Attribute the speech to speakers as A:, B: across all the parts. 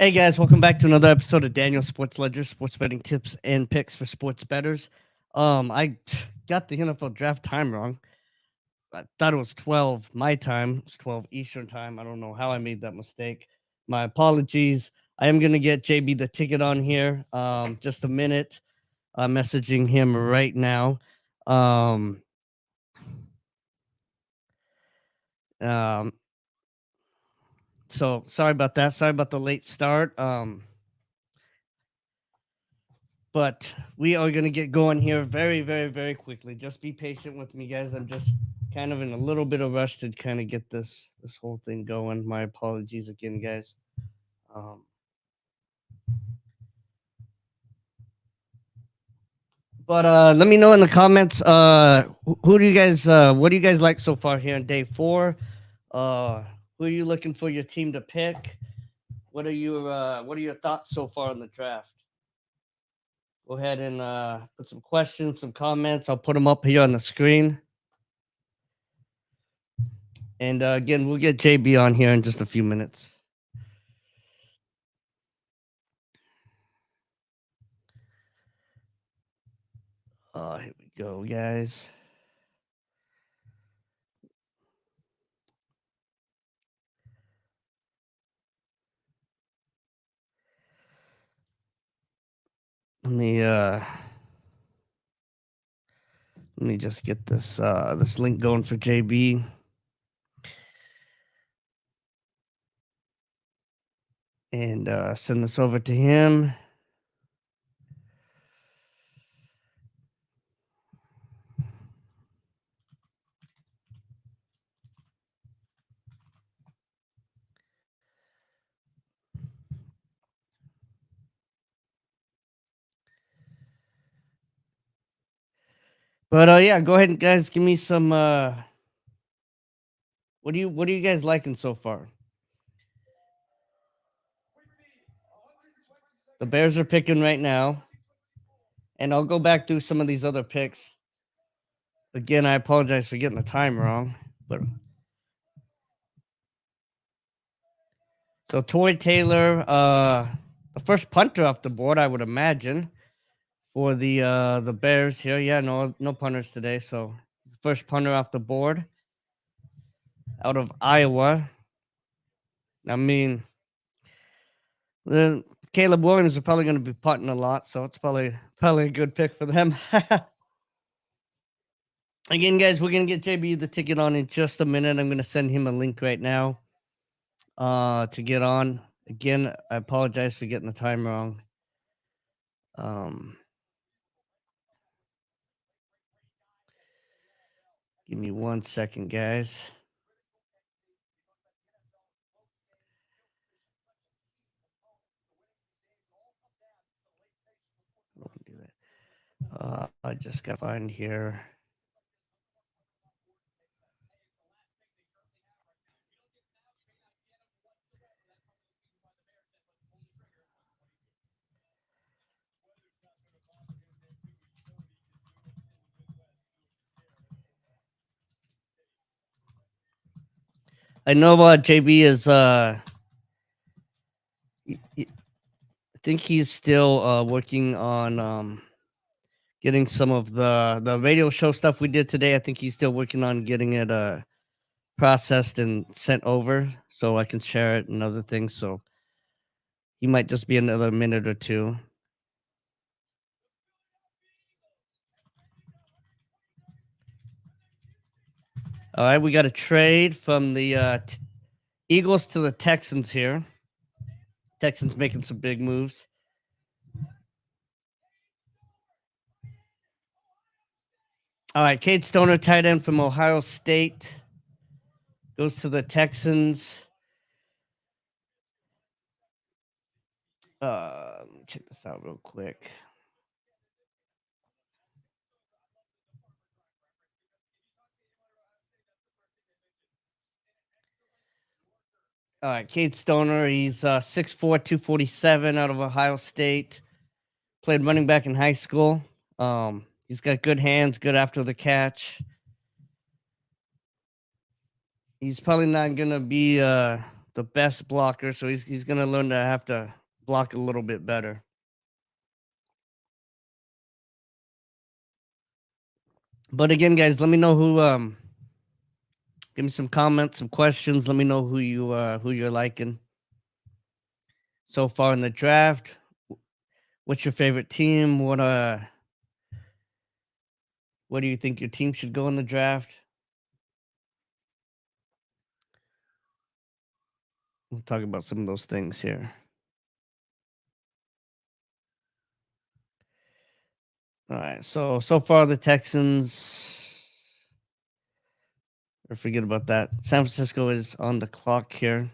A: Hey guys, welcome back to another episode of Daniel Sports Ledger, sports betting tips and picks for sports bettors. I got the NFL draft time wrong. I thought it was 12 my time. It's 12 Eastern time. I don't know how I made that mistake. My apologies. I am gonna get JB the ticket on here. Just a minute. I'm messaging him right now. Um, um, so sorry about that. Sorry about the late start. But we are going to get going here very, very, very quickly. Just be patient with me, guys. I'm just kind of in a little bit of rush to kind of get this whole thing going. My apologies again, guys. But let me know in the comments. Who do you guys? What do you guys like so far here on day 4? Who are you looking for your team to pick? What are your thoughts so far on the draft? Go ahead and put some questions, some comments. I'll put them up here on the screen. And again, we'll get JB on here in just a few minutes. Here we go, guys. Let me just get this this link going for JB. And send this over to him. But yeah, go ahead and guys give me some what are you guys liking so far? The Bears are picking right now. And I'll go back through some of these other picks. Again, I apologize for getting the time wrong, but so Toy Taylor, the first punter off the board, I would imagine, for the Bears here. Yeah, no punters today, so first punter off the board out of Iowa. I mean, Caleb Williams is probably going to be punting a lot, so it's probably a good pick for them. Again, guys, we're going to get JB the ticket on in just a minute. I'm going to send him a link right now to get on. Again, I apologize for getting the time wrong. Give me 1 second, guys. I just got to find here. I know JB is I think he's still working on getting some of the radio show stuff we did today. I think he's still working on getting it processed and sent over so I can share it and other things. So he might just be another minute or two. All right, we got a trade from the Eagles to the Texans here. Texans making some big moves. All right, Cade Stoner, tight end from Ohio State, goes to the Texans. Let me check this out real quick. All right, Cade Stoner, he's 6'4", 247 out of Ohio State. Played running back in high school. He's got good hands, good after the catch. He's probably not going to be the best blocker, so he's gonna learn to have to block a little bit better. But again, guys, let me know give me some comments, some questions. Let me know who you're liking so far in the draft. What's your favorite team? What do you think your team should go in the draft? We'll talk about some of those things here. All right. So far the Texans, or forget about that. San Francisco is on the clock here.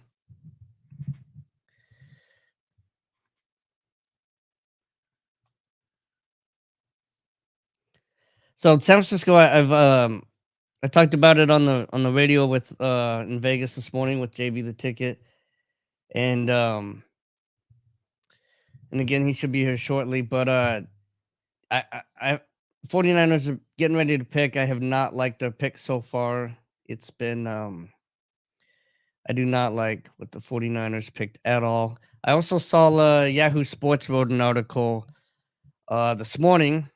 A: So San Francisco, I talked about it on the radio with in Vegas this morning with JB the ticket, and um and again he should be here shortly. But I 49ers are getting ready to pick. I have not liked their pick so far. It's been I do not like what the 49ers picked at all. I also saw Yahoo Sports wrote an article this morning.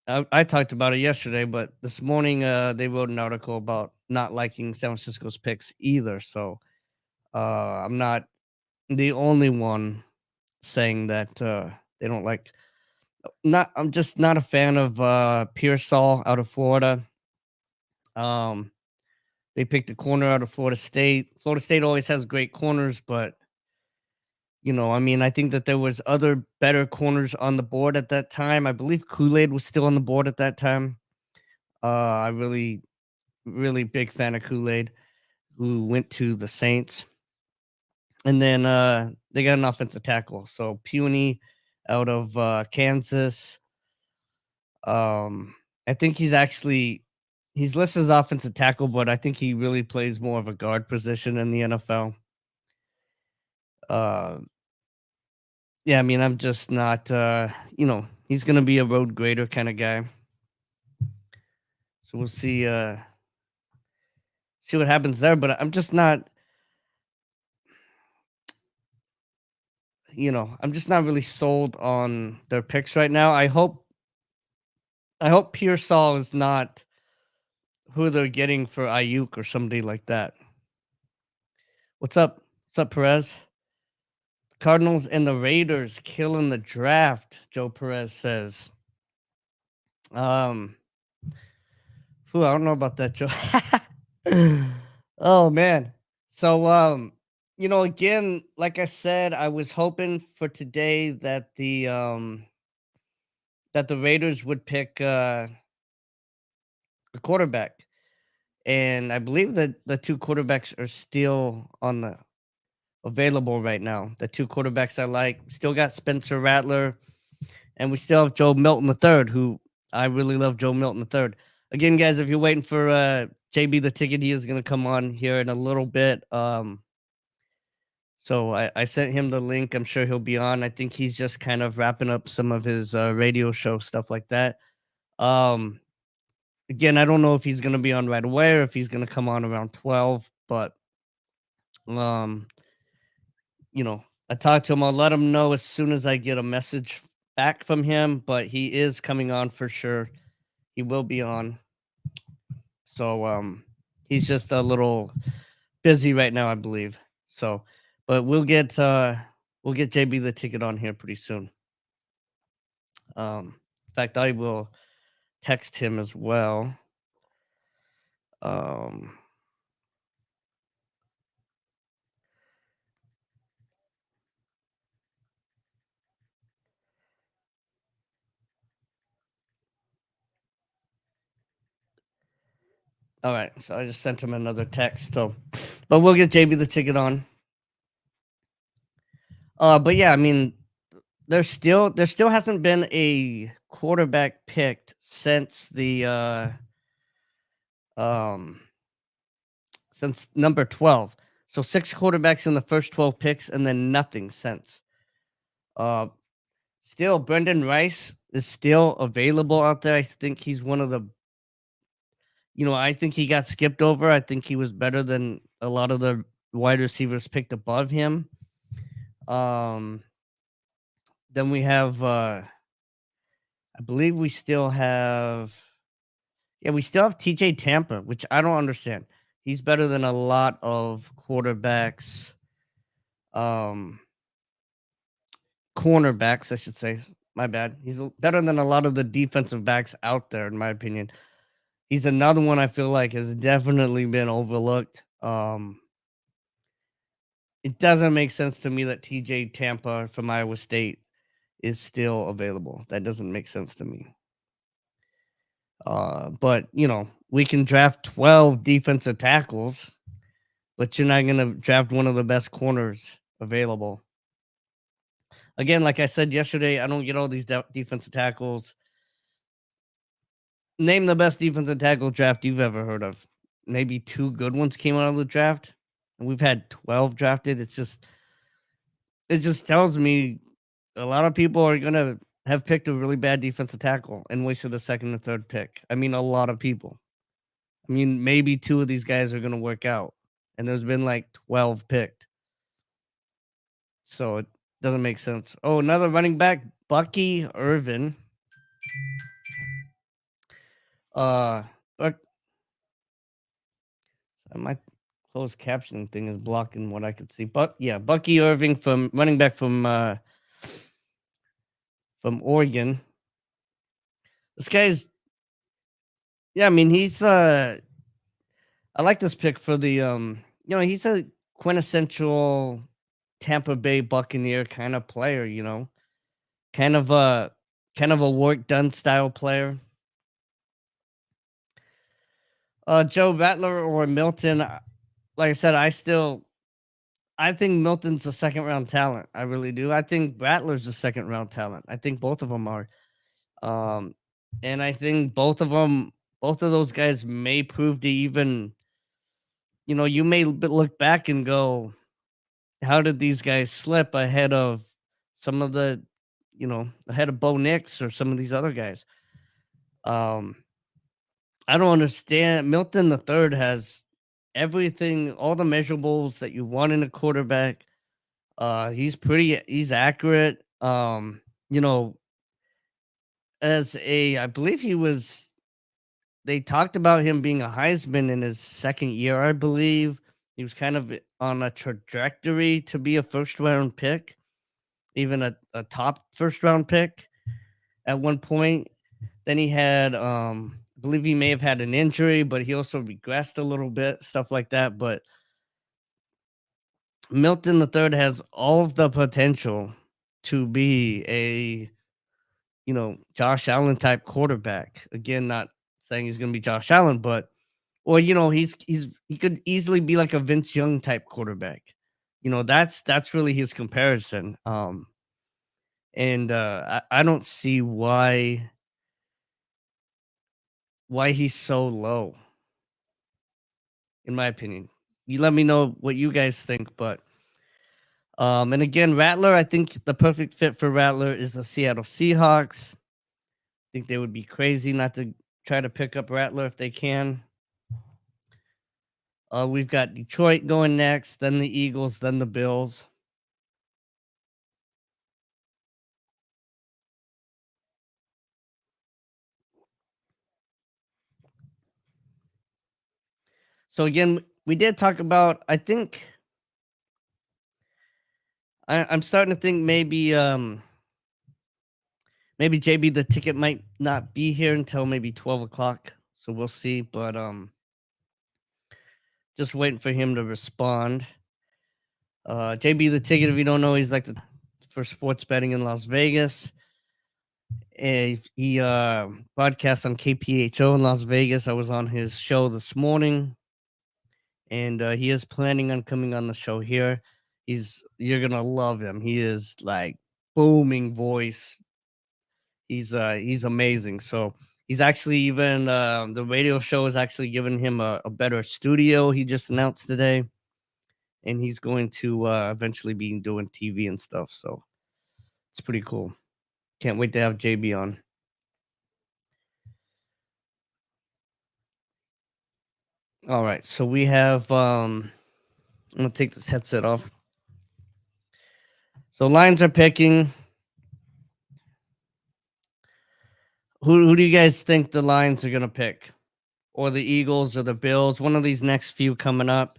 A: I talked about it yesterday, but this morning they wrote an article about not liking San Francisco's picks either. So I'm not the only one saying that they don't like. Not I'm just not a fan of Pearsall out of Florida. Um, they picked a corner out of Florida State. Florida State always has great corners, but I mean, I think that there was other better corners on the board at that time. I believe Kool-Aid was still on the board at that time. I really big fan of Kool-Aid, who went to the Saints. And then they got an offensive tackle. So Puny out of Kansas. I think he's listed as offensive tackle, but I think he really plays more of a guard position in the NFL. Uh, yeah, I mean, I'm just not, he's gonna be a road grader kind of guy. So we'll see what happens there. But I'm just not, I'm just not really sold on their picks right now. I hope Pearsall is not who they're getting for Ayuk or somebody like that. What's up? What's up, Perez? Cardinals and the Raiders killing the draft, Joe Perez says. Um, I don't know about that, Joe. Oh man. So again, like I said, I was hoping for today that the Raiders would pick a quarterback. And I believe that the two quarterbacks are still on the available right now. The two quarterbacks I like. Still got Spencer Rattler, and we still have Joe Milton III, who I really love Joe Milton III. Again, guys, if you're waiting for JB the ticket, he is gonna come on here in a little bit. So I sent him the link. I'm sure he'll be on. I think he's just kind of wrapping up some of his radio show stuff like that. Um, Again, I don't know if he's gonna be on right away or if he's gonna come on around 12, but um, I talked to him. I'll let him know as soon as I get a message back from him, but he is coming on for sure. He will be on. So he's just a little busy right now, I believe. So, but we'll get JB the ticket on here pretty soon. In fact, I will text him as well. Um all right, so I just sent him another text. So, but we'll get JB the ticket on. But yeah, I mean, there still hasn't been a quarterback picked um since number 12. So 6 quarterbacks in the first 12 picks and then nothing since. Uh Still Brendan Rice is still available out there. I think he's one of the I think he got skipped over. I think he was better than a lot of the wide receivers picked above him. Um, then we have, I believe we still have, yeah, we still have TJ Tampa, which I don't understand. He's better than a lot of quarterbacks, um, cornerbacks, I should say. My bad. Better than a lot of the defensive backs out there, in my opinion. He's another one I feel like has definitely been overlooked. It doesn't make sense to me that TJ Tampa from Iowa State is still available. That doesn't make sense to me. But we can draft 12 defensive tackles, but you're not gonna draft one of the best corners available. Again, like I said yesterday, I don't get all these defensive tackles. Name the best defensive tackle draft you've ever heard of. Maybe two good ones came out of the draft, and we've had 12 drafted. It just tells me a lot of people are gonna have picked a really bad defensive tackle and wasted a second and third pick. I mean, a lot of people. I mean, maybe two of these guys are gonna work out, and there's been like 12 picked, so it doesn't make sense. Oh, another running back, Bucky Irvin. Uh, but my closed captioning thing is blocking what I could see. But yeah, Bucky Irving from running back from Oregon. This guy's yeah, I mean I like this pick for the he's a quintessential Tampa Bay Buccaneer kind of player, kind of a work done style player. Joe Rattler or Milton, like I said, I think Milton's a second round talent. I really do. I think Rattler's a second round talent. I think both of them are. Um, and I think both of those guys may prove to even, you may look back and go, how did these guys slip ahead of some of ahead of Bo Nix or some of these other guys? Um, I don't understand. Milton the third has everything, all the measurables that you want in a quarterback. He's accurate. You know, I believe they talked about him being a Heisman in his second year, I believe. He was kind of on a trajectory to be a first round pick, even a top first round pick at one point. Then he had, I believe he may have had an injury, but he also regressed a little bit, stuff like that. But Milton the third has all of the potential to be a, Josh Allen type quarterback. Again, not saying he's going to be Josh Allen, but or he could easily be like a Vince Young type quarterback. That's really his comparison. And I don't see why he's so low, in my opinion. You let me know what you guys think, but and again, Rattler, I think the perfect fit for Rattler is the Seattle Seahawks. I think they would be crazy not to try to pick up Rattler if they can. We've got Detroit going next, then the Eagles, then the Bills. So again, we did talk about. I think I'm starting to think maybe JB the ticket might not be here until maybe 12 o'clock. So we'll see. But just waiting for him to respond. JB the ticket, if you don't know, he's like for sports betting in Las Vegas. And he broadcasts on KPHO in Las Vegas. I was on his show this morning, and he is planning on coming on the show here. You're gonna love him. He is like booming voice. He's amazing. So he's actually even the radio show is actually giving him a better studio. He just announced today, and he's going to eventually be doing TV and stuff. So it's pretty cool. Can't wait to have JB on. All right, so we have I'm gonna take this headset off. So Lions are picking. Who do you guys think the Lions are gonna pick? Or the Eagles or the Bills? One of these next few coming up.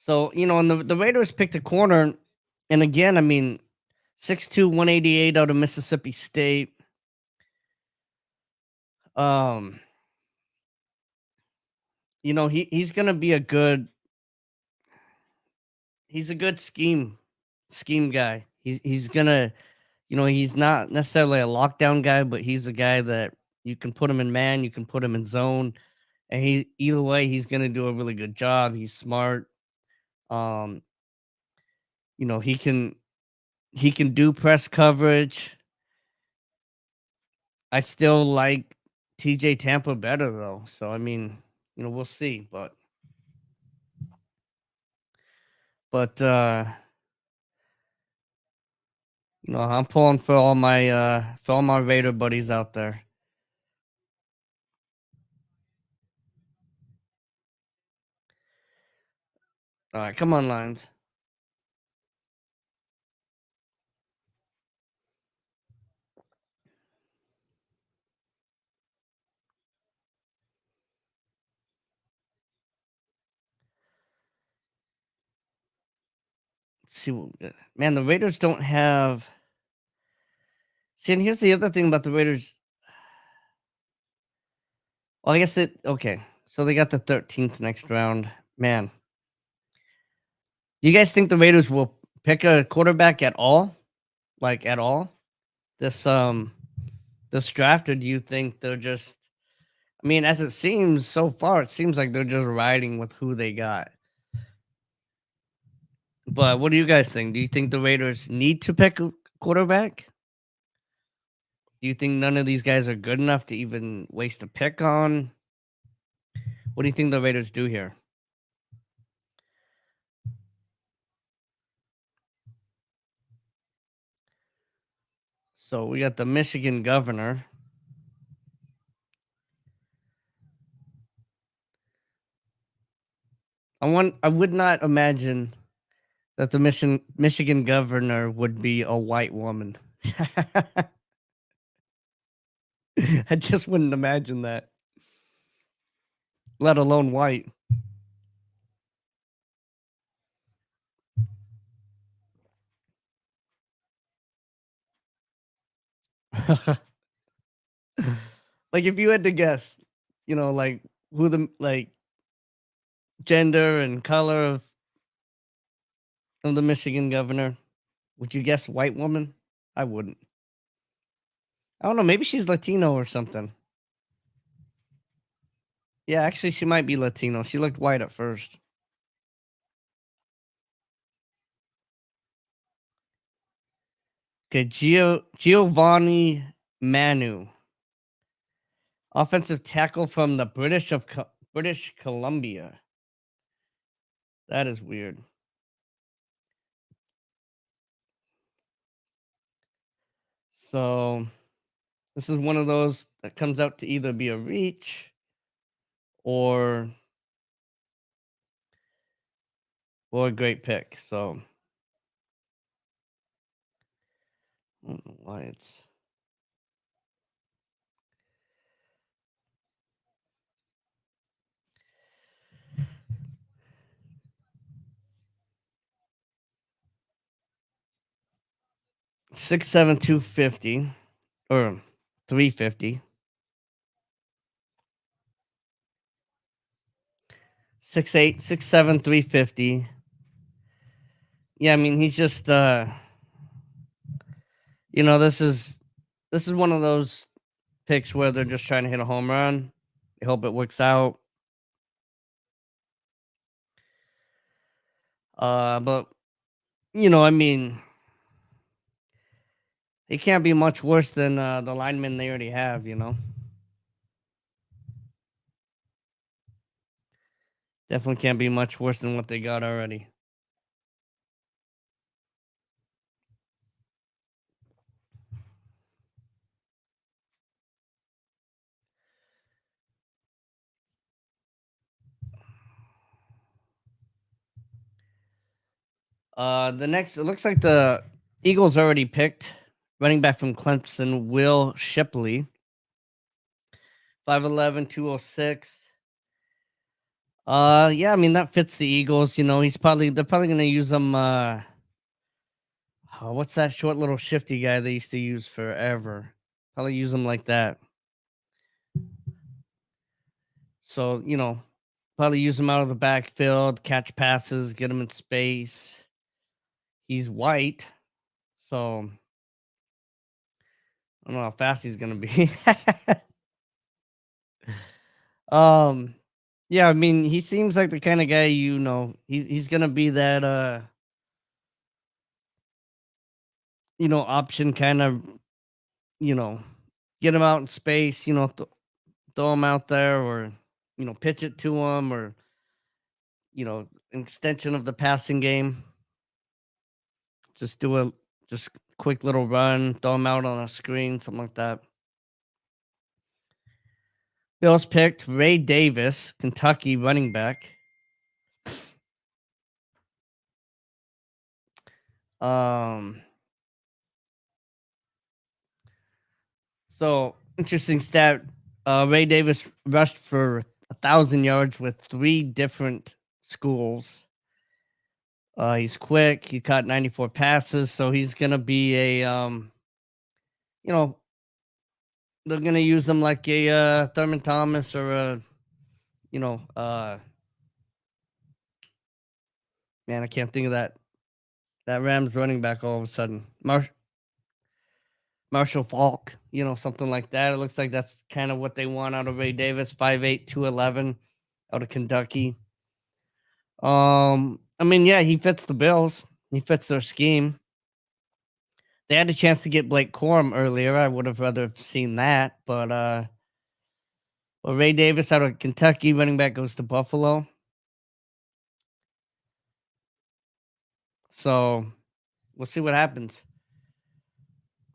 A: So, and the Raiders picked a corner, and again, I mean, 6'2", 188 out of Mississippi State. Um, he's gonna be he's a good scheme guy. He's gonna, he's not necessarily a lockdown guy, but he's a guy that you can put him in man, you can put him in zone, and either way, he's gonna do a really good job. He's smart. Um, he can do press coverage. I still like TJ Tampa better though. So I mean, we'll see. But I'm pulling for all my Raider buddies out there. All right, come on, Lions. Let's see, man, the Raiders don't have. See, and here's the other thing about the Raiders. Well, I guess okay. So they got the 13th next round. Man, do you guys think the Raiders will pick a quarterback at all? Like at all? This this draft, or do you think they're just? I mean, as it seems so far, it seems like they're just riding with who they got. But what do you guys think? Do you think the Raiders need to pick a quarterback? Do you think none of these guys are good enough to even waste a pick on? What do you think the Raiders do here? So we got the Michigan governor. I would not imagine that the Michigan governor would be a white woman. I just wouldn't imagine that, let alone white. Like if you had to guess, like who the like gender and color of the Michigan governor, would you guess white woman? I wouldn't. I don't know. Maybe she's Latino or something. Yeah, actually, she might be Latino. She looked white at first. Okay, Giovanni Manu, offensive tackle from the British Columbia. That is weird. So this is one of those that comes out to either be a reach or a great pick. So I don't know why it's 6'7", 250 or 350. 6'8", 6'7", 350. Yeah, I mean he's just this is one of those picks where they're just trying to hit a home run. They hope it works out. But I mean, It can't be much worse than the linemen they already have. Definitely can't be much worse than what they got already. The next, it looks like the Eagles already picked running back from Clemson, Will Shipley, 5'11", 206. Yeah, I mean that fits the Eagles. They're probably gonna use him. What's that short little shifty guy they used to use forever? Probably use him like that. So probably use him out of the backfield, catch passes, get him in space. He's white, so I don't know how fast he's gonna be. um, yeah, I mean he seems like the kind of guy he's gonna be that option kind of you know get him out in space, throw him out there or pitch it to him or an extension of the passing game. Just do a just quick little run, throw him out on a screen, something like that. Bills picked Ray Davis, Kentucky running back. Um, so interesting stat. Ray Davis rushed for 1,000 yards with 3 different schools. He's quick. He caught 94 passes, so he's gonna be a you know, they're gonna use him like a Thurman Thomas or a you know, man, I can't think of that Rams running back all of a sudden. Marshall Falk, something like that. It looks like that's kind of what they want out of Ray Davis, 5'8", 211, out of Kentucky. I mean, yeah, he fits the Bills. He fits their scheme. They had a chance to get Blake Corum earlier. I would have rather seen that, but well, Ray Davis out of Kentucky, running back, goes to Buffalo. So we'll see what happens.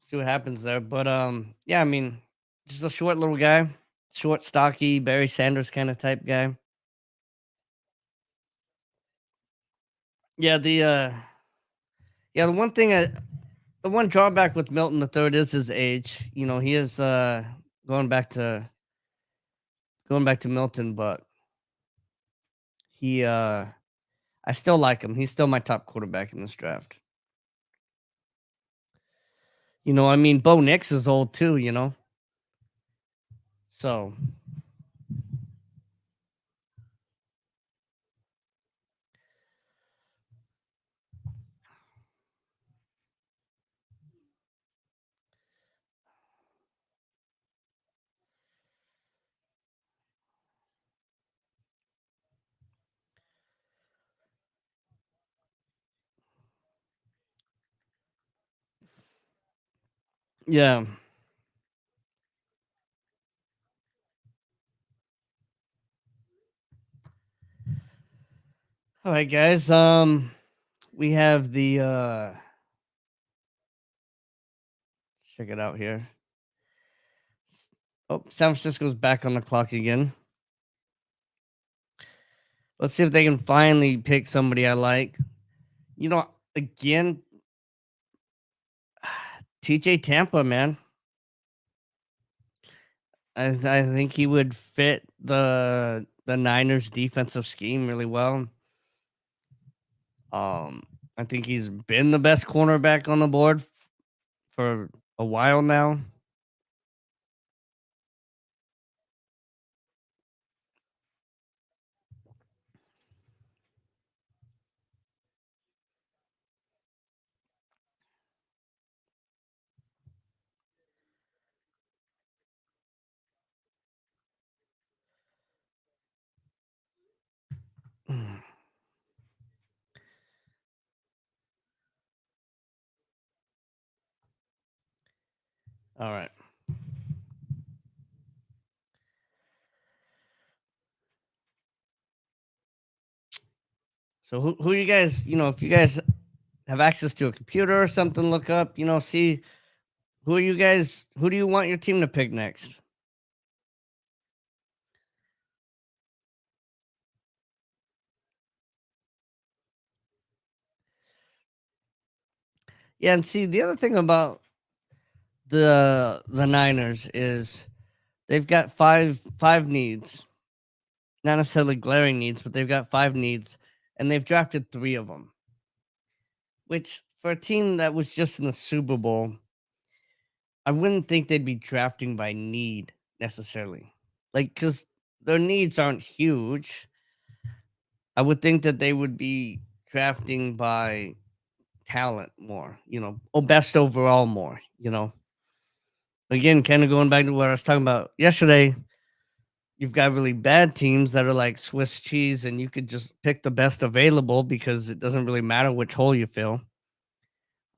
A: See what happens there. But yeah, I mean, just a short little guy, short, stocky, Barry Sanders kind of type guy. Yeah, the one thing the one drawback with Milton the third is his age. He is going back to Milton, but he I still like him. He's still my top quarterback in this draft. I mean, Bo Nix is old too. So yeah. All right, guys. We have the check it out here. Oh, San Francisco's back on the clock again. Let's see if they can finally pick somebody I like. Again, TJ Tampa, man. I think he would fit the Niners defensive scheme really well. I think he's been the best cornerback on the board for a while now. All right. So who you guys, if you guys have access to a computer or something, look up, see who do you want your team to pick next? Yeah, and see the other thing about the Niners is they've got five needs. Not necessarily glaring needs, but they've got five needs and they've drafted three of them. Which for a team that was just in the Super Bowl, I wouldn't think they'd be drafting by need necessarily. Like cuz their needs aren't huge. I would think that they would be drafting by talent more, or best overall more. Again, kind of going back to what I was talking about yesterday, you've got really bad teams that are like Swiss cheese and you could just pick the best available because it doesn't really matter which hole you fill.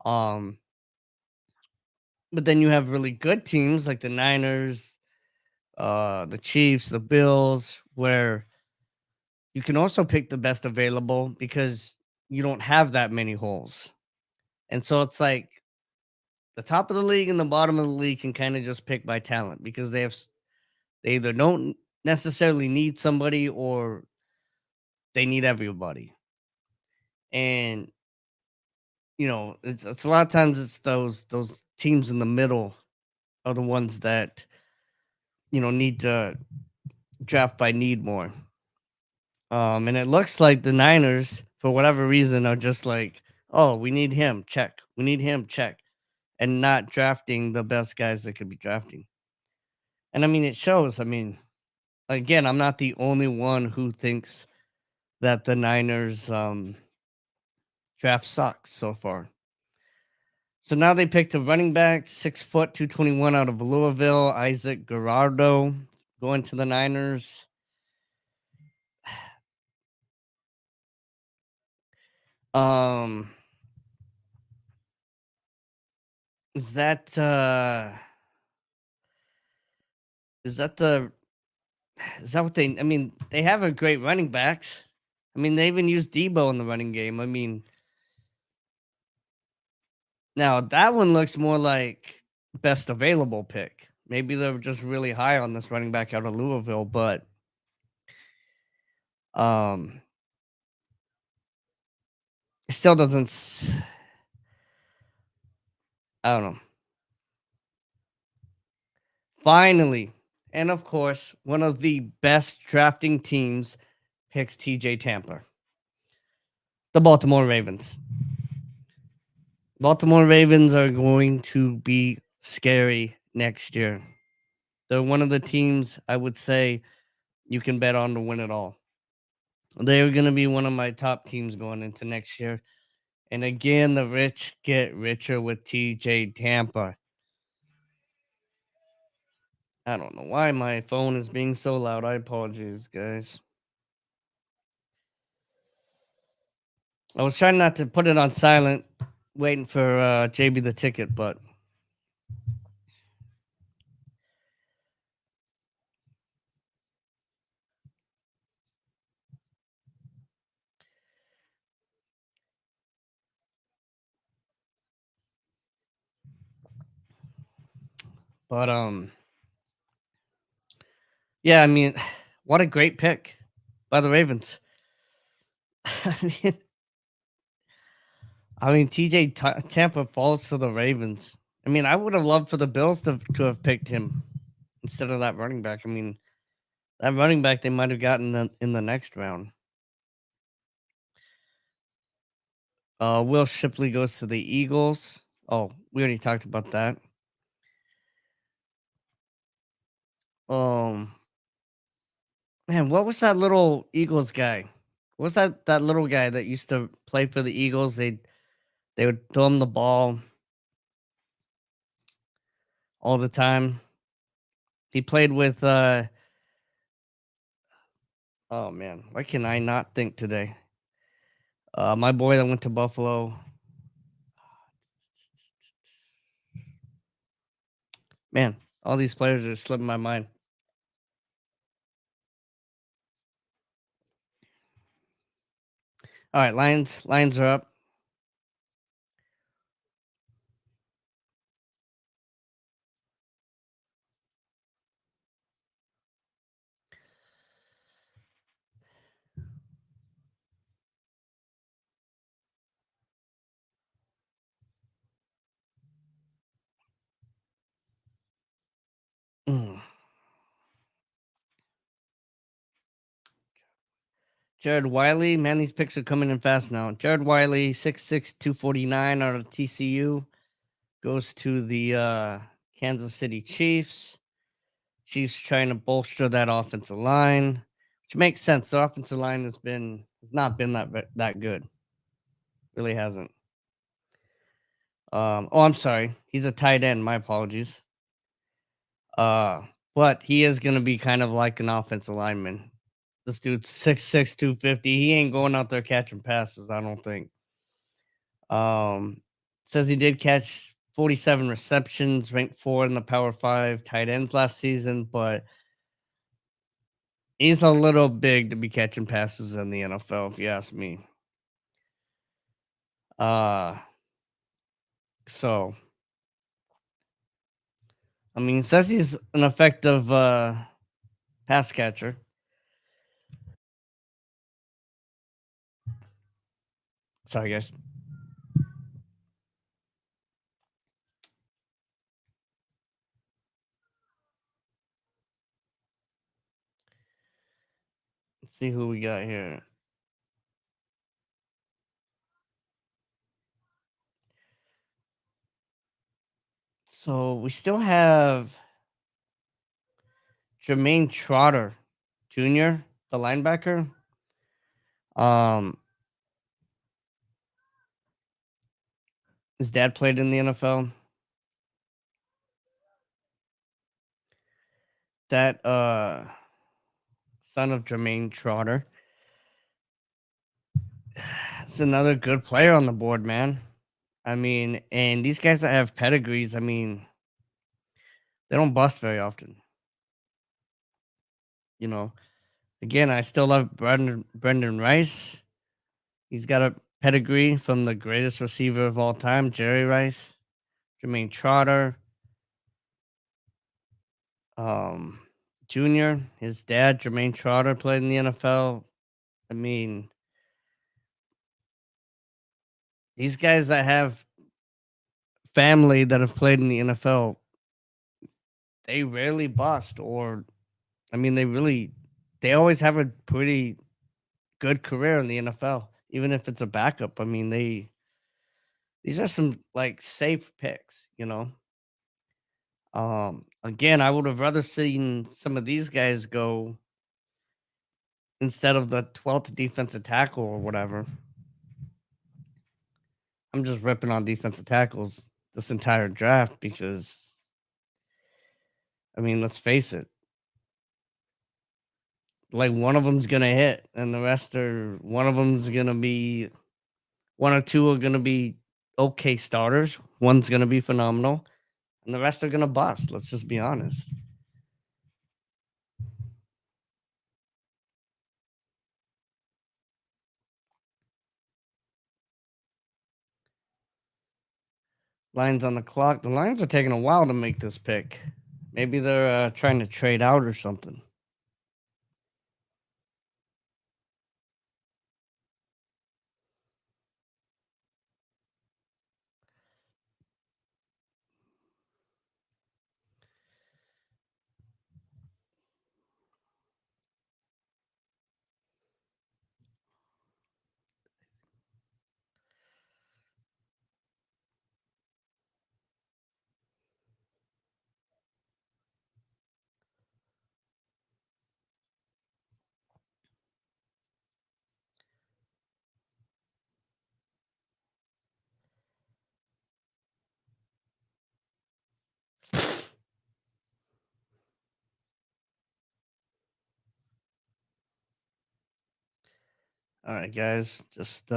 A: Um, but then you have really good teams like the Niners, the Chiefs, the Bills, where you can also pick the best available because you don't have that many holes. And so it's like the top of the league and the bottom of the league can kind of just pick by talent because they either don't necessarily need somebody or they need everybody. And it's a lot of times it's those teams in the middle are the ones that need to draft by need more. And it looks like the Niners, for whatever reason, are just like, oh, we need him, check. We need him, check, and not drafting the best guys they could be drafting. And I mean, it shows. I mean, again, I'm not the only one who thinks that the Niners draft sucks so far. So now they picked a running back, 6 foot, 221 out of Louisville, Isaac Gerardo, going to the Niners. Um, is that is that the is that what they? I mean, they have a great running backs. I mean, they even use Debo in the running game. I mean, now that one looks more like best available pick. Maybe they're just really high on this running back out of Louisville, but um, it still doesn't. I don't know. Finally, and of course, one of the best drafting teams picks TJ Tampa, the Baltimore Ravens. Baltimore Ravens are going to be scary next year. They're one of the teams I would say you can bet on to win it all. They're going to be one of my top teams going into next year. And again, the rich get richer with TJ Tampa. I don't know why my phone is being so loud. I apologize, guys. I was trying not to put it on silent, waiting for JB the ticket, but yeah, I mean, what a great pick by the Ravens. I mean, TJ Tampa falls to the Ravens. I mean, I would have loved for the Bills to have picked him instead of that running back. I mean, that running back they might have gotten in the next round. Will Shipley goes to the Eagles. Oh, we already talked about that. Um, Man, what was that little Eagles guy? What was that little guy that used to play for the Eagles? They would throw him the ball all the time. He played with oh man, why can I not think today? My boy that went to Buffalo. Man, all these players are slipping my mind. All right, Lions are up. Mm. Jared Wiley, man, these picks are coming in fast now. Jared Wiley, 6'6", 249 out of TCU, goes to the Kansas City Chiefs. Chiefs trying to bolster that offensive line, which makes sense. The offensive line has not been that good. Really hasn't. Oh, I'm sorry. He's a tight end. My apologies. Uh, but he is gonna be kind of like an offensive lineman. This dude's 6'6", 250. He ain't going out there catching passes, I don't think. Um, Says he did catch 47 receptions, ranked 4 in the Power 5 tight ends last season, but he's a little big to be catching passes in the NFL, if you ask me. Uh, so I mean, says he's an effective pass catcher. Sorry, guys. Let's see who we got here. So we still have Jermaine Trotter Jr., the linebacker. Um, his dad played in the NFL. That son of Jermaine Trotter is another good player on the board, man. I mean, and these guys that have pedigrees, I mean, they don't bust very often. You know, again, I still love Brendan Rice. He's got a pedigree from the greatest receiver of all time, Jerry Rice, Jermaine Trotter, um, Jr. His dad, Jermaine Trotter, played in the NFL. I mean, these guys that have family that have played in the NFL, they rarely bust, or I mean, they always have a pretty good career in the NFL, even if it's a backup. I mean, these are some like safe picks, you know. Again, I would have rather seen some of these guys go instead of the 12th defensive tackle or whatever. I'm just ripping on defensive tackles this entire draft because, I mean, let's face it, like one of them's gonna hit, and the rest are one of them's gonna be one or two are gonna be okay starters. One's gonna be phenomenal, and the rest are gonna bust. Let's just be honest. Lions on the clock. The Lions are taking a while to make this pick. Maybe they're trying to trade out or something. All right, guys, just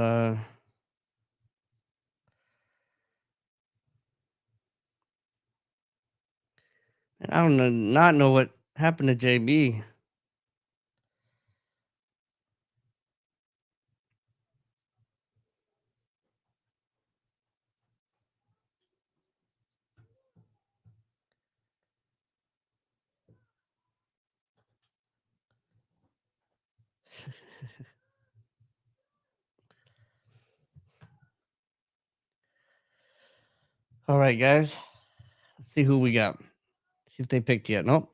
A: I don't know, not know what happened to JB. All right, guys. Let's see who we got. See if they picked yet. Nope.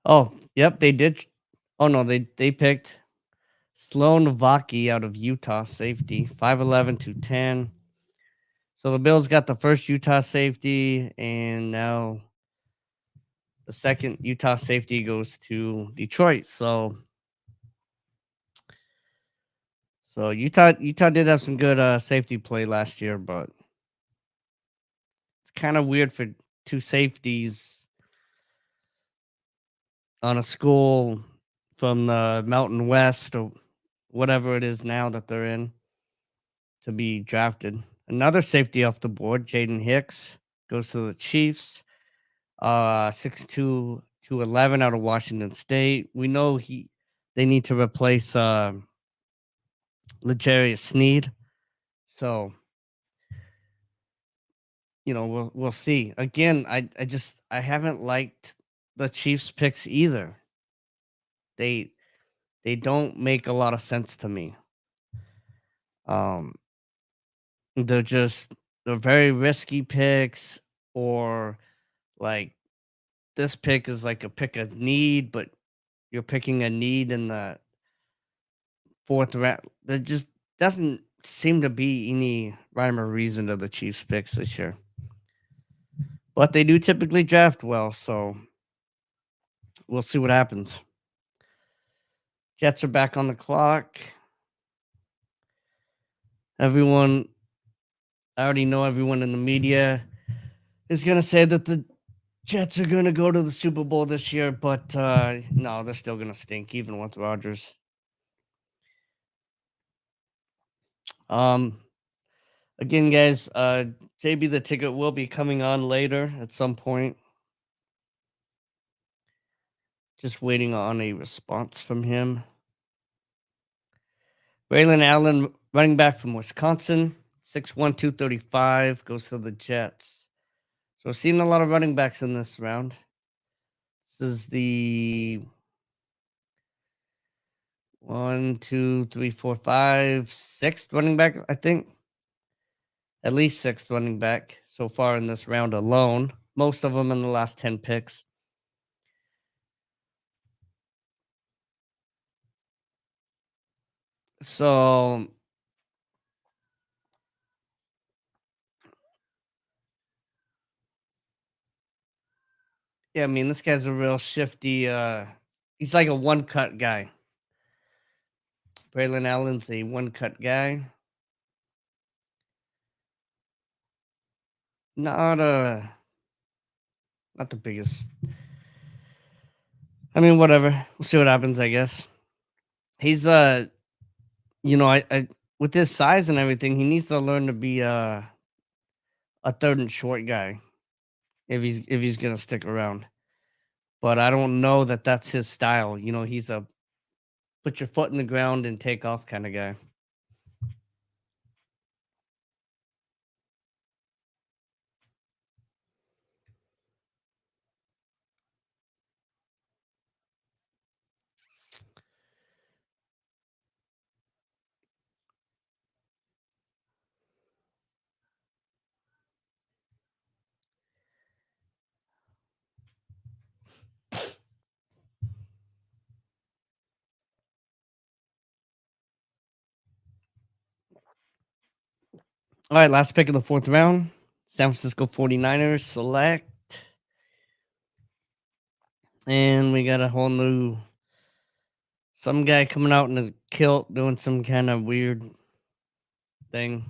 A: Oh, yep, they did. Oh no, they picked Sloan Vaki out of Utah safety, 5'11", 210. So the Bills got the first Utah safety, and now the second Utah safety goes to Detroit. So Utah did have some good safety play last year, but it's kind of weird for two safeties on a school from the Mountain West or whatever it is now that they're in to be drafted. Another safety off the board, Jaden Hicks, goes to the Chiefs. 6'2", 211 out of Washington State. We know they need to replace L'Jarius Sneed. So, we'll see. Again, I haven't liked the Chiefs picks either. They they don't make a lot of sense to me. Um they're very risky picks, or like this pick is like a pick of need, but you're picking a need in the fourth round. There just doesn't seem to be any rhyme or reason to the Chiefs picks this year. But they do typically draft well, so we'll see what happens. Jets are back on the clock. Everyone, I already know everyone in the media is going to say that the Jets are going to go to the Super Bowl this year, but no, they're still going to stink, even with Rodgers. Um, Again, guys, JB the ticket will be coming on later at some point. Just waiting on a response from him. Braylon Allen, running back from Wisconsin, 6'1", 235, goes to the Jets. So we're seeing a lot of running backs in this round. This is the 1, 2, 3, 4, 5, sixth running back, I think. At least sixth running back so far in this round alone. Most of them in the last 10 picks. So yeah, I mean, this guy's a real shifty. He's like a one cut guy. Braylon Allen's a one cut guy. Not not the biggest. I mean, whatever. We'll see what happens. I guess he's I with his size and everything, he needs to learn to be a third and short guy if he's gonna stick around. But I don't know that that's his style. He's a put your foot in the ground and take off kind of guy. All right, last pick of the fourth round. San Francisco 49ers select. And we got a whole new some guy coming out in a kilt doing some kind of weird thing.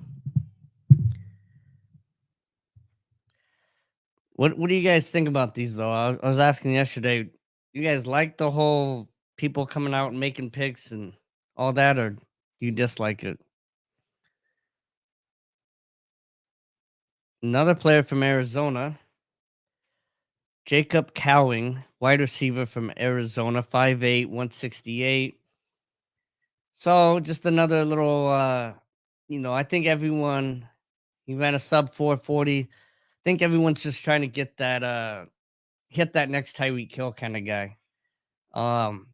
A: What do you guys think about these though? I was asking yesterday, you guys like the whole people coming out and making picks and all that, or do you dislike it? Another player from Arizona, Jacob Cowing, wide receiver from Arizona, 5'8", 168. So just another little, I think everyone, he ran a sub 440. I think everyone's just trying to get that, hit that next Tyreek Hill kind of guy. Um,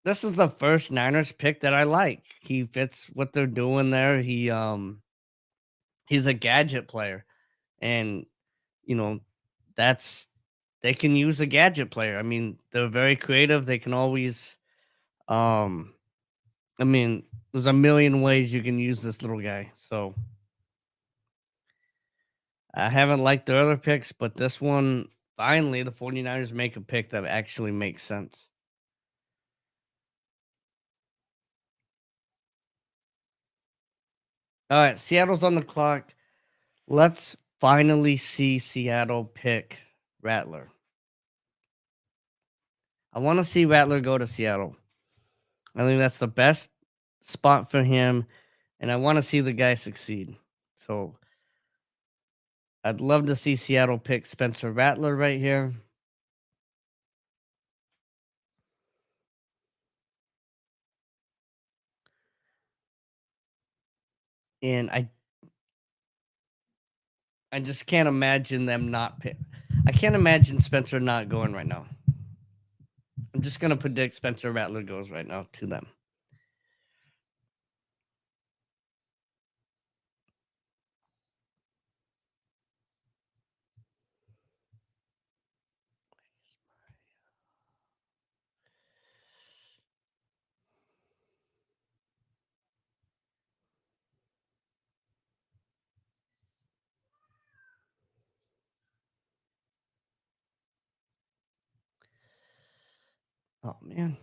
A: this is the first Niners pick that I like. He fits what they're doing there. He's a gadget player, and you know, that's they can use a gadget player. I mean, they're very creative. They can always, um, I mean, there's a million ways you can use this little guy. So I haven't liked the other picks, but this one, finally, the 49ers make a pick that actually makes sense. All right, Seattle's on the clock. Let's finally see Seattle pick Rattler. I want to see Rattler go to Seattle. I think that's the best spot for him, and I want to see the guy succeed. So I'd love to see Seattle pick Spencer Rattler right here. And I just can't imagine them not pick. I can't imagine Spencer not going right now. I'm just gonna predict Spencer Rattler goes right now to them. Oh man.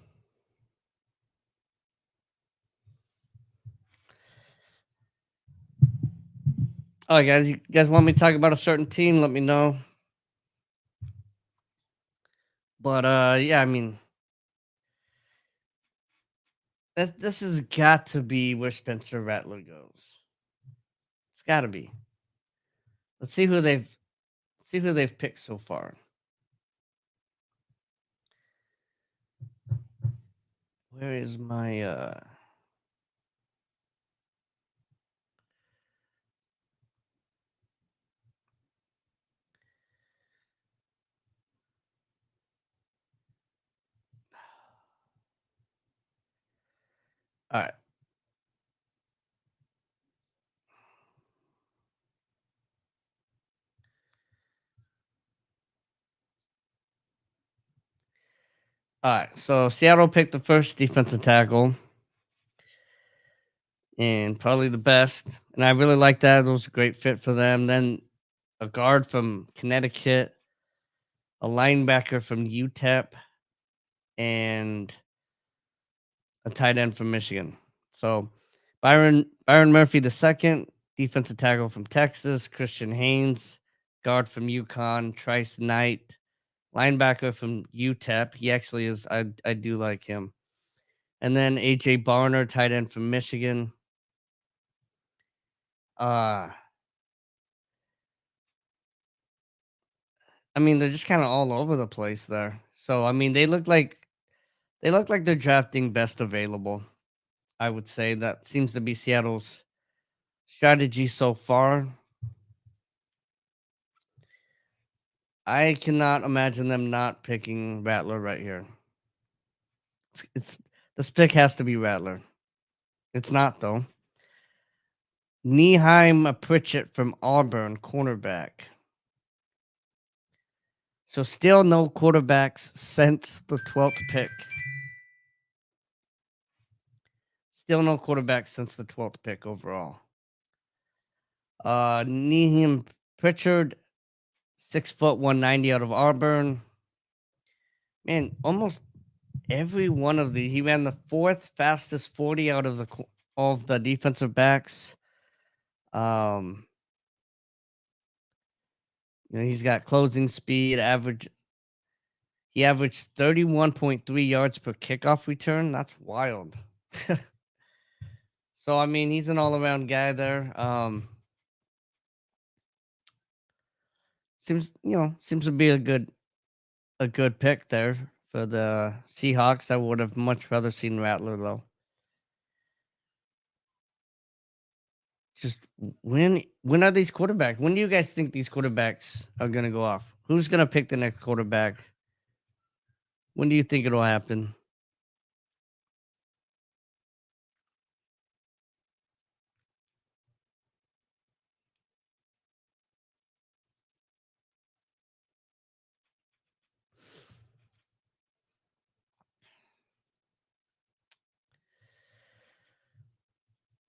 A: All right, guys. You guys want me to talk about a certain team? Let me know. But yeah, I mean, this has got to be where Spencer Rattler goes. It's got to be. Let's see who they've picked so far. Where is my all right. All right. So Seattle picked the first defensive tackle and probably the best. And I really like that. It was a great fit for them. Then a guard from Connecticut, a linebacker from UTEP, and a tight end from Michigan. So Byron Murphy the second, defensive tackle from Texas, Christian Haynes, guard from UConn, Trice Knight, linebacker from UTEP. He actually is I do like him. And then AJ Barner, tight end from Michigan. Uh I mean, they're just kind of all over the place there. So I mean, they look like they're drafting best available. I would say that seems to be Seattle's strategy so far. I cannot imagine them not picking Rattler right here. It's this pick has to be Rattler. It's not though. Neheim Pritchett from Auburn, cornerback. So still no quarterbacks since the 12th pick. Still no quarterbacks since the 12th pick overall. Neheim Pritchard, 6 foot 190 out of Auburn. Man, almost every one of the he ran the fourth fastest 40 out of the defensive backs. Um, he's got closing speed, he averaged 31.3 yards per kickoff return. That's wild. So I mean, he's an all-around guy there. seems to be a good pick there for the Seahawks. I would have much rather seen Rattler though. Just when are these quarterbacks? When do you guys think these quarterbacks are gonna go off? Who's gonna pick the next quarterback? When do you think it'll happen?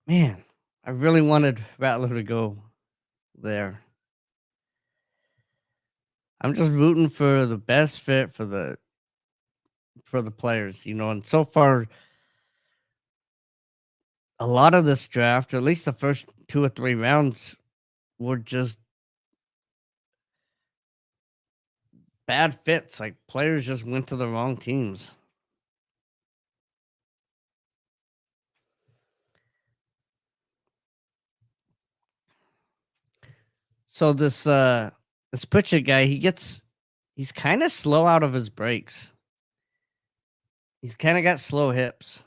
A: Man, I really wanted Rattler to go there. I'm just rooting for the best fit for the players, and so far a lot of this draft, or at least the first 2 or 3 rounds were just bad fits, like players just went to the wrong teams. So this Pritchard guy, he's kind of slow out of his breaks. He's kind of got slow hips,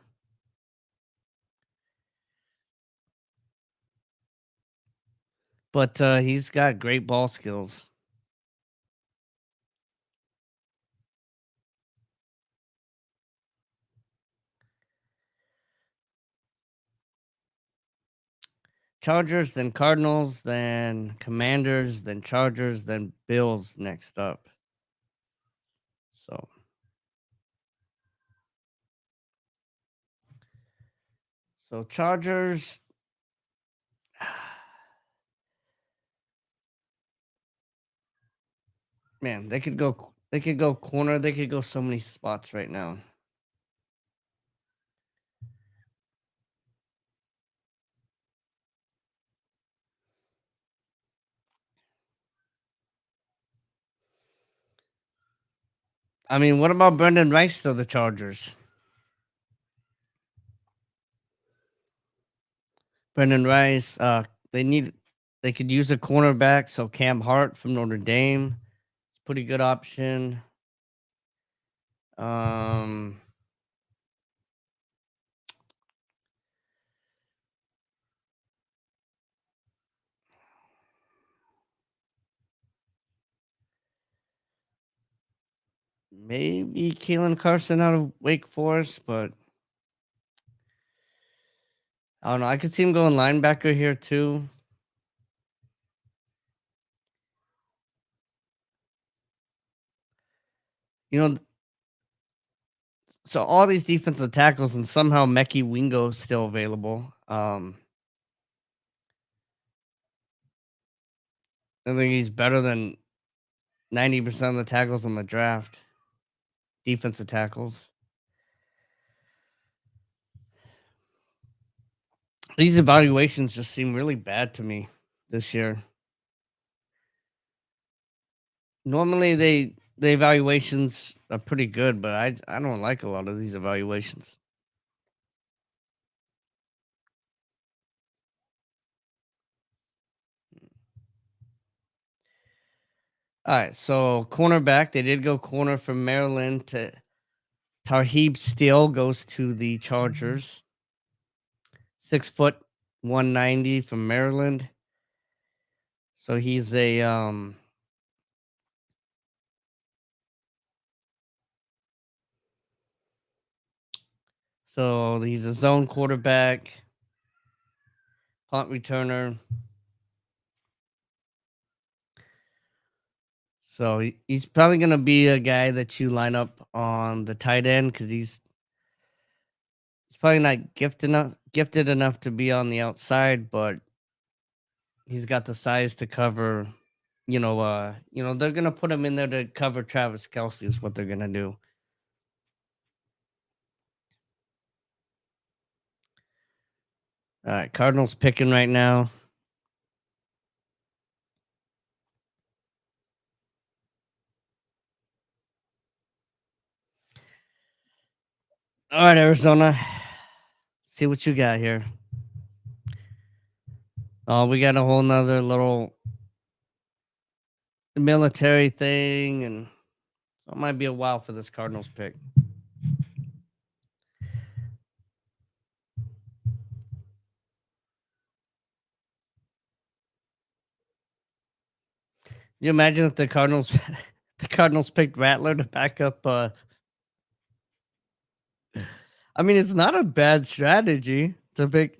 A: but he's got great ball skills. Chargers, then Cardinals, then Commanders, then Chargers, then Bills next up. So, so Chargers, man, they could go corner, they could go so many spots right now. I mean, what about Brendan Rice to the Chargers? Brendan Rice, they could use a cornerback, so Cam Hart from Notre Dame, it's a pretty good option. Um, maybe Keelan Carson out of Wake Forest, but I don't know. I could see him going linebacker here too. You know, so all these defensive tackles and somehow Mekhi Wingo still available. I think he's better than 90% of the tackles in the draft, defensive tackles. These evaluations just seem really bad to me this year. Normally the evaluations are pretty good, but I don't like a lot of these evaluations. All right, so cornerback, they did go corner from Maryland to Tarheeb Steele goes to the Chargers. 6 foot 190 from Maryland. So he's a zone quarterback, punt returner. So he's probably gonna be a guy that you line up on the tight end because he's probably not gifted enough to be on the outside, but he's got the size to cover. They're gonna put him in there to cover Travis Kelsey is what they're gonna do. All right, Cardinals picking right now. All right, Arizona. See what you got here. Oh, we got a whole nother little the military thing, and so it might be a while for this Cardinals pick. You imagine if the Cardinals the Cardinals picked Rattler to back up I mean, it's not a bad strategy to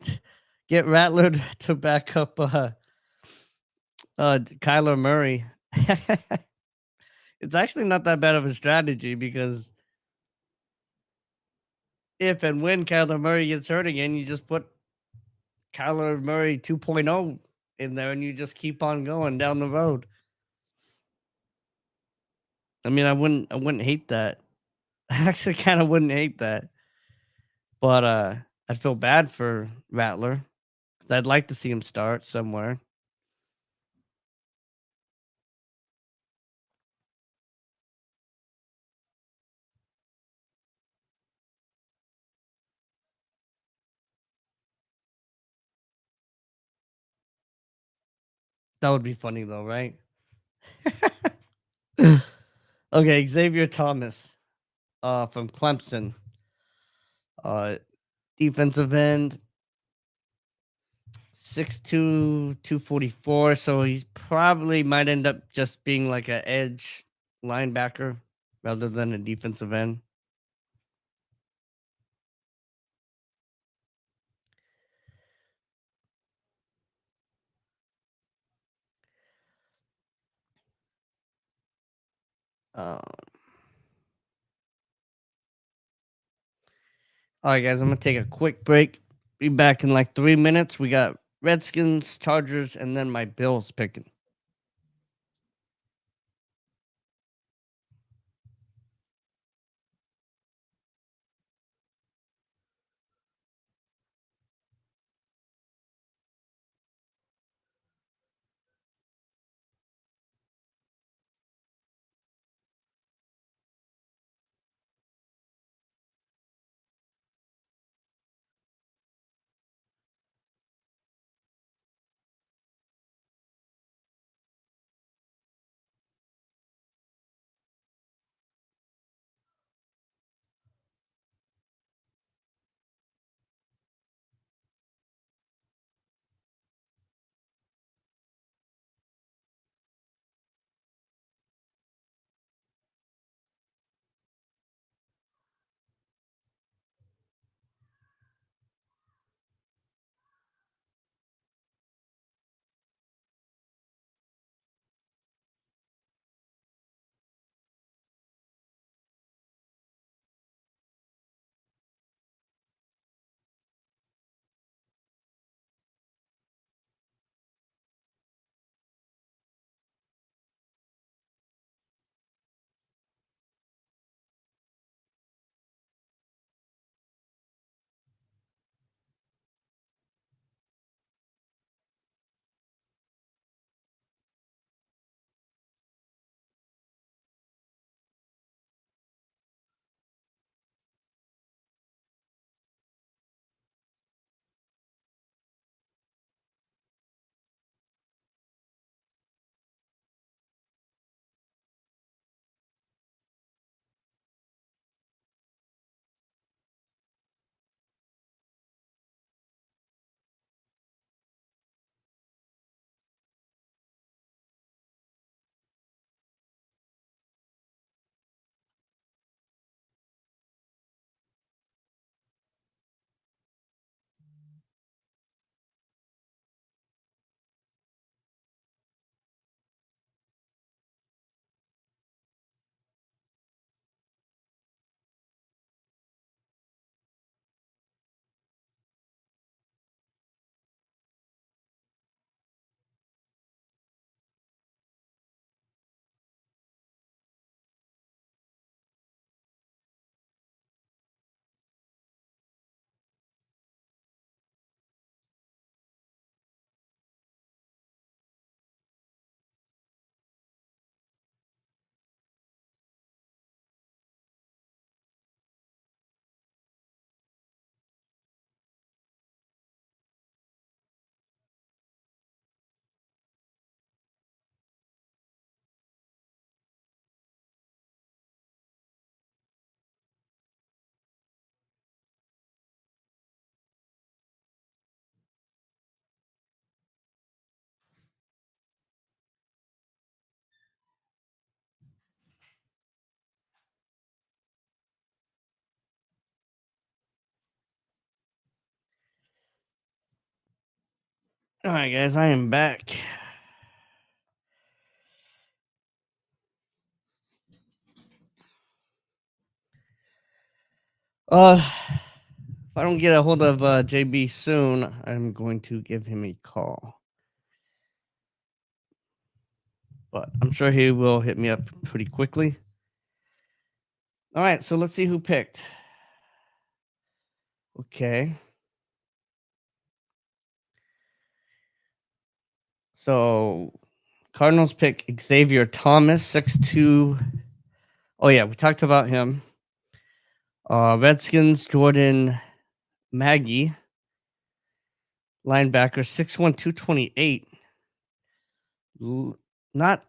A: get Rattler to back up Kyler Murray. It's actually not that bad of a strategy because if and when Kyler Murray gets hurt again, you just put Kyler Murray 2.0 in there and you just keep on going down the road. I mean, I wouldn't hate that. I actually kind of wouldn't hate that. But I'd feel bad for Rattler 'cause I'd like to see him start somewhere. That would be funny though, right? Okay, Xavier Thomas, from Clemson, uh, defensive end, 6'2", 244. So he's probably might end up just being like a edge linebacker rather than a defensive end. Uh, all right, guys, I'm gonna take a quick break. Be back in like 3 minutes. We got Redskins, Chargers, and then my Bills picking. All right, guys, I am back. If I don't get a hold of JB soon, I'm going to give him a call. But I'm sure he will hit me up pretty quickly. All right, so let's see who picked. Okay. So Cardinals pick Xavier Thomas, 6'2". Oh yeah, we talked about him. Redskins Jordan Maggie, linebacker, 6'1", 228. Not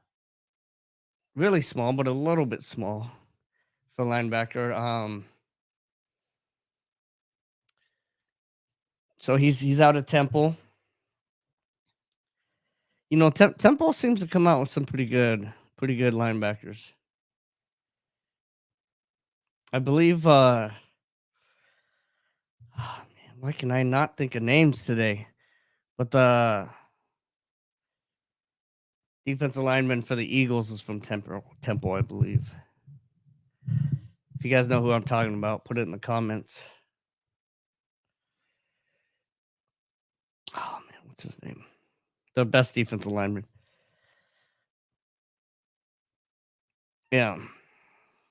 A: really small, but a little bit small for linebacker. So he's out of Temple. You know, Temple seems to come out with some pretty good linebackers. I believe. Man, why can I not think of names today? But the defensive lineman for the Eagles is from Temple, I believe. If you guys know who I'm talking about, put it in the comments. Oh man, what's his name? The best defensive lineman. Yeah.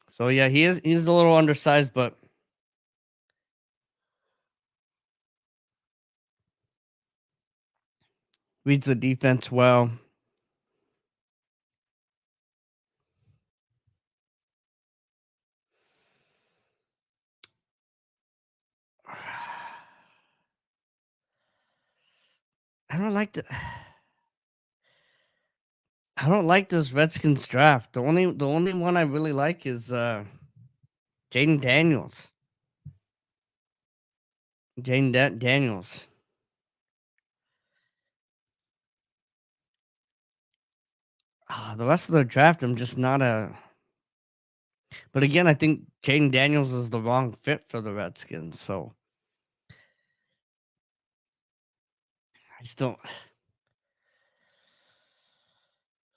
A: So yeah, he's a little undersized, but reads the defense well. I don't like the I don't like this Redskins draft. The only one I really like is Jaden Daniels. Daniels. The rest of the draft, I'm just not a. But again, I think Jaden Daniels is the wrong fit for the Redskins. So I just don't.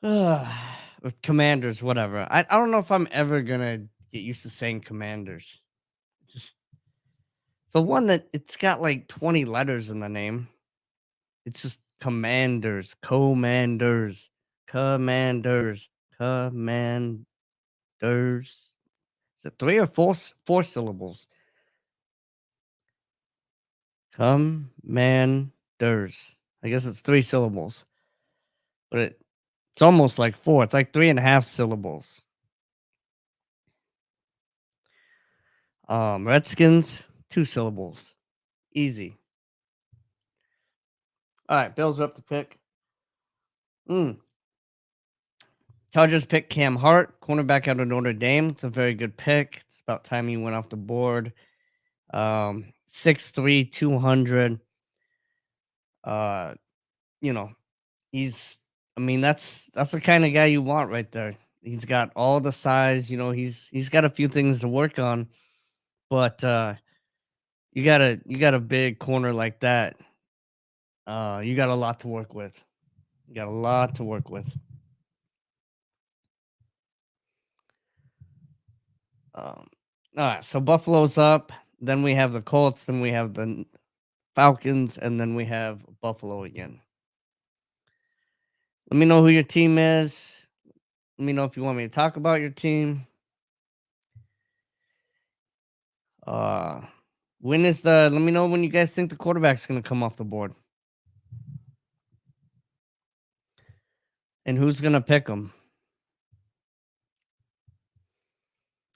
A: With Commanders, whatever. I don't know if I'm ever gonna get used to saying Commanders. Just the one that it's got like 20 letters in the name. It's just Commanders, Commanders. Is it three or four syllables? Commanders. I guess it's three syllables, but it's almost like four. It's like 3.5 syllables. Redskins, 2 syllables. Easy. All right, Bills are up to pick. Chargers pick Cam Hart, cornerback out of Notre Dame. It's a very good pick. It's about time he went off the board. 6'3", 200. Uh, you know, he's. I mean, that's the kind of guy you want right there. He's got all the size. You know, he's got a few things to work on, but you got a big corner like that. You got a lot to work with. You got a lot to work with. Um, all right, so Buffalo's up. Then we have the Colts. Then we have the Falcons, and then we have Buffalo again. Let me know who your team is. Let me know if you want me to talk about your team. Uh, when is the? Let me know when you guys think the quarterback's going to come off the board, and who's going to pick them.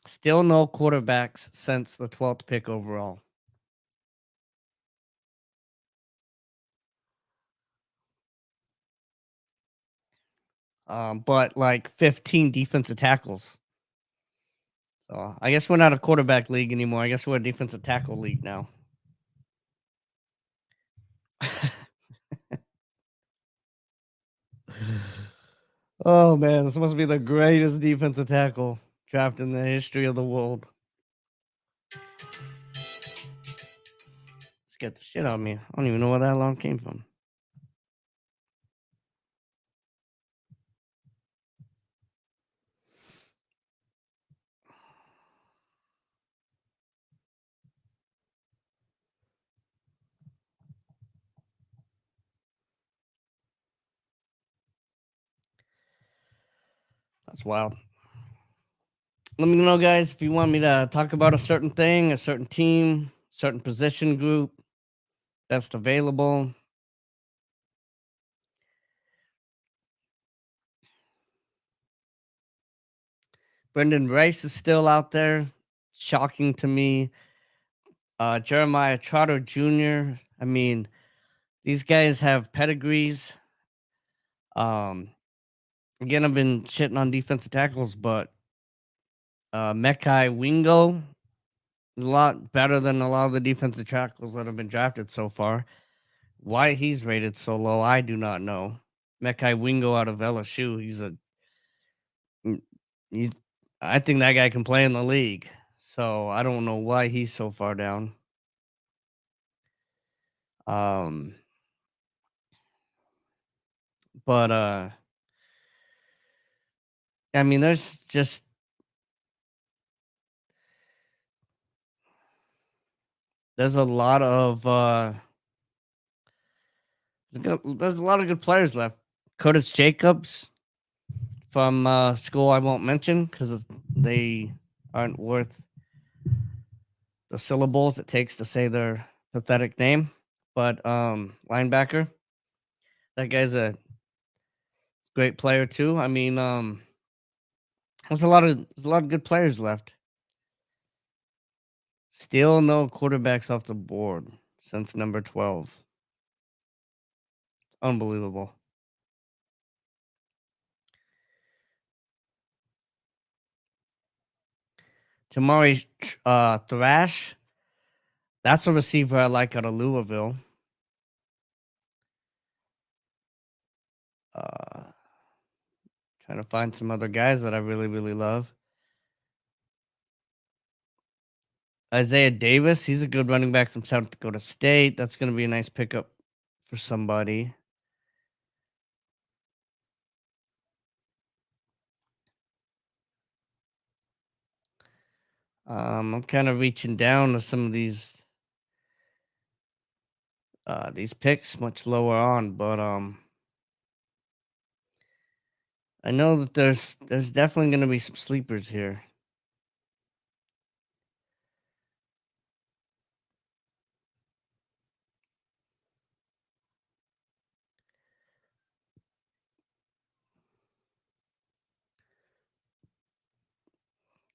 A: Still no quarterbacks since the 12th pick overall. But like 15 defensive tackles. So I guess we're not a quarterback league anymore. I guess we're a defensive tackle league now. Oh man, this must be the greatest defensive tackle draft in the history of the world. Scared the shit out of me. I don't even know where that alarm came from. That's wild. Let me know, guys, if you want me to talk about a certain thing, a certain team, certain position group that's available. Brendan Rice is still out there. Shocking to me. Jeremiah Trotter Jr. I mean, these guys have pedigrees. Um, Again, I've been shitting on defensive tackles, but Mekai Wingo is a lot better than a lot of the defensive tackles that have been drafted so far. Why he's rated so low, I do not know. Mekai Wingo out of LSU, mm, he's I think that guy can play in the league. So I don't know why he's so far down. Um, but I mean, there's a lot of there's a lot of good players left. Curtis Jacobs from school I won't mention because they aren't worth the syllables it takes to say their pathetic name. But linebacker, that guy's a great player too. I mean, there's a lot of good players left. Still no quarterbacks off the board since number 12. It's unbelievable. Jamari Thrash, that's a receiver I like out of Louisville. Uh, Trying to find some other guys that I really, really love. Isaiah Davis, he's a good running back from South Dakota State. That's going to be a nice pickup for somebody. I'm kind of reaching down to some of these picks much lower on, but I know that there's definitely going to be some sleepers here.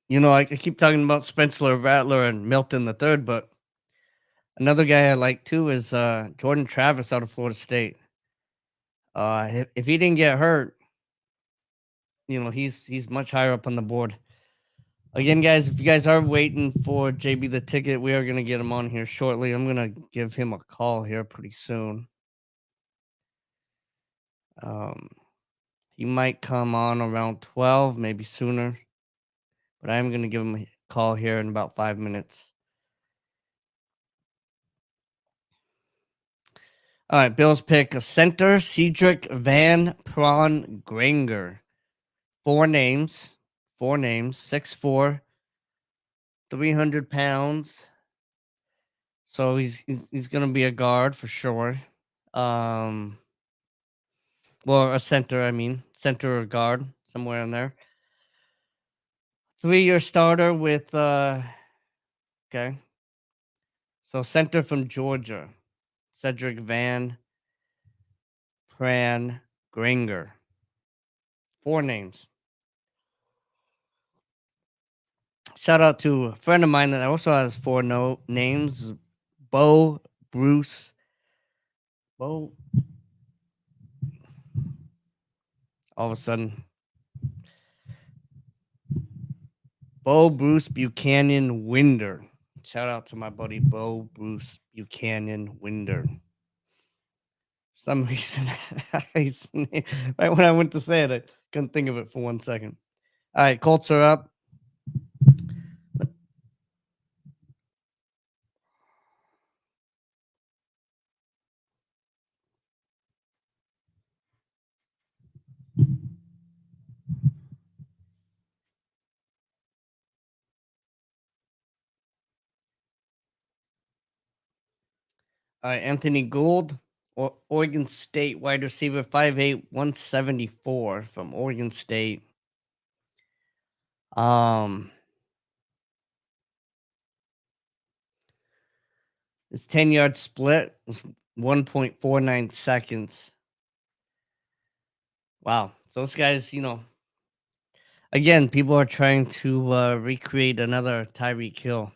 A: You know, I keep talking about Spencer Rattler and Milton the third, but another guy I like too is Jordan Travis out of Florida State. If he didn't get hurt, you know, he's much higher up on the board. Again, guys, if you guys are waiting for JB the ticket, we are gonna get him on here shortly. I'm gonna give him a call here pretty soon. Um, he might come on around 12, maybe sooner, but I'm gonna give him a call here in about 5 minutes. All right, Bills pick a center, Cedric Van Prawn Granger. Four names, 6'4", 300 pounds. So he's gonna be a guard for sure. Um, well, a center. I mean, center or guard, somewhere in there. 3-year starter with okay. So center from Georgia, Cedric Van Pran Granger. Four names. Shout out to a friend of mine that also has four names. Bo Bruce. Bo. All of a sudden, Bo Bruce Buchanan Winder. Shout out to my buddy Bo Bruce Buchanan Winder. For some reason, right when I went to say it, I couldn't think of it for 1 second. All right, Colts are up. All right, Anthony Gould, Oregon State wide receiver, 5'8", 174 from Oregon State. Um, this 10-yard split was 1.49 seconds. Wow. So this guy's, again, people are trying to recreate another Tyreek Hill.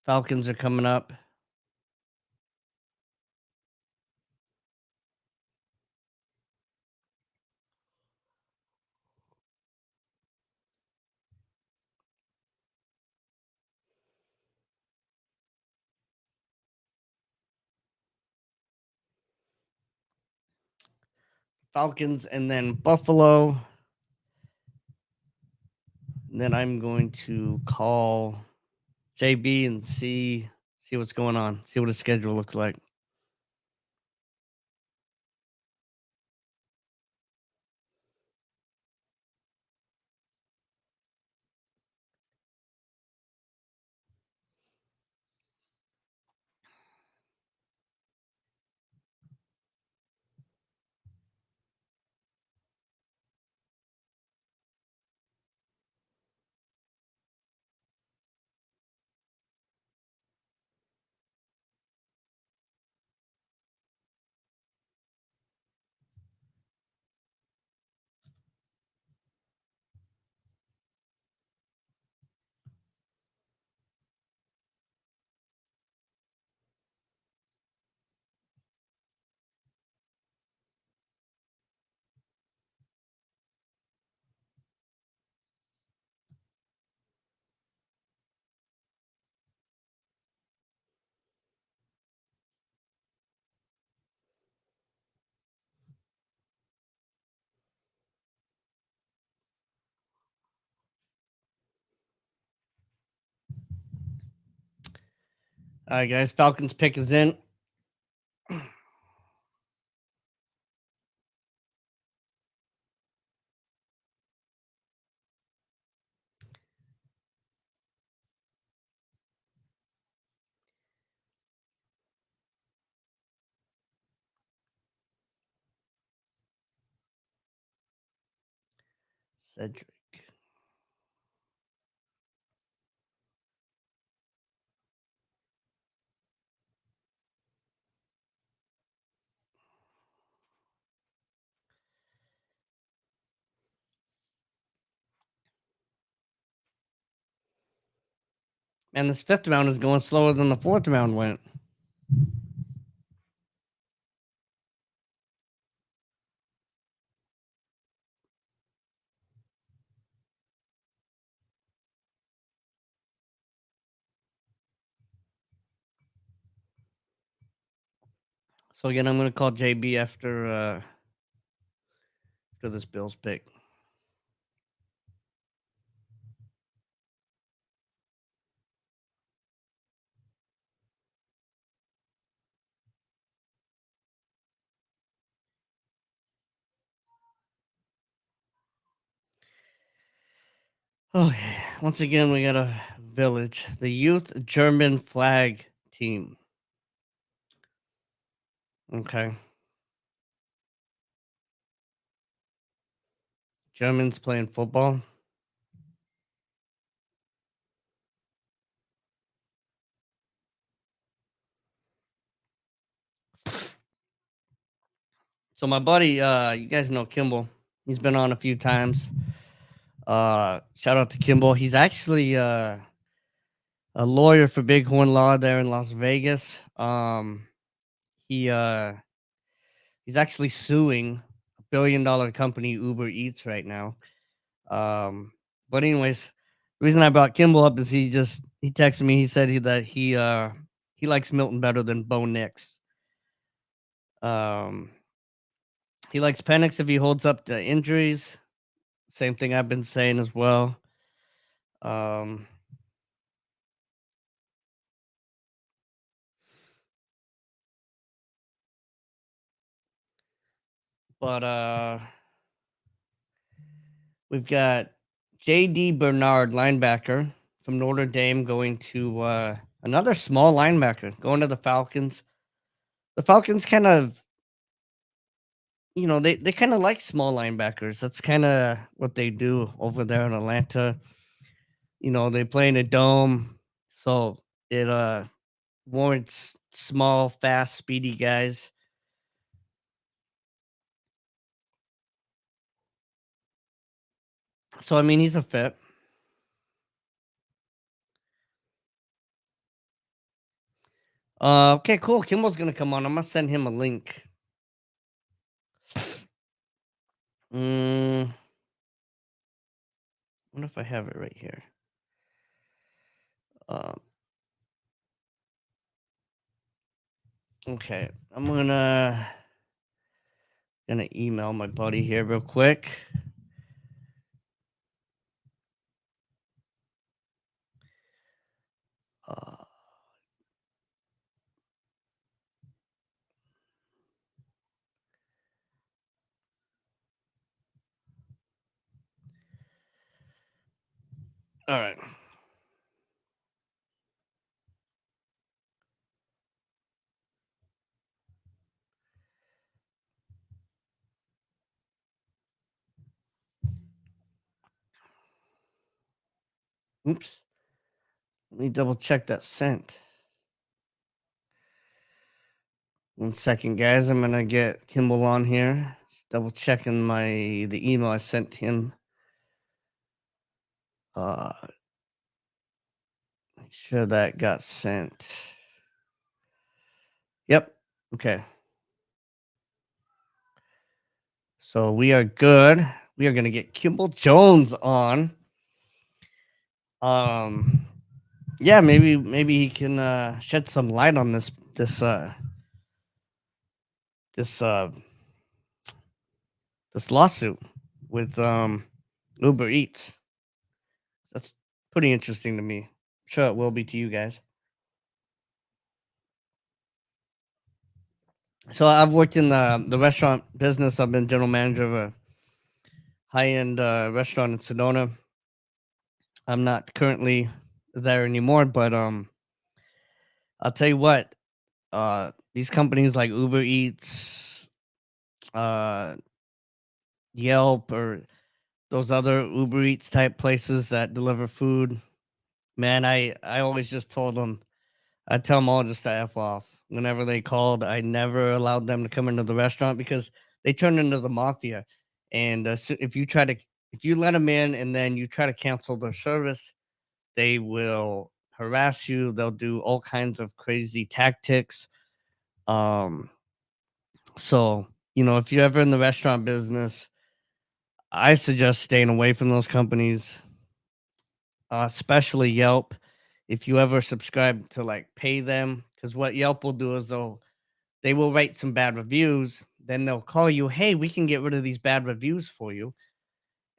A: Falcons are coming up. Falcons and then Buffalo. And then I'm going to call JB and see what's going on. See what his schedule looks like. All right, guys. Falcons pick is in. Cedric. Man, this fifth round is going slower than the fourth round went. So again, I'm going to call JB after this Bills pick. Okay. Once again, we got a village, the youth German flag team. Okay. Germans playing football. So my buddy, you guys know Kimball. He's been on a few times. Shout out to Kimball. He's actually a lawyer for Bighorn Law there in Las Vegas. He he's actually suing a $1 billion company, Uber Eats, right now. But anyways, the reason I brought Kimball up is he texted me. He said he likes Milton better than Bo Nix. Um, he likes Penix if he holds up to injuries. Same thing I've been saying as well. Um, but we've got J.D. Bernard, linebacker from Notre Dame, going to another small linebacker going to the Falcons. The Falcons kind of they kind of like small linebackers. That's kind of what they do over there in Atlanta. They play in a dome, so it warrants small, fast, speedy guys. So I mean, he's a fit. Okay, cool. Kimball's gonna come on. I'm gonna send him a link. Mm, wonder if I have it right here. Um, okay, I'm gonna email my buddy here real quick. Uh, all right. Oops. Let me double check that sent. 1 second, guys. I'm gonna get Kimball on here. Just double checking the email I sent him. Uh, make sure that got sent. Yep. Okay. So we are good. We are gonna get Kimball Jones on. Um, yeah, maybe he can shed some light on this this lawsuit with Uber Eats. That's pretty interesting to me. Sure, it will be to you guys. So I've worked in the restaurant business. I've been general manager of a high end restaurant in Sedona. I'm not currently there anymore, but I'll tell you what. These companies like Uber Eats, uh, Yelp, or those other Uber Eats type places that deliver food. Man, I always just told them, I tell them all just to f off. Whenever they called, I never allowed them to come into the restaurant because they turn into the mafia. And if you let them in and then you try to cancel their service, they will harass you. They'll do all kinds of crazy tactics. Um, so if you're ever in the restaurant business, I suggest staying away from those companies, especially Yelp. If you ever subscribe to like pay them, because what Yelp will do is they will write some bad reviews, then they'll call you, hey, we can get rid of these bad reviews for you.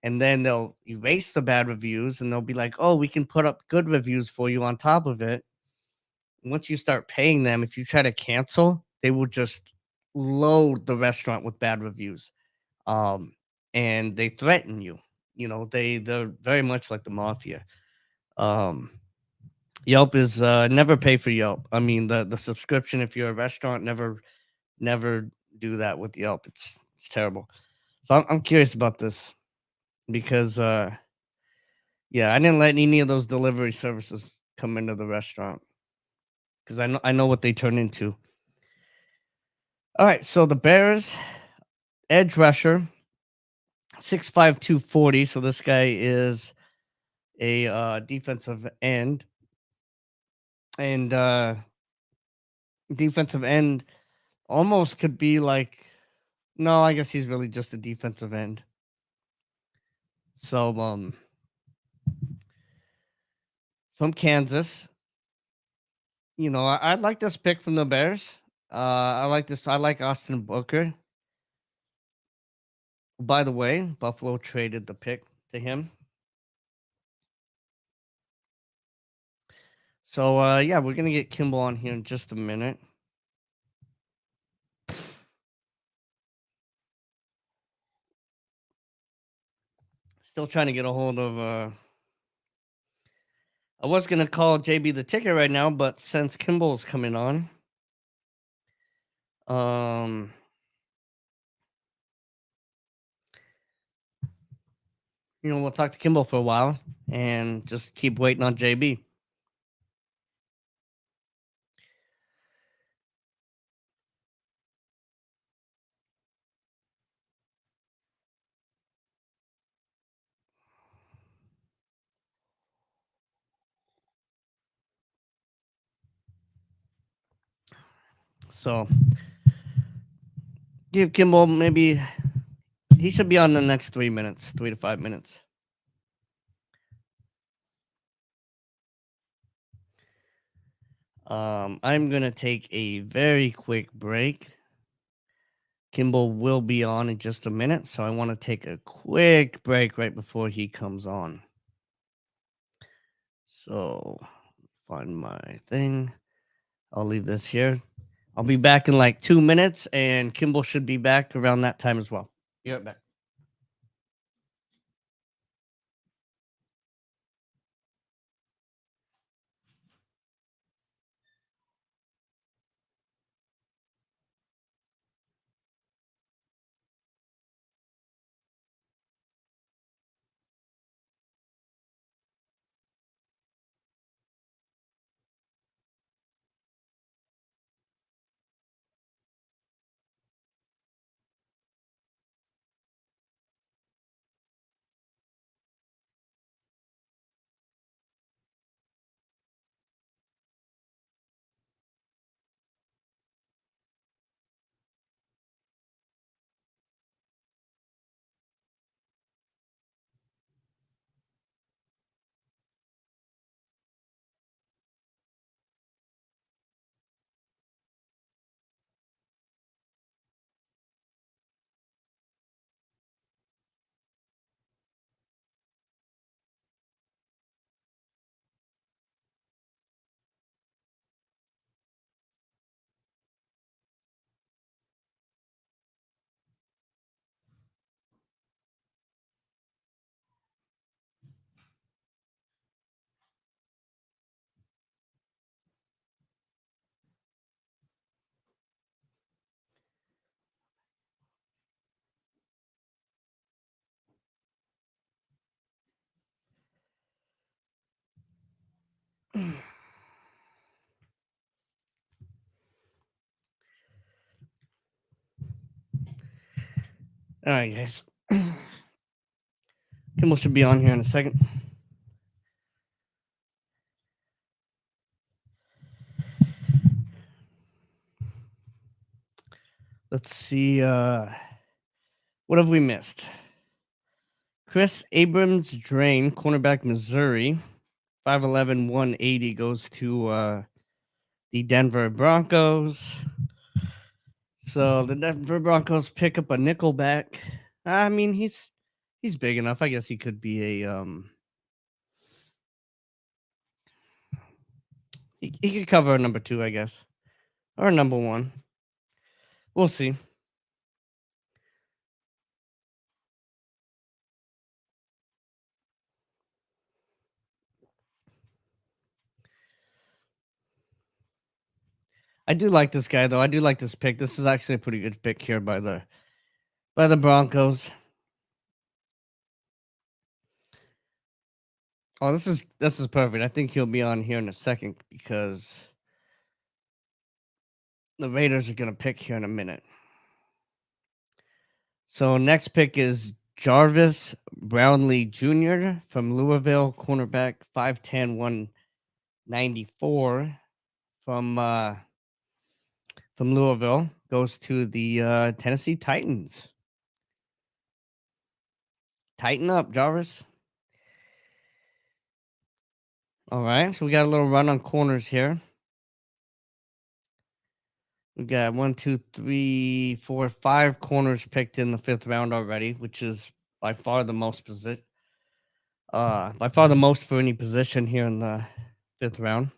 A: And then they'll erase the bad reviews and they'll be like, oh, we can put up good reviews for you on top of it. Once you start paying them, if you try to cancel, they will just load the restaurant with bad reviews. Um, and they threaten you. They're very much like the mafia. Um, Yelp is never pay for Yelp. I mean, the subscription, if you're a restaurant, never do that with Yelp. It's terrible. So I'm curious about this because yeah, I didn't let any of those delivery services come into the restaurant because I know what they turn into. All right, so the Bears edge rusher 6'5", 240. So this guy is a defensive end, and defensive end almost could be like, no, I guess he's really just a defensive end. So from Kansas, I like this pick from the Bears. I like this. I like Austin Booker. By the way, Buffalo traded the pick to him. So yeah, we're gonna get Kimball on here in just a minute. Still trying to get a hold of I was gonna call JB the ticket right now, but since Kimball's coming on, um We'll talk to Kimball for a while and just keep waiting on JB. So give Kimball maybe he should be on the next 3 minutes, 3 to 5 minutes. I'm gonna take a very quick break. Kimball will be on in just a minute, so I want to take a quick break right before he comes on. So find my thing. I'll leave this here. I'll be back in like 2 minutes, and Kimball should be back around that time as well. Be right back. All right, guys. Kimball should be on here in a second. Let's see. What have we missed? Chris Abrams Drain, cornerback, Missouri. 5'11", 180 goes to the Denver Broncos. So the Denver Broncos pick up a nickelback. I mean, he's big enough. I guess he could be a he could cover a number 2, I guess, or a number 1. We'll see. I do like this guy though. I do like this pick. This is actually a pretty good pick here by the Broncos. Oh, this is perfect. I think he'll be on here in a second because the Raiders are gonna pick here in a minute. So next pick is Jarvis Brownlee Jr. from Louisville, cornerback, 5'10", 194 from Louisville, goes to the Tennessee Titans. Tighten up, Jarvis. All right, so we got a little run on corners here. We got 1, 2, 3, 4, 5 corners picked in the 5th round already, which is by far the most by far the most for any position here in the 5th round.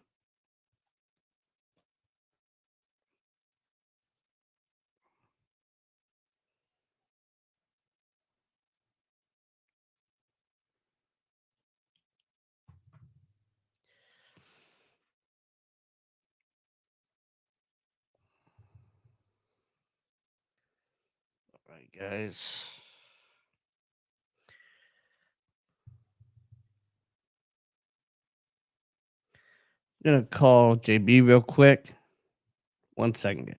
A: All right, guys. Gonna call JB real quick. 1 second.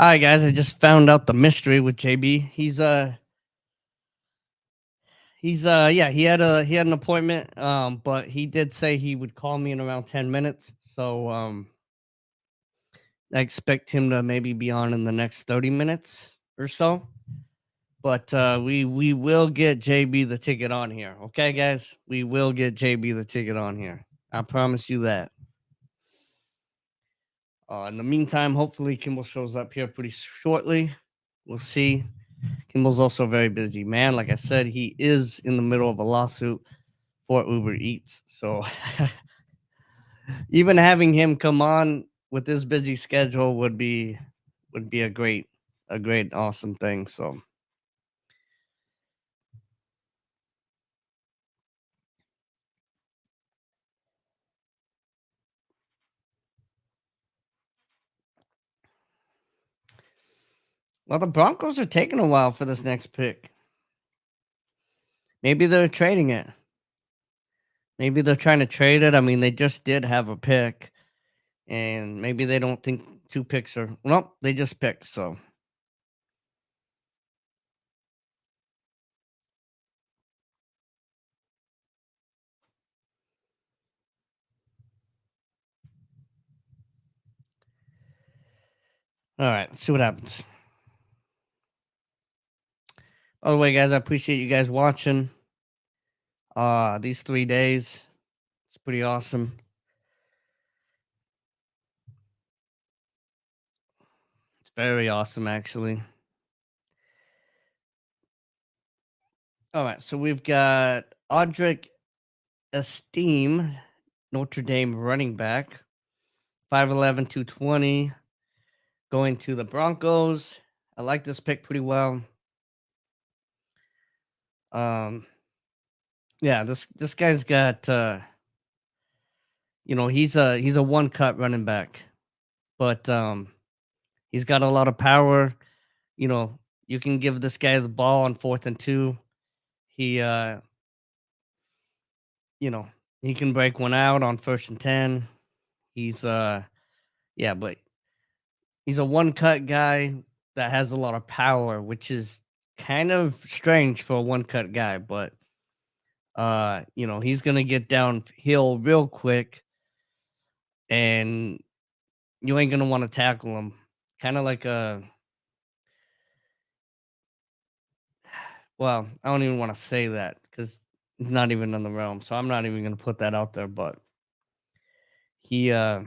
A: All right, guys. I just found out the mystery with JB. Yeah, he had an appointment. But he did say he would call me in around 10 minutes. So I expect him to maybe be on in the next 30 minutes or so. But we will get JB the ticket on here. Okay, guys, we will get JB the ticket on here. I promise you that. In the meantime, hopefully Kimball shows up here pretty shortly. We'll see. Kimball's also very busy, man. Like I said, he is in the middle of a lawsuit for Uber Eats. So even having him come on with this busy schedule would be a great awesome thing. So well, the Broncos are taking a while for this next pick. Maybe they're trading it. Maybe they're trying to trade it. I mean, they just did have a pick, and maybe they don't think two picks are. Well, they just picked. So all right, let's see what happens. By the way, guys, I appreciate you guys watching. These 3 days, it's pretty awesome. It's very awesome, actually. All right, so we've got Audric Esteem, Notre Dame running back, 5'11", 220, going to the Broncos. I like this pick pretty well. Um, yeah, this guy's got he's a one cut running back, but he's got a lot of power. You know, you can give this guy the ball on 4th and 2. He you know, he can break one out on 1st and 10. He's yeah, but he's a one cut guy that has a lot of power, which is kind of strange for a one cut guy, but he's gonna get downhill real quick and you ain't gonna want to tackle him. Kind of like a well, I don't even want to say that because it's not even in the realm. So I'm not even gonna put that out there. But he yeah,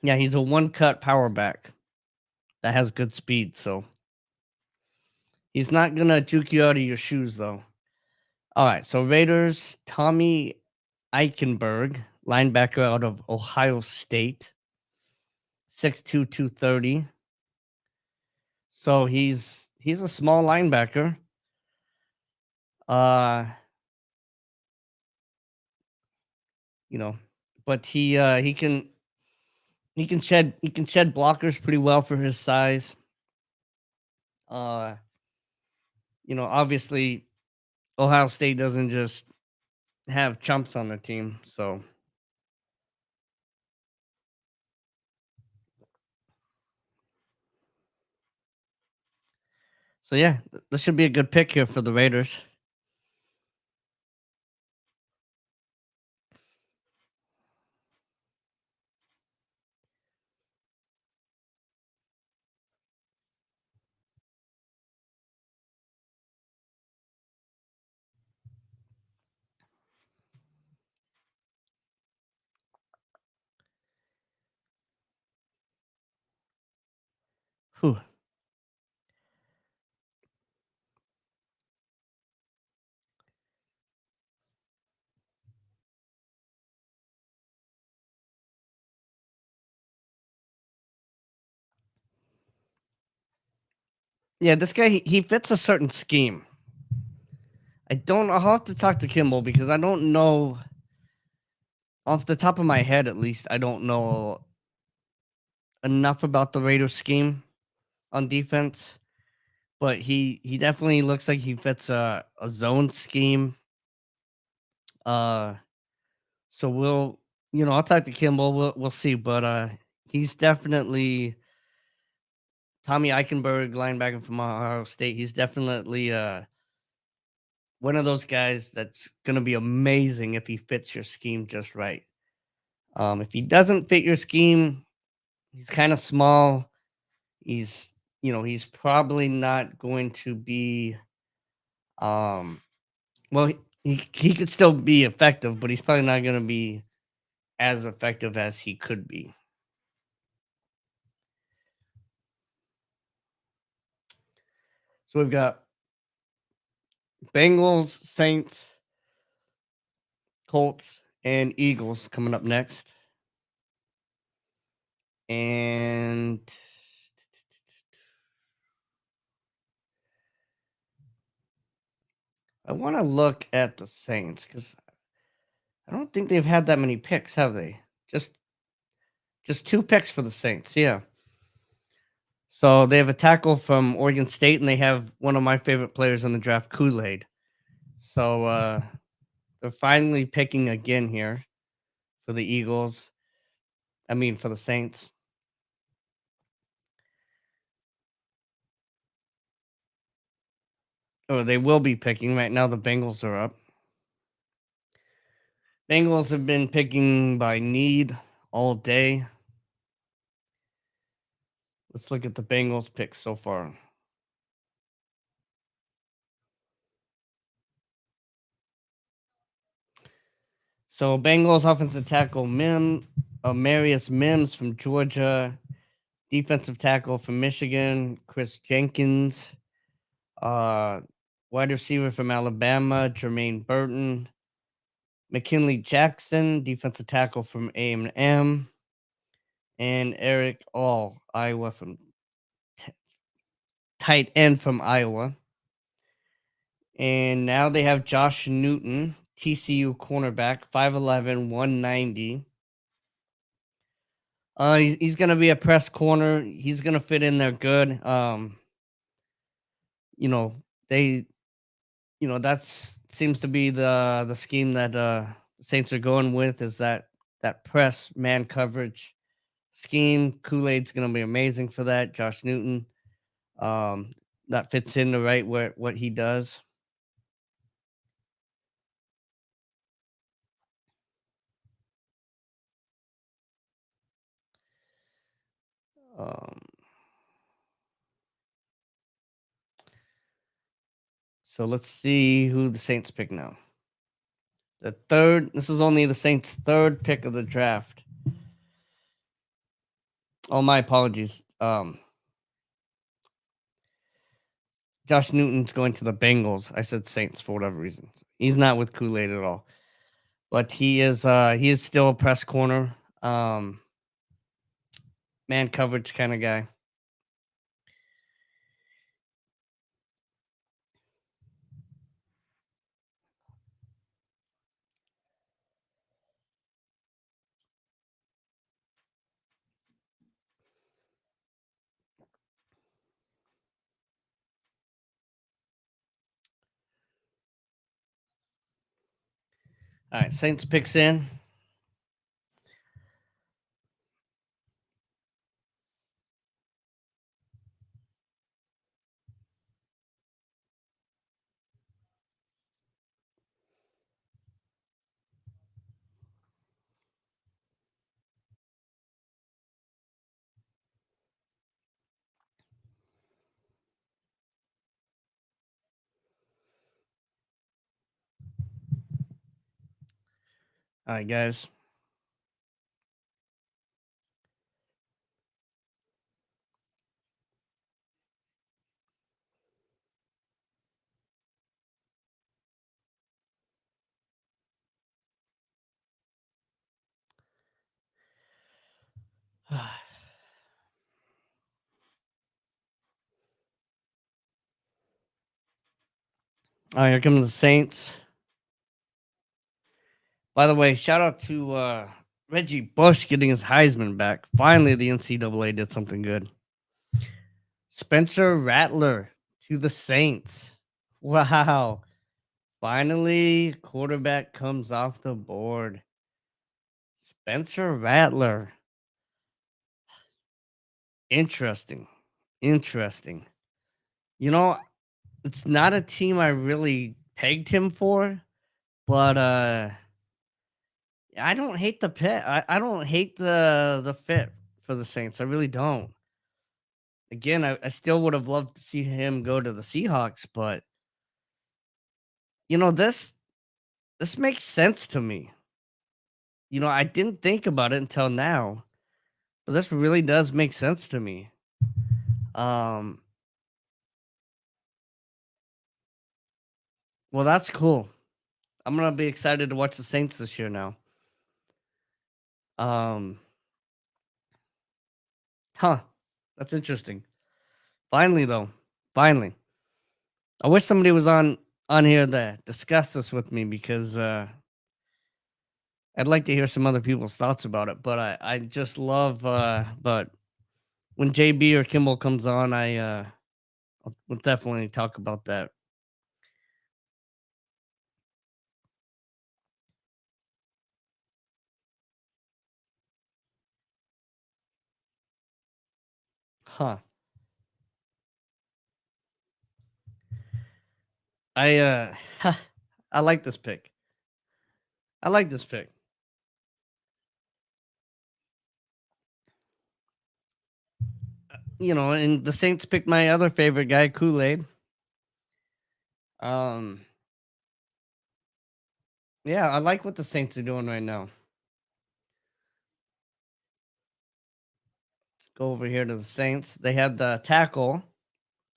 A: he's a one cut power back that has good speed, so he's not gonna juke you out of your shoes though. All right, so Raiders, Tommy Eichenberg, linebacker out of Ohio State, 6'2", 230. So he's a small linebacker. Uh, you know, but he can shed blockers pretty well for his size. Uh, obviously Ohio State doesn't just have chumps on their team, so yeah, this should be a good pick here for the Raiders. Whew. Yeah, this guy he fits a certain scheme. I don't. I'll have to talk to Kimball because I don't know off the top of my head. At least I don't know enough about the Raiders scheme on defense. But he definitely looks like he fits a zone scheme. Uh, so I'll talk to Kimball. We'll see. But he's definitely Tommy Eichenberg, linebacker from Ohio State. He's definitely one of those guys that's gonna be amazing if he fits your scheme just right. If he doesn't fit your scheme, he's kind of small. He's he's probably not going to be um well he could still be effective, but he's probably not going to be as effective as he could be. So we've got Bengals, Saints, Colts, and Eagles coming up next. And I want to look at the Saints because I don't think they've had that many picks, have they? Just two picks for the Saints. Yeah. So they have a tackle from Oregon State, and they have one of my favorite players in the draft, Kool-Aid. So they're finally picking again here for the Eagles. I mean, for the Saints. Or they will be picking right now. The Bengals are up. Bengals have been picking by need all day. Let's look at the Bengals picks so far. So Bengals offensive tackle Marius Mims from Georgia, defensive tackle from Michigan, Chris Jenkins, uh, wide receiver from Alabama, Jermaine Burton, McKinley Jackson, defensive tackle from A&M, and Eric All, Iowa from t- tight end from Iowa. And now they have Josh Newton, TCU cornerback, 5'11", 190. He's gonna be a press corner. He's gonna fit in there good. You know, they that's seems to be the scheme that Saints are going with is that press man coverage scheme. Kool-Aid's gonna be amazing for that. Josh Newton, um, that fits in the right where what he does. Um, so let's see who the Saints pick now. This is only the Saints' third pick of the draft. Oh, my apologies. Josh Newton's going to the Bengals. I said Saints for whatever reason. He's not with Kool-Aid at all. But he is still a press corner. Um, man coverage kind of guy. All right, Saints picks in. All right, guys. Oh, here comes the Saints. By the way, shout out to Reggie Bush getting his Heisman back. Finally, the NCAA did something good. Spencer Rattler to the Saints. Wow. Finally, quarterback comes off the board. Spencer Rattler. Interesting. Interesting. You know, it's not a team I really pegged him for, but I don't hate the pit. I don't hate the fit for the Saints. I really don't. Again, I still would have loved to see him go to the Seahawks, but you know, this makes sense to me. You know, I didn't think about it until now, but this really does make sense to me. Um, well, that's cool. I'm gonna be excited to watch the Saints this year now. Um, huh, that's interesting. Finally, though, finally, I wish somebody was on here to discuss this with me because I'd like to hear some other people's thoughts about it. But I just love but when JB or Kimball comes on, we'll definitely talk about that. Huh. I I like this pick. I like this pick. You know, and the Saints picked my other favorite guy, Kool-Aid. Um, yeah, I like what the Saints are doing right now. Let's go over here to the Saints. They had the tackle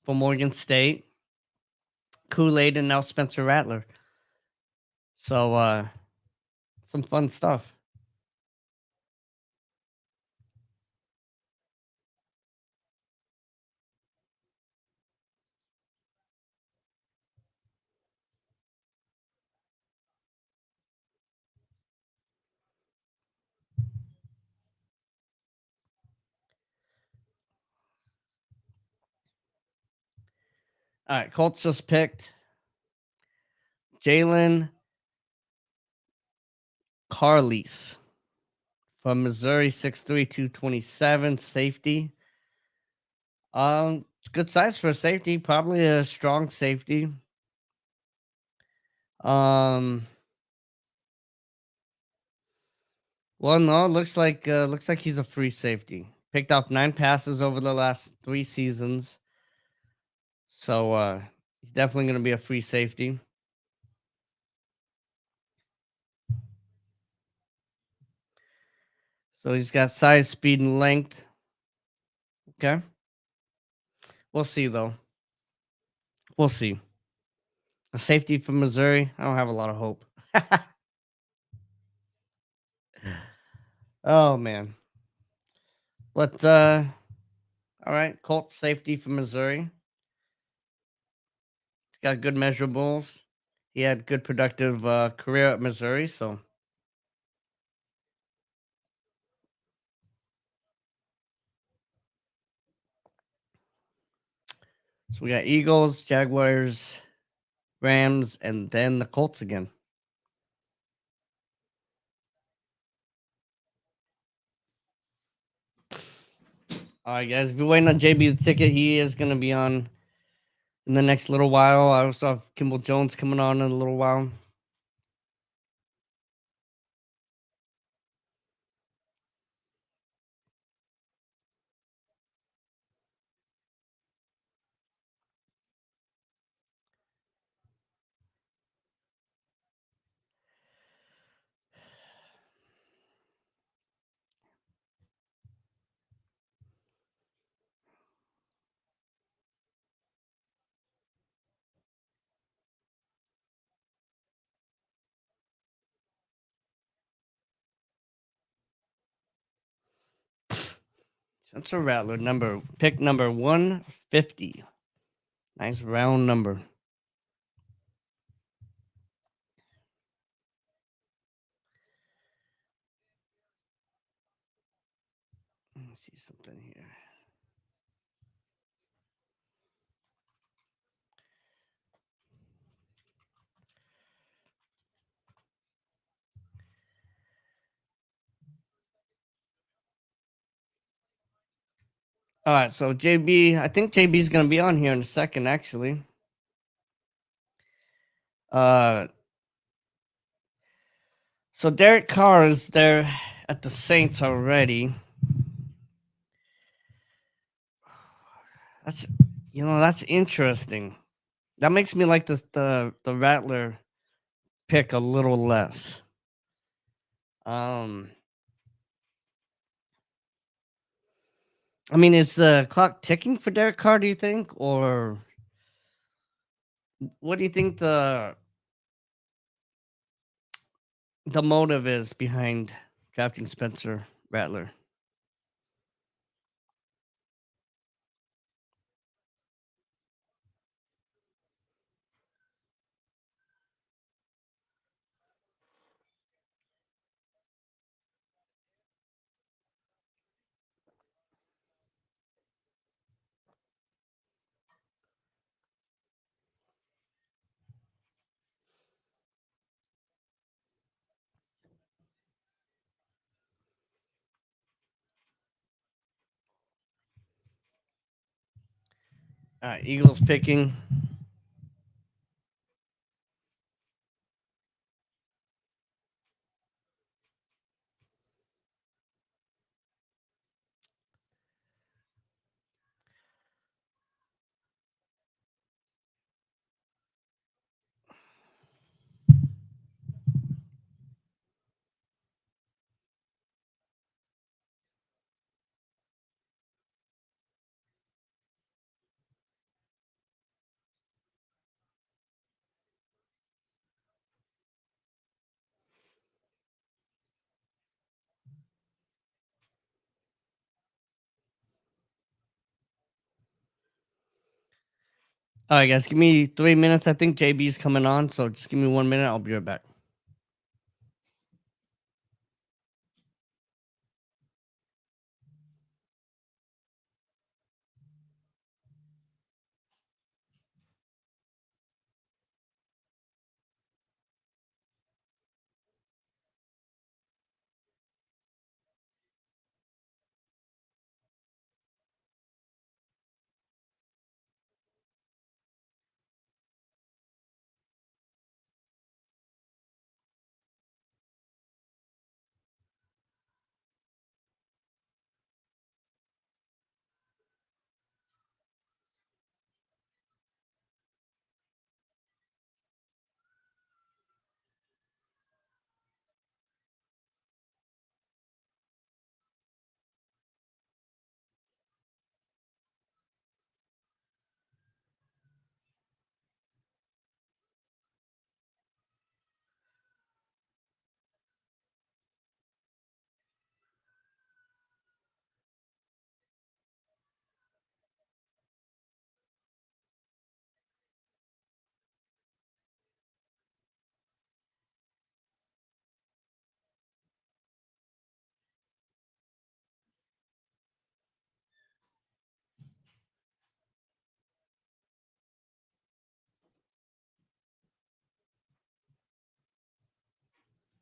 A: from Morgan State, Kool-Aid, and now Spencer Rattler. So some fun stuff. All right, Colts just picked Jalen Carlise from Missouri, 6'3", 227, safety. Good size for a safety, probably a strong safety. Um, well, no, looks like he's a free safety. Picked off 9 passes over the last 3 seasons. So he's definitely going to be a free safety. So he's got size, speed, and length. Okay. We'll see though. We'll see. A safety from Missouri. I don't have a lot of hope. Oh man. But all right, Colt safety from Missouri. He's got good measurables. He had good productive career at Missouri, so we got Eagles, Jaguars, Rams, and then the Colts again. All right, guys. If you're waiting on JB the ticket, he is going to be on in the next little while. I also have Kimball Jones coming on in a little while. Spencer Rattler, pick number 150. Nice round number. Let's see something here. All right, so JB, I think JB's gonna be on here in a second, actually. Uh, so Derek Carr is there at the Saints already. That's that's interesting. That makes me like the Rattler pick a little less. Um, I mean, is the clock ticking for Derek Carr? Do you think, or what do you think the motive is behind drafting Spencer Rattler? All right, Eagles picking. All right, guys, give me 3 minutes. I think JB's coming on, so just give me 1 minute. I'll be right back.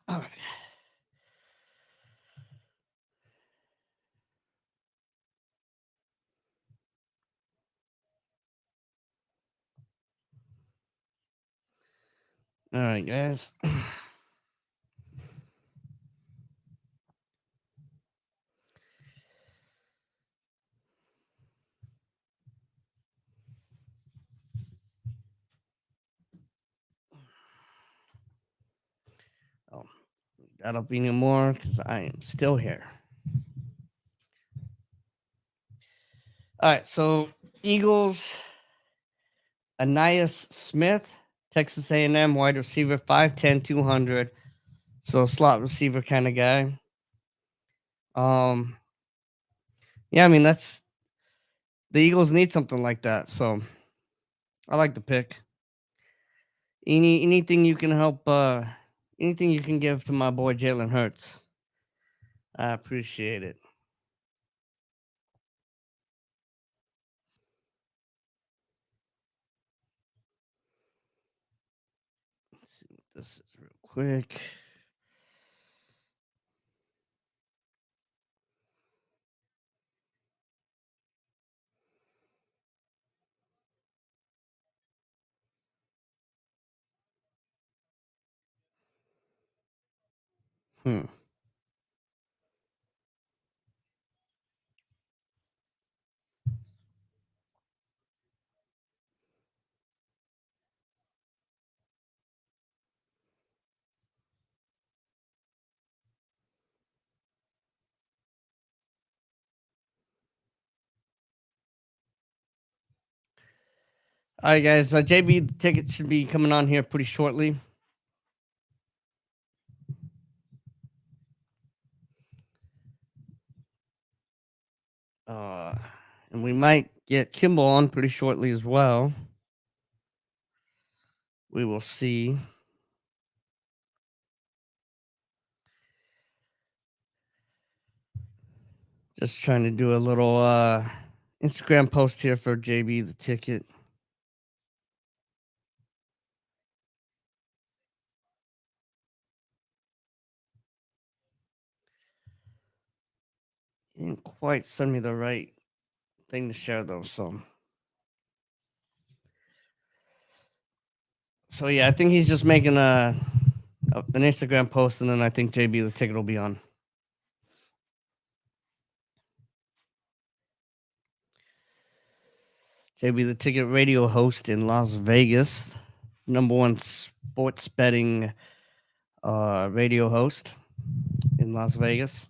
A: All right. All right, guys. Oh, that'll be no more because I am still here. All right, so Eagles, Anais Smith, Texas A&M wide receiver, 5'10", 200. So slot receiver kind of guy. Yeah, I mean that's the Eagles need something like that. So I like the pick. Anything you can help, anything you can give to my boy Jalen Hurts, I appreciate it. quick. Hmm. All right, guys. JB, the ticket should be coming on here pretty shortly. Uh, and we might get Kimball on pretty shortly as well. We will see. Just trying to do a little Instagram post here for JB the ticket. He didn't quite send me the right thing to share though, so yeah, I think he's just making an Instagram post, and then I think JB the ticket will be on. JB the ticket radio host in Las Vegas, #1 sports betting radio host in Las Vegas.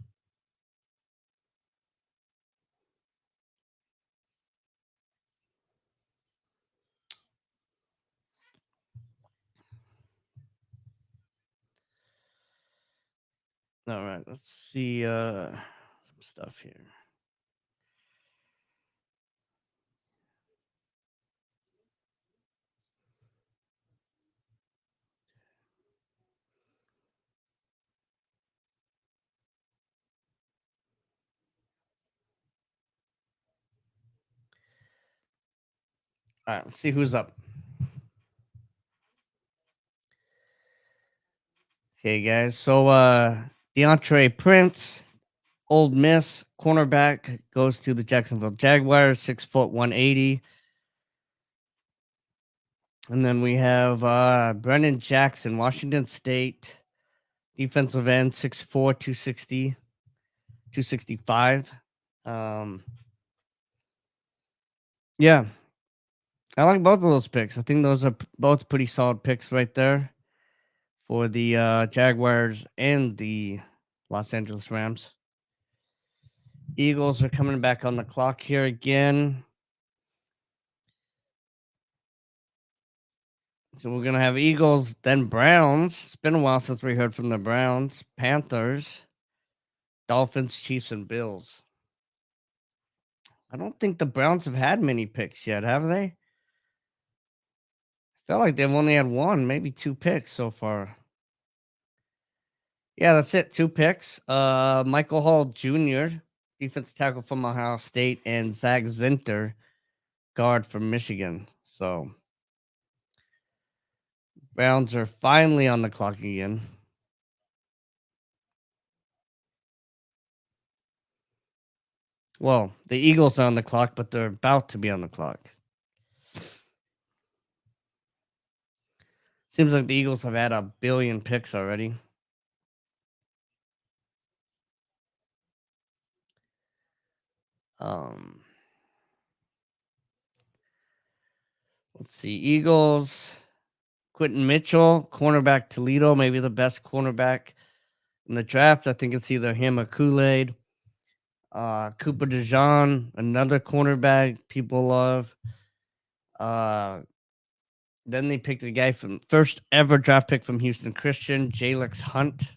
A: All right, let's see some stuff here. All right, let's see who's up. Okay, guys. So DeAndre Prince, Old Miss cornerback, goes to the Jacksonville Jaguars, 6', 180. And then we have Brennan Jackson, Washington State, defensive end, 6'4", 260, 265. Yeah, I like both of those picks. I think those are both pretty solid picks right there for the Jaguars and the Los Angeles Rams. Eagles are coming back on the clock here again. So we're gonna have Eagles, then Browns. It's been a while since we heard from the Browns, Panthers, Dolphins, Chiefs, and Bills. I don't think the Browns have had many picks yet, have they? I felt like they've only had one, maybe two picks so far. Yeah, that's it. Two picks. Michael Hall Jr., defensive tackle from Ohio State, and Zach Zinter, guard from Michigan. So Browns are finally on the clock again. Well, the Eagles are on the clock, but they're about to be on the clock. Seems like the Eagles have had a billion picks already. Um, let's see. Eagles, Quentin Mitchell, cornerback Toledo, maybe the best cornerback in the draft. I think it's either him or Kool-Aid. Cooper DeJean, another cornerback people love. Then they picked a guy from first ever draft pick from Houston Christian, Jalex Hunt,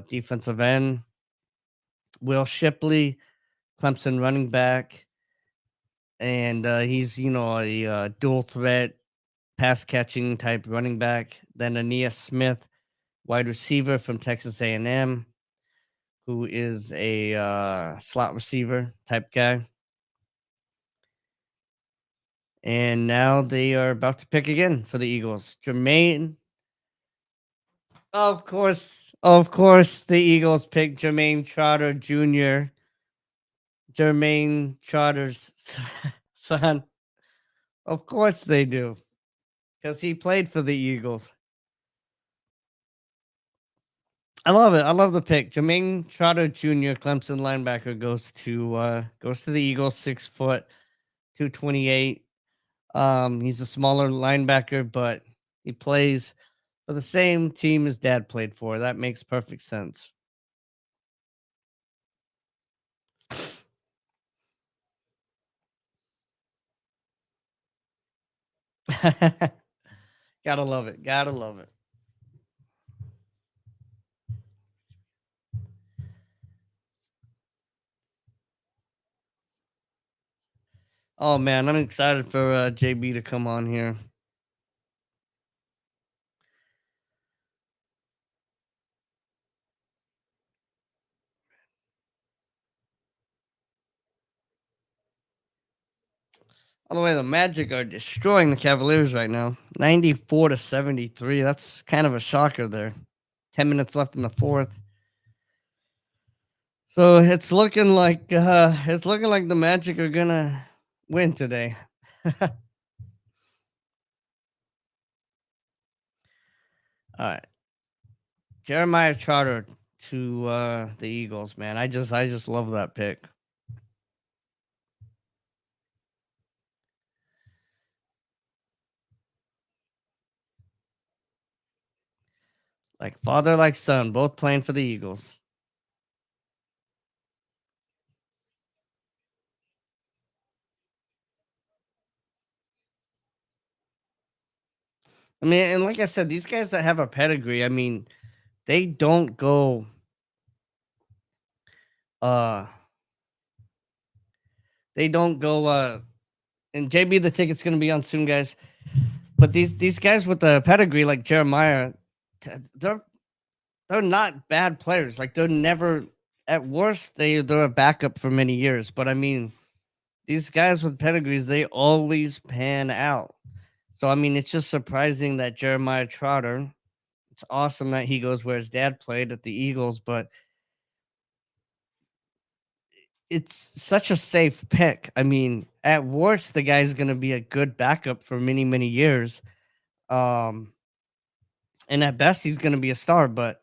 A: defensive end. Will Shipley, Clemson running back. And he's, a dual threat, pass catching type running back. Then Aeneas Smith, wide receiver from Texas A&M, who is a slot receiver type guy. And now they are about to pick again for the Eagles. Jermaine Of course, the Eagles picked Jermaine Trotter Jr., Jermaine Trotter's son. Of course they do, because he played for the Eagles. I love it. I love the pick. Jermaine Trotter Jr., Clemson linebacker, goes to the Eagles. 6 foot, 228. He's a smaller linebacker, but he plays for the same team his dad played for. That makes perfect sense. Gotta love it. Gotta love it. Oh man, I'm excited for JB to come on here. By the way, the Magic are destroying the Cavaliers right now. 94-73. That's kind of a shocker there. 10 minutes left in the fourth. So it's looking like the Magic are gonna win today. All right. Jeremiah Trotter to the Eagles, man. I just love that pick. Like father, like son, both playing for the Eagles. I mean, and like I said, these guys that have a pedigree, I mean, they don't go uh they don't go and JB the ticket's gonna be on soon, guys. But these guys with the pedigree like Jeremiah, they're not bad players. Like they're never at worst they're a backup for many years. But I mean, these guys with pedigrees, they always pan out. So I mean, it's just surprising that Jeremiah Trotter. It's awesome that he goes where his dad played at the Eagles, but it's such a safe pick. I mean, at worst, the guy's gonna be a good backup for many, many years. Um, and at best, he's gonna be a star. But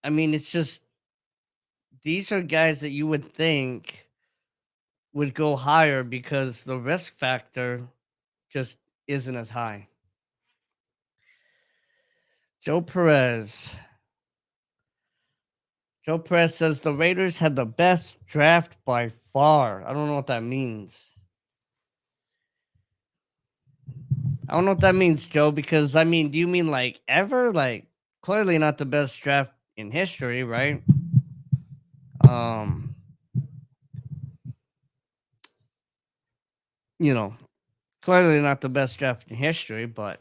A: I mean, it's just these are guys that you would think would go higher because the risk factor just isn't as high. Joe Perez. Joe Perez says the Raiders had the best draft by far. I don't know what that means. I don't know what that means, Joe, because I mean, do you mean like ever? Like clearly not the best draft in history, right? Um, you know, clearly not the best draft in history, but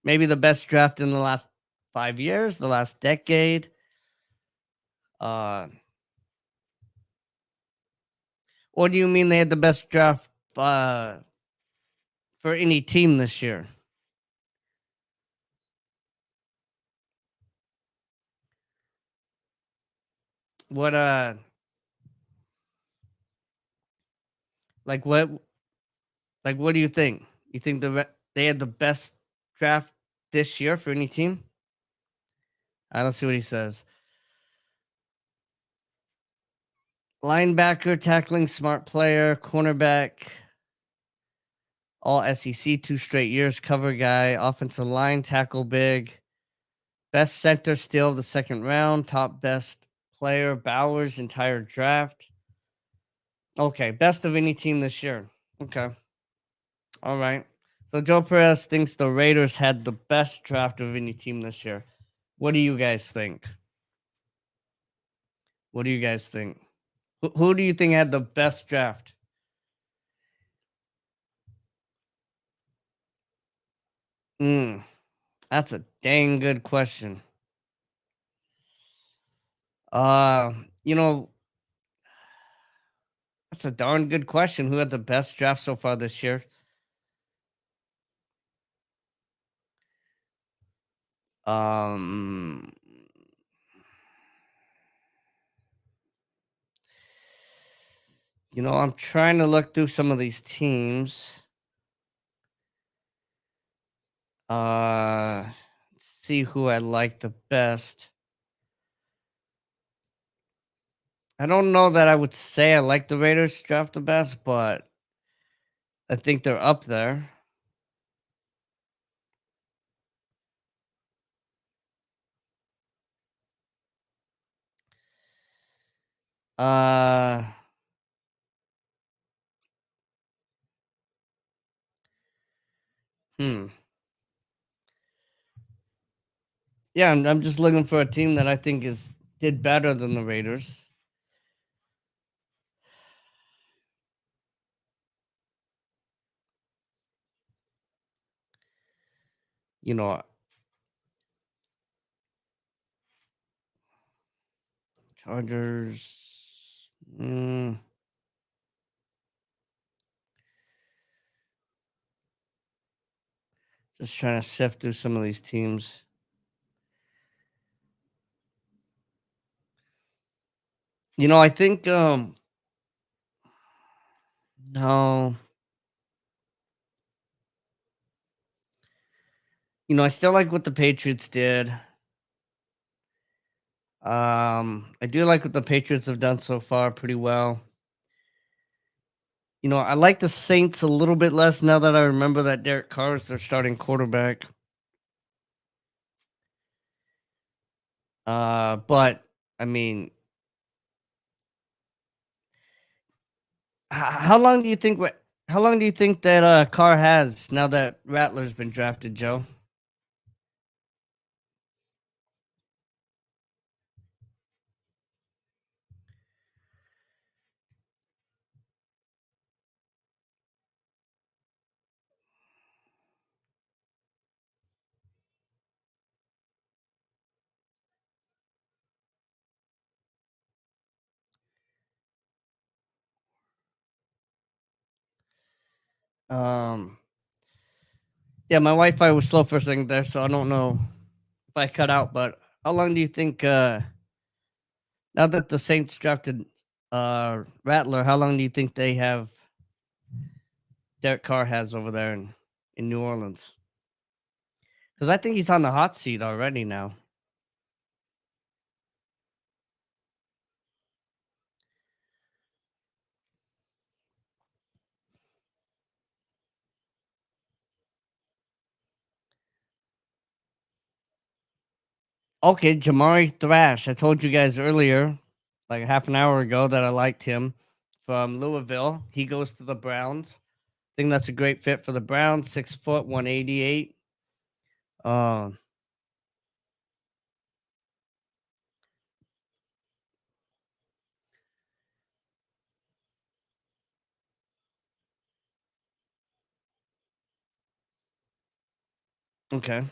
A: maybe the best draft in the last 5 years, the last decade. Uh, or do you mean they had the best draft for any team this year? What like what like what do you think? You think they had the best draft this year for any team? I don't see what he says. Linebacker, tackling, smart player, cornerback, all SEC 2 straight years, cover guy, offensive line, tackle big, best center still the second round, top best player, Bowers, entire draft. Okay, best of any team this year. Okay, all right. So Joe Perez thinks the Raiders had the best draft of any team this year. What do you guys think? What do you guys think? Who do you think had the best draft? Mm, that's a dang good question. Uh, you know, that's a darn good question. Who had the best draft so far this year? Um, I'm trying to look through some of these teams. Uh, see who I like the best. I don't know that I would say I like the Raiders draft the best, but I think they're up there. Uh, hmm. Yeah, I'm just looking for a team that I think is did better than the Raiders. You know, Chargers. Just trying to sift through some of these teams. I think no. I still like what the Patriots did. I do like what the Patriots have done so far pretty well. I like the Saints a little bit less now that I remember that Derek Carr is their starting quarterback. But I mean, how long do you think how long do you think that Carr has now that Rattler's been drafted, Joe? Um, yeah, my Wi-Fi was slow for a second there, so I don't know if I cut out. But how long do you think now that the Saints drafted Rattler? How long do you think they have Derek Carr has over there in New Orleans? Because I think he's on the hot seat already now. Okay, Jamari Thrash. I told you guys earlier, like half an hour ago, that I liked him from Louisville. He goes to the Browns. I think that's a great fit for the Browns. 6 foot, 188. Um, okay.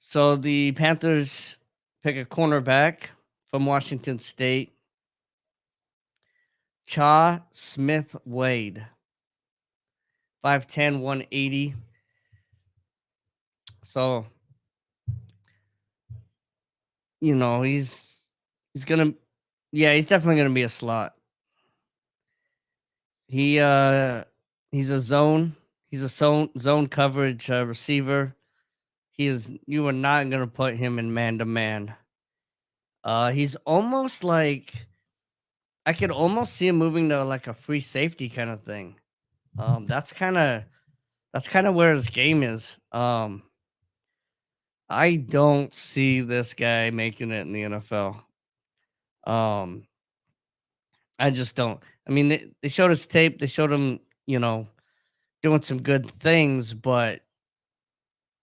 A: So the Panthers pick a cornerback from Washington State, Cha Smith Wade, 5'10", 180. So, he's gonna yeah, he's definitely gonna be a slot. He he's a zone he's a zone coverage receiver. You are not gonna put him in man to man. He's almost like I could almost see him moving to like a free safety kind of thing. That's kind of where his game is. I don't see this guy making it in the NFL. Um, I just don't. I mean, they showed his tape. They showed him, doing some good things, but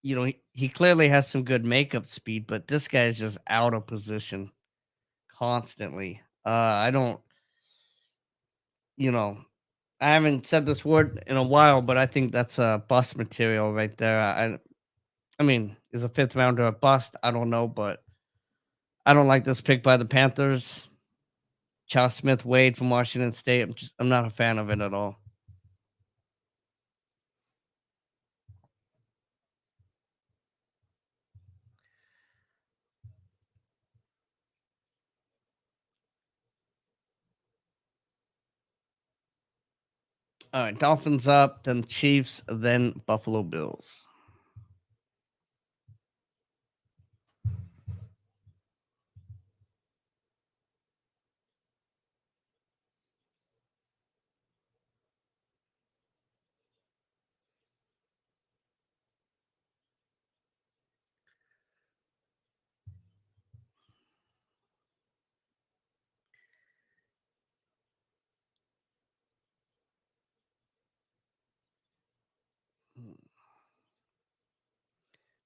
A: he clearly has some good makeup speed. But this guy is just out of position constantly. I don't. You know, I haven't said this word in a while, but I think that's a bust material right there. I mean, is a fifth rounder a bust? I don't know, but I don't like this pick by the Panthers. Charles Smith Wade from Washington State. I'm not a fan of it at all. All right, Dolphins up, then Chiefs, then Buffalo Bills.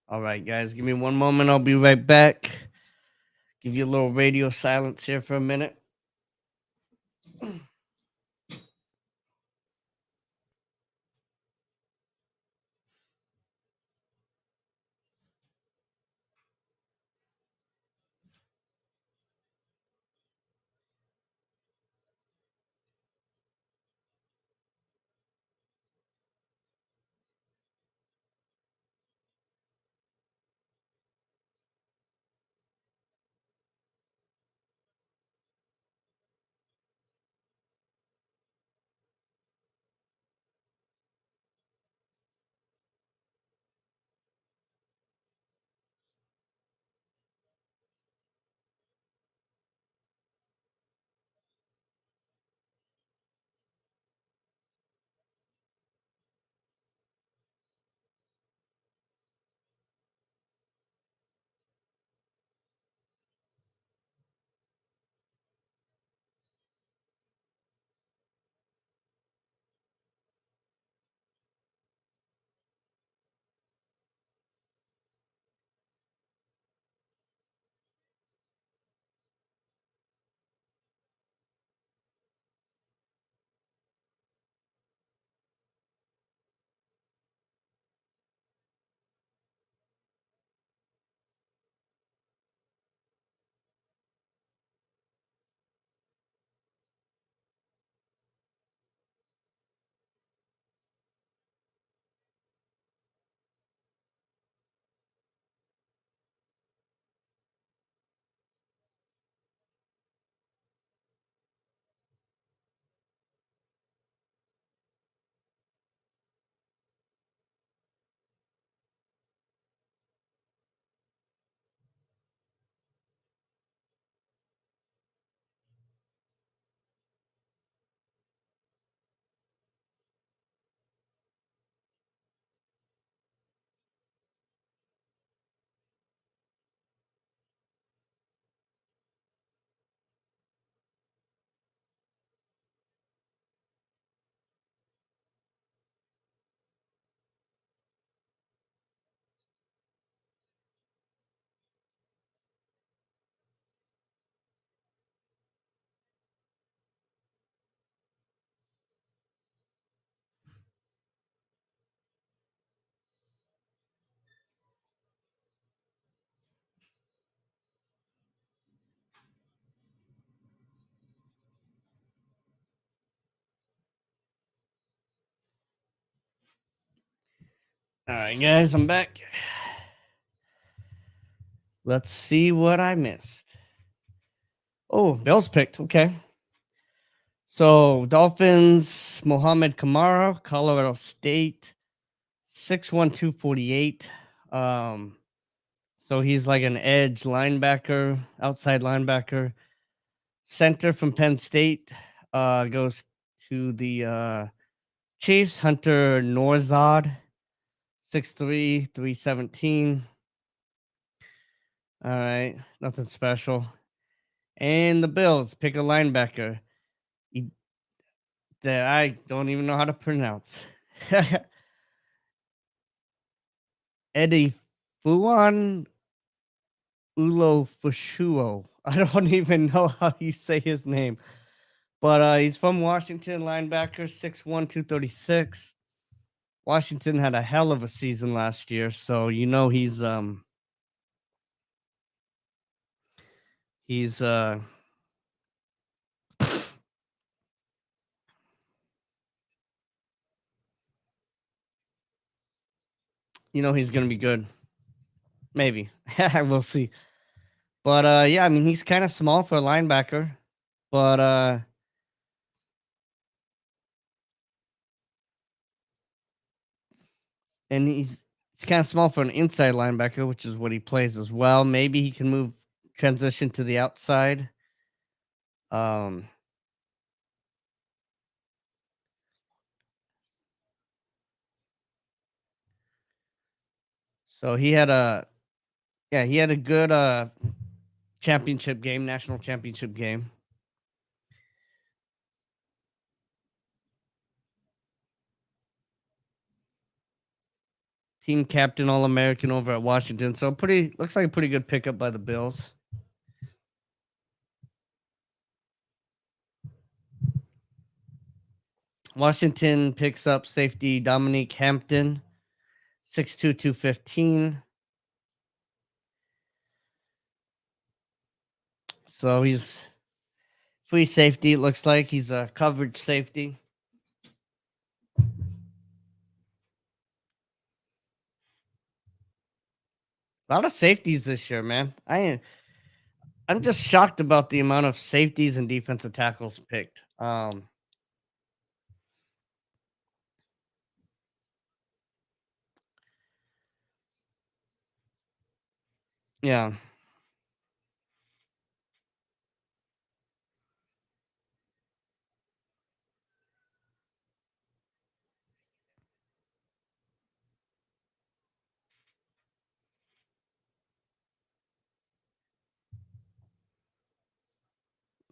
A: All right, guys, give me one moment. I'll be right back. Give you a little radio silence here for a minute. All right, guys, I'm back. Let's see what I missed. Oh, Bills picked. Okay. So Dolphins, Mohamed Kamara, Colorado State, 6'1", 248. So he's like an edge linebacker, outside linebacker. Center from Penn State goes to the Chiefs, Hunter Norzad, 6'3", 317. All right, nothing special. And the Bills pick a linebacker that I don't even know how to pronounce. Eddie Fuan Ulofushuo. I don't even know how you say his name. But he's from Washington, linebacker, 6'1", 236. Washington had a hell of a season last year, so you know he's you know he's gonna be good. Maybe. We'll see. But yeah, I mean he's kind of small for a linebacker. But and he's kind of small for an inside linebacker, which is what he plays as well. Maybe he can move transition to the outside. Um, so he had a good championship game, national championship game. Team captain, All American over at Washington. So pretty looks like a pretty good pickup by the Bills. Washington picks up safety Dominique Hampton, 6'2", 215. So he's free safety. It looks like he's a coverage safety. A lot of safeties this year, man. I'm just shocked about the amount of safeties and defensive tackles picked. Yeah.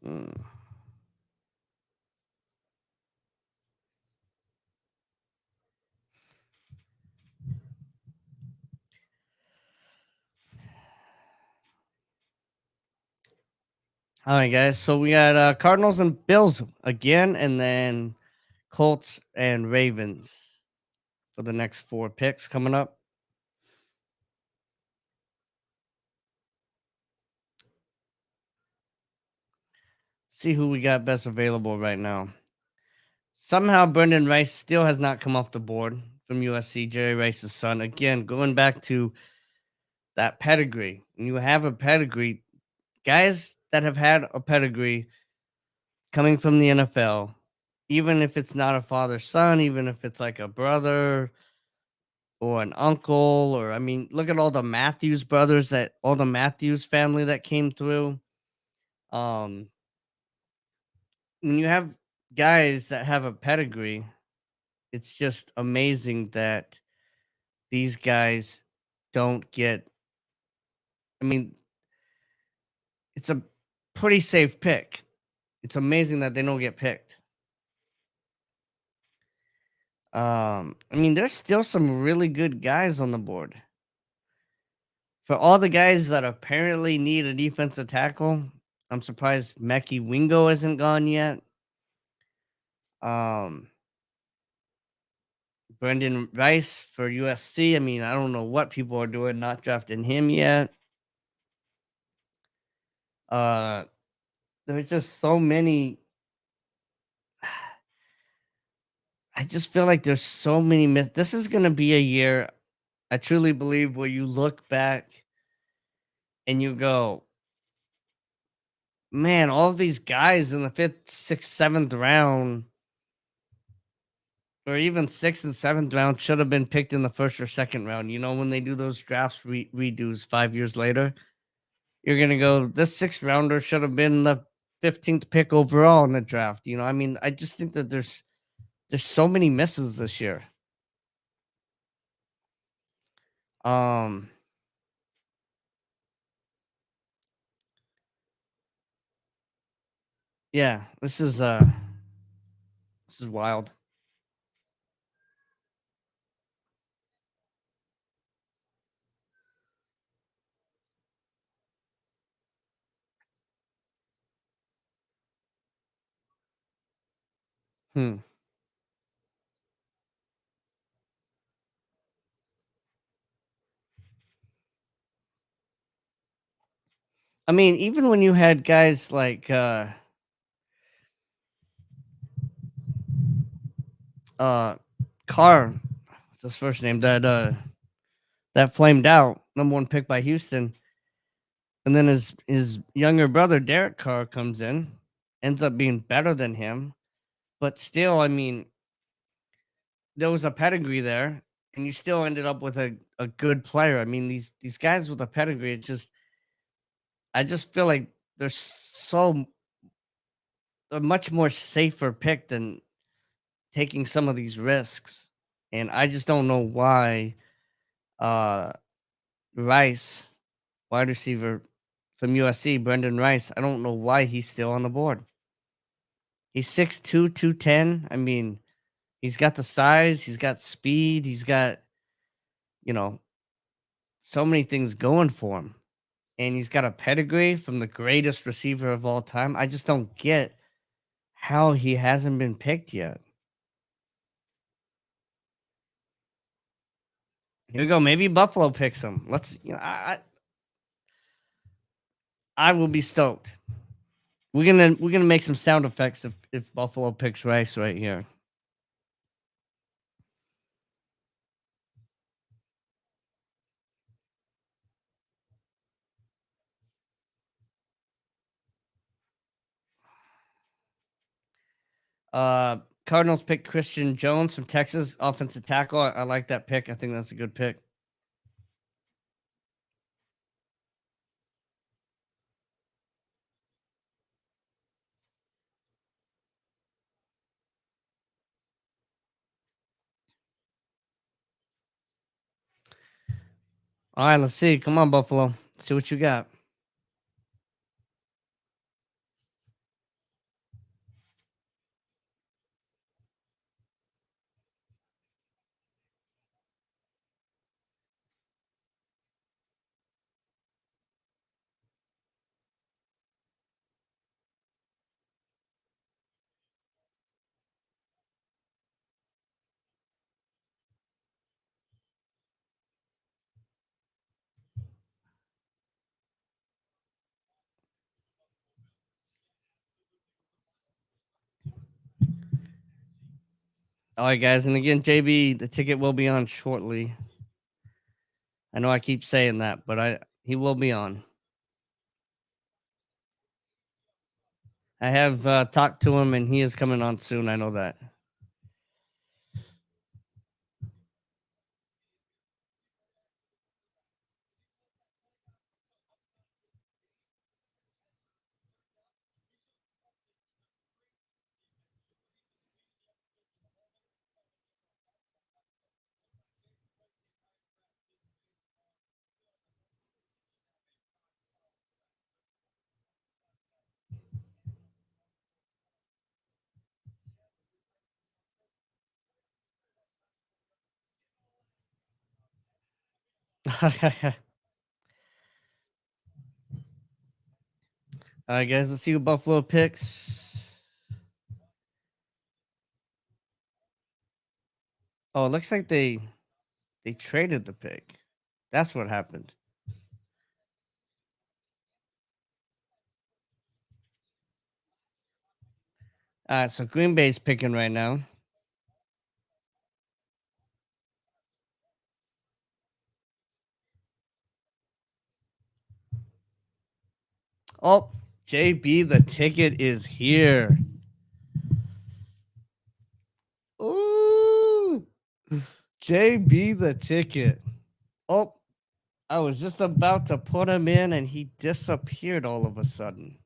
A: Mm. All right, guys. So we got Cardinals and Bills again, and then Colts and Ravens for the next 4 picks coming up. See who we got best available right now. Somehow Brendan Rice still has not come off the board from USC, Jerry Rice's son. Again, going back to that pedigree. When you have a pedigree, guys that have had a pedigree coming from the NFL, even if it's not a father son, even if it's like a brother or an uncle, or I mean, look at all the Matthews brothers that all the Matthews family that came through. Um, when you have guys that have a pedigree, it's just amazing that these guys don't get. I mean, it's a pretty safe pick. It's amazing that they don't get picked. I mean, there's still some really good guys on the board. For all the guys that apparently need a defensive tackle, I'm surprised Mekhi Wingo isn't gone yet. Um, Brendan Rice for USC. I mean, I don't know what people are doing not drafting him yet. Uh, there's just so many. I just feel like there's so many this is gonna be a year, I truly believe, where you look back and you go, man, all of these guys in the 5th, 6th, 7th round, or even 6th and 7th round should have been picked in the 1st or 2nd round. You know, when they do those drafts redos 5 years later, you're gonna go, this 6th rounder should have been the 15th pick overall in the draft. You know, I mean, I just think that there's so many misses this year. Um, yeah, this is wild. Hmm. I mean, even when you had guys like uh Carr, what's his first name, that flamed out, number 1 pick by Houston, and then his younger brother Derek Carr comes in, ends up being better than him, but still, I mean, there was a pedigree there. and you still ended up with a good player. I mean, these guys with a pedigree, it's just I just feel like they're so a much more safer pick than taking some of these risks. And I just don't know why uh Rice, wide receiver from USC, Brendan Rice, I don't know why he's still on the board. He's 6'2", 210. I mean, he's got the size, he's got speed, he's got, you know, so many things going for him. And he's got a pedigree from the greatest receiver of all time. I just don't get how he hasn't been picked yet. Here we go. Maybe Buffalo picks him. Let's, I will be stoked. We're gonna make some sound effects if Buffalo picks Rice right here. Cardinals pick Christian Jones from Texas, offensive tackle. I like that pick. I think that's a good pick. All right, let's see. Come on, Buffalo. See what you got. All right, guys, and again, JB, the ticket will be on shortly. I know I keep saying that, but he will be on. I have talked to him, and he is coming on soon. I know that. All right, guys, let's see who Buffalo picks. Oh, it looks like they traded the pick. That's what happened. So Green Bay's picking right now. Oh, JB, the ticket is here. Ooh, JB, the ticket. Oh, I was just about to put him in, and he disappeared all of a sudden.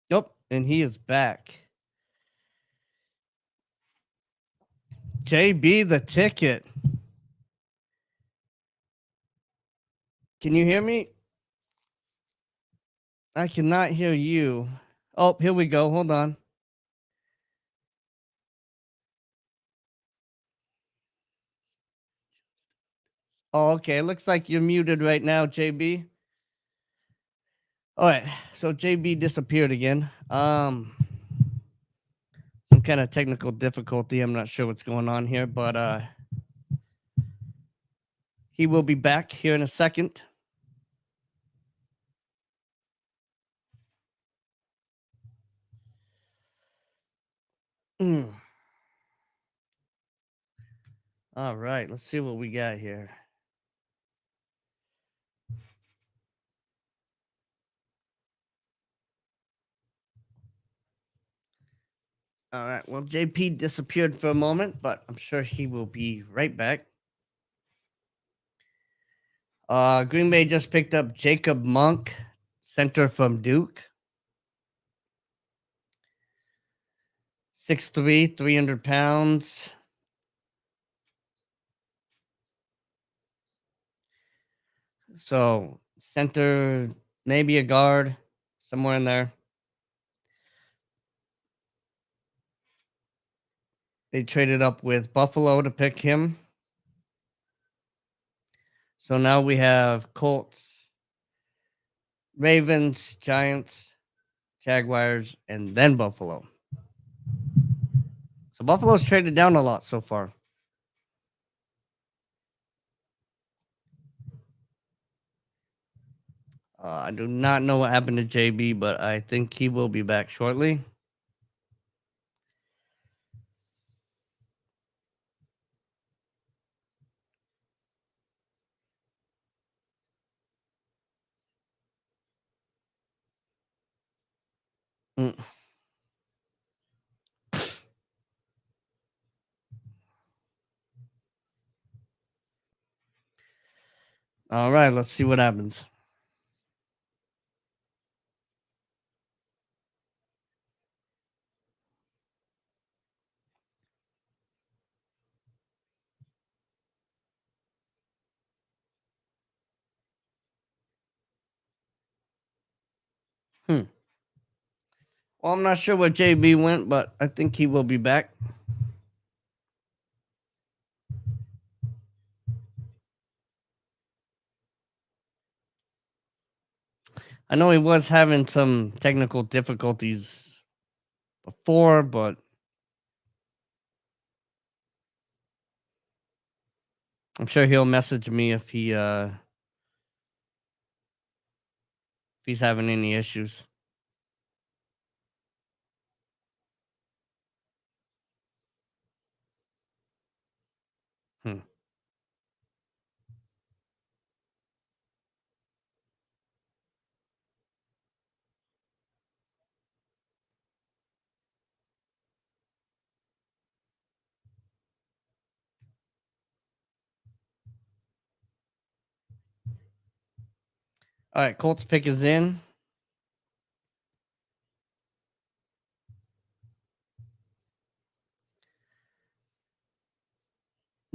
A: Yep, and he is back. JB, the ticket. Can you hear me? I cannot hear you. Oh, here we go. Hold on. Oh, okay. It looks like you're muted right now, JB. All right. So JB disappeared again. Some kind of technical difficulty. I'm not sure what's going on here, but he will be back here in a second. Mm. All right, let's see what we got here. All right. Well, JP disappeared for a moment, but I'm sure he will be right back. Green Bay just picked up Jacob Monk, center from Duke. 6'3", 300 pounds. So center, maybe a guard, somewhere in there. They traded up with Buffalo to pick him. So now we have Colts, Ravens, Giants, Jaguars, and then Buffalo. So Buffalo's traded down a lot so far. I do not know what happened to JB, but I think he will be back shortly. Mm. All right, let's see what happens. Hmm. Well, I'm not sure where JB went, but I think he will be back. I know he was having some technical difficulties before, but I'm sure he'll message me if he's having any issues. Hmm. All right, Colts pick is in.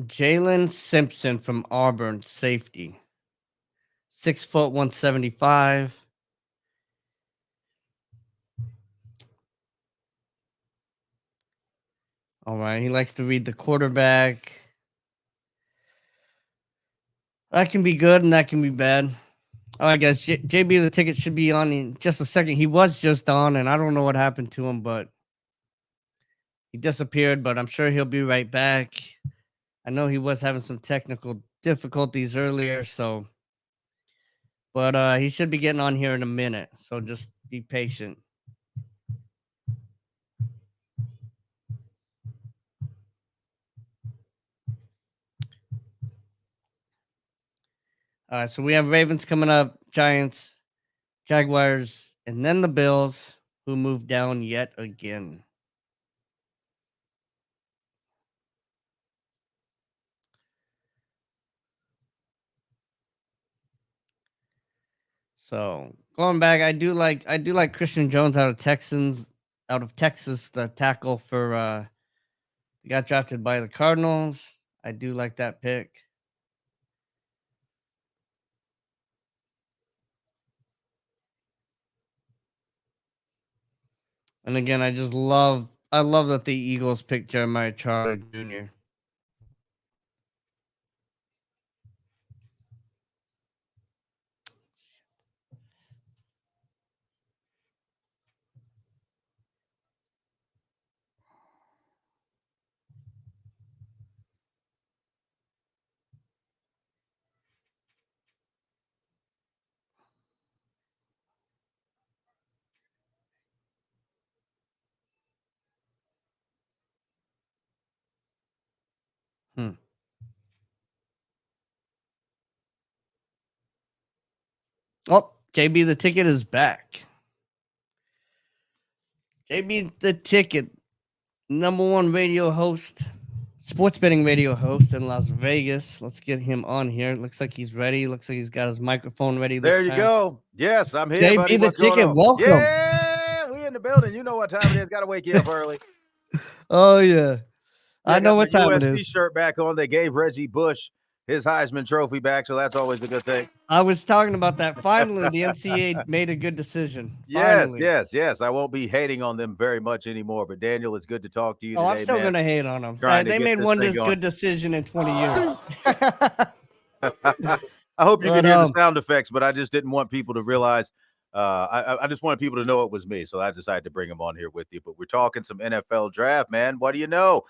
A: Jalen Simpson from Auburn, safety. 6 foot 175. All right, he likes to read the quarterback. That can be good and that can be bad. Oh, I guess JB the ticket should be on in just a second. He was just on, and I don't know what happened to him, but he disappeared. But I'm sure he'll be right back. I know he was having some technical difficulties earlier, so but he should be getting on here in a minute. So just be patient. All right, so we have Ravens coming up, Giants, Jaguars, and then the Bills, who moved down yet again. So going back, I do like Christian Jones out of Texas, the tackle for he got drafted by the Cardinals. I do like that pick. And again, I love that the Eagles picked Jeremiah Charlie Jr. Hmm. Oh, JB the ticket is back. JB the ticket number one radio host, sports betting radio host in Las Vegas. Let's get him on here. Looks like he's ready. Looks like he's got his microphone ready
B: There
A: this
B: you
A: time.
B: go. Yes, I'm here, buddy.
A: JB the
B: What's going
A: Ticket,
B: on?
A: welcome.
B: Yeah, we in the building. You know what time it is. Got to wake you up early.
A: Oh yeah,
B: Yeah,
A: I know
B: got my
A: what time it
B: USC
A: is.
B: shirt back on. They gave Reggie Bush his Heisman Trophy back, so that's always a good thing.
A: I was talking about that. Finally, the NCAA made a good decision.
B: Yes,
A: Finally.
B: yes. I won't be hating on them very much anymore. But Daniel, it's good to talk to you
A: Oh, I'm
B: today,
A: still
B: man.
A: gonna hate on them.
B: Trying to
A: They
B: get
A: made
B: this
A: one
B: thing going.
A: good decision in 20 years.
B: I hope you
A: But,
B: can hear the sound effects, but I just didn't want people to realize. I just wanted people to know it was me, so I decided to bring them on here with you. But we're talking some NFL draft, man. What do you know?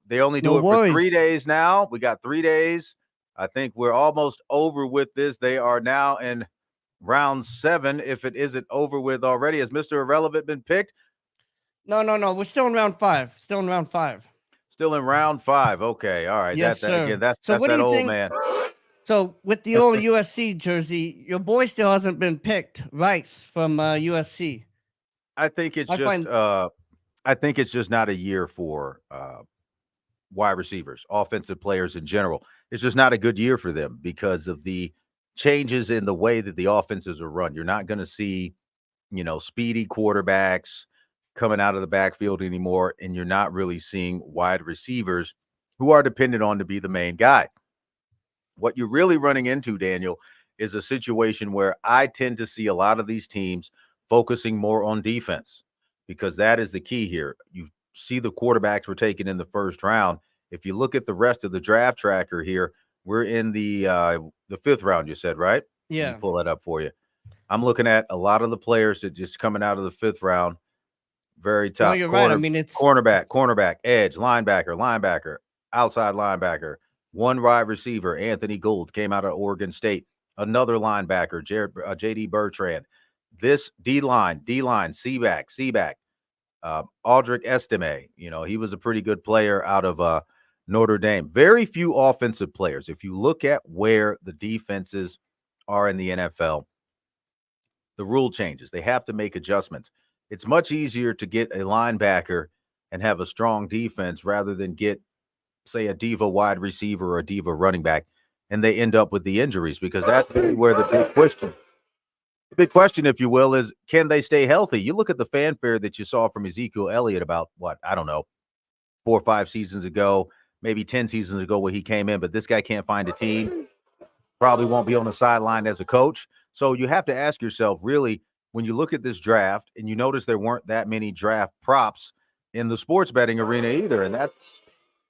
B: They only do
A: No
B: it for 3
A: worries.
B: days now. We got 3 days. I think we're almost over with this. They are now in round 7, if it isn't over with already. Has Mr. Irrelevant been picked?
A: No. We're still in round 5. Still in round 5.
B: Still in round 5. Okay, all right.
A: Yes, sir.
B: Again, that's
A: So what do
B: that
A: you
B: old
A: think?
B: man.
A: So with the old USC jersey, your boy still hasn't been picked. Rice from USC.
B: I think it's just not a year for wide receivers, offensive players in general. It's just not a good year for them because of the changes in the way that the offenses are run. You're not going to see, speedy quarterbacks coming out of the backfield anymore, and you're not really seeing wide receivers who are dependent on to be the main guy. What you're really running into, Daniel, is a situation where I tend to see a lot of these teams focusing more on defense because that is the key here. You see the quarterbacks were taken in the first round. If you look at the rest of the draft tracker here, we're in the 5th round, you said, right?
A: Yeah.
B: Let me pull that up for you. I'm looking at a lot of the players that just coming out of the 5th round. Very tough.
A: No, you're right. I mean, it's
B: cornerback, edge, linebacker, outside linebacker, one wide receiver, Anthony Gould, came out of Oregon State. Another linebacker, J.D. Bertrand. This D-line, C-back, Audric Estime. He was a pretty good player out of Notre Dame. Very few offensive players. If you look at where the defenses are in the NFL, the rule changes. They have to make adjustments. It's much easier to get a linebacker and have a strong defense rather than get, say, a diva wide receiver or a diva running back, and they end up with the injuries because that's where the big question, if you will, is can they stay healthy? You look at the fanfare that you saw from Ezekiel Elliott about, 4 or 5 seasons ago, maybe 10 seasons ago where he came in, but this guy can't find a team, probably won't be on the sideline as a coach. So you have to ask yourself, really, when you look at this draft and you notice there weren't that many draft props in the sports betting arena either, and that's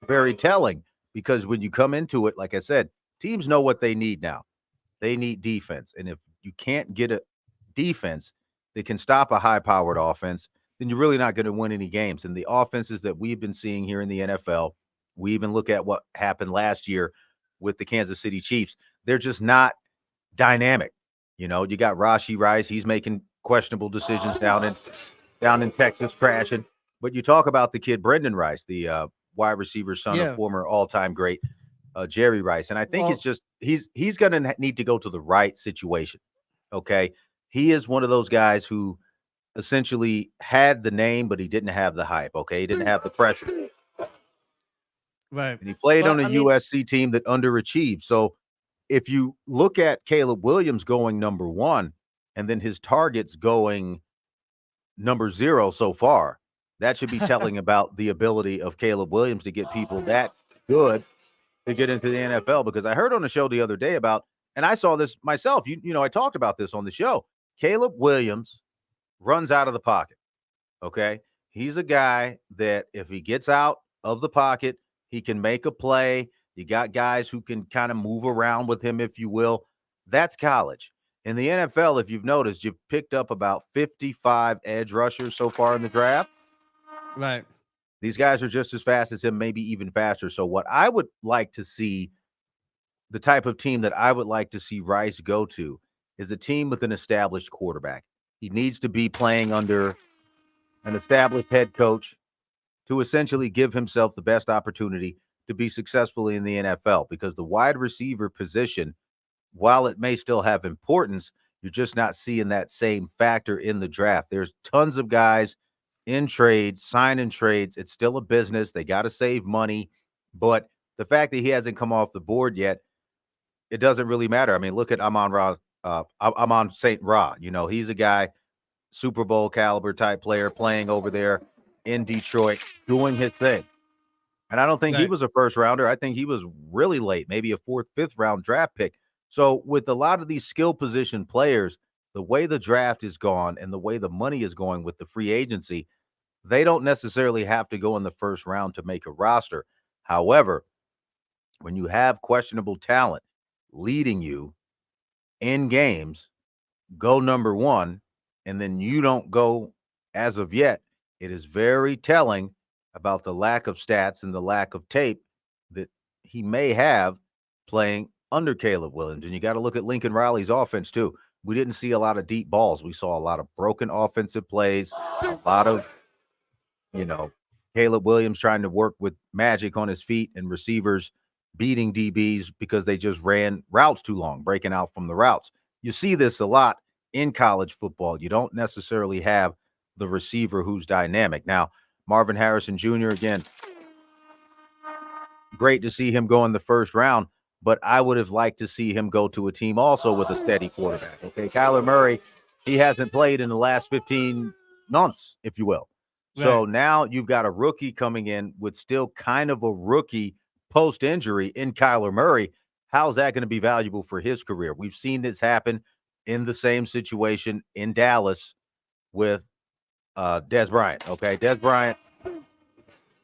B: very telling because when you come into it, like I said, teams know what they need now. They need defense. And if you can't get a defense that can stop a high-powered offense, then you're really not going to win any games. And the offenses that we've been seeing here in the NFL, we even look at what happened last year with the Kansas City Chiefs. They're just not dynamic. You got Rashee Rice. He's making questionable decisions down in Texas, crashing. But you talk about the kid Brendan Rice, the wide receiver son of former all-time great Jerry Rice. And I think it's just he's going to need to go to the right situation. Okay. He is one of those guys who essentially had the name, but he didn't have the hype. Okay. He didn't have the pressure.
A: right.
B: And he played on a USC team that underachieved. So if you look at Caleb Williams going number 1 and then his targets going number 0 so far, that should be telling about the ability of Caleb Williams to get people that good to get into the NFL. Because I heard on the show the other day about, and I saw this myself, I talked about this on the show. Caleb Williams runs out of the pocket. Okay. He's a guy that if he gets out of the pocket, he can make a play. You got guys who can kind of move around with him, if you will. That's college. In the NFL, if you've noticed, you've picked up about 55 edge rushers so far in the draft.
A: Right.
B: These guys are just as fast as him, maybe even faster. So what I would like to see, the type of team that I would like to see Rice go to is a team with an established quarterback. He needs to be playing under an established head coach to essentially give himself the best opportunity to be successful in the NFL, because the wide receiver position, while it may still have importance, you're just not seeing that same factor in the draft. There's tons of guys in trades, signing trades. It's still a business. They got to save money. But the fact that he hasn't come off the board yet, it doesn't really matter. I mean, look at Amon Ra, Amon St. Ra. You know, he's a guy, Super Bowl caliber type player playing over there in Detroit, doing his thing. And I don't think he was a first rounder. I think he was really late, maybe a fourth, fifth round draft pick. So with a lot of these skill position players, the way the draft is gone and the way the money is going with the free agency, they don't necessarily have to go in the first round to make a roster. However, when you have questionable talent leading you in games, go number one, and then you don't go as of yet, it is very telling about the lack of stats and the lack of tape that he may have playing under Caleb Williams. And you got to look at Lincoln Riley's offense too. We didn't see a lot of deep balls. We saw a lot of broken offensive plays, a lot of, Caleb Williams trying to work with magic on his feet and receivers beating DBs because they just ran routes too long, breaking out from the routes. You see this a lot in college football. You don't necessarily have the receiver who's dynamic. Now, Marvin Harrison Jr., again, great to see him go in the first round, but I would have liked to see him go to a team also with a steady quarterback. Okay, Kyler Murray, he hasn't played in the last 15 months, if you will. Right. So now you've got a rookie coming in with still kind of a rookie post-injury in Kyler Murray. How's that going to be valuable for his career? We've seen this happen in the same situation in Dallas with Dez Bryant. Okay, Dez Bryant,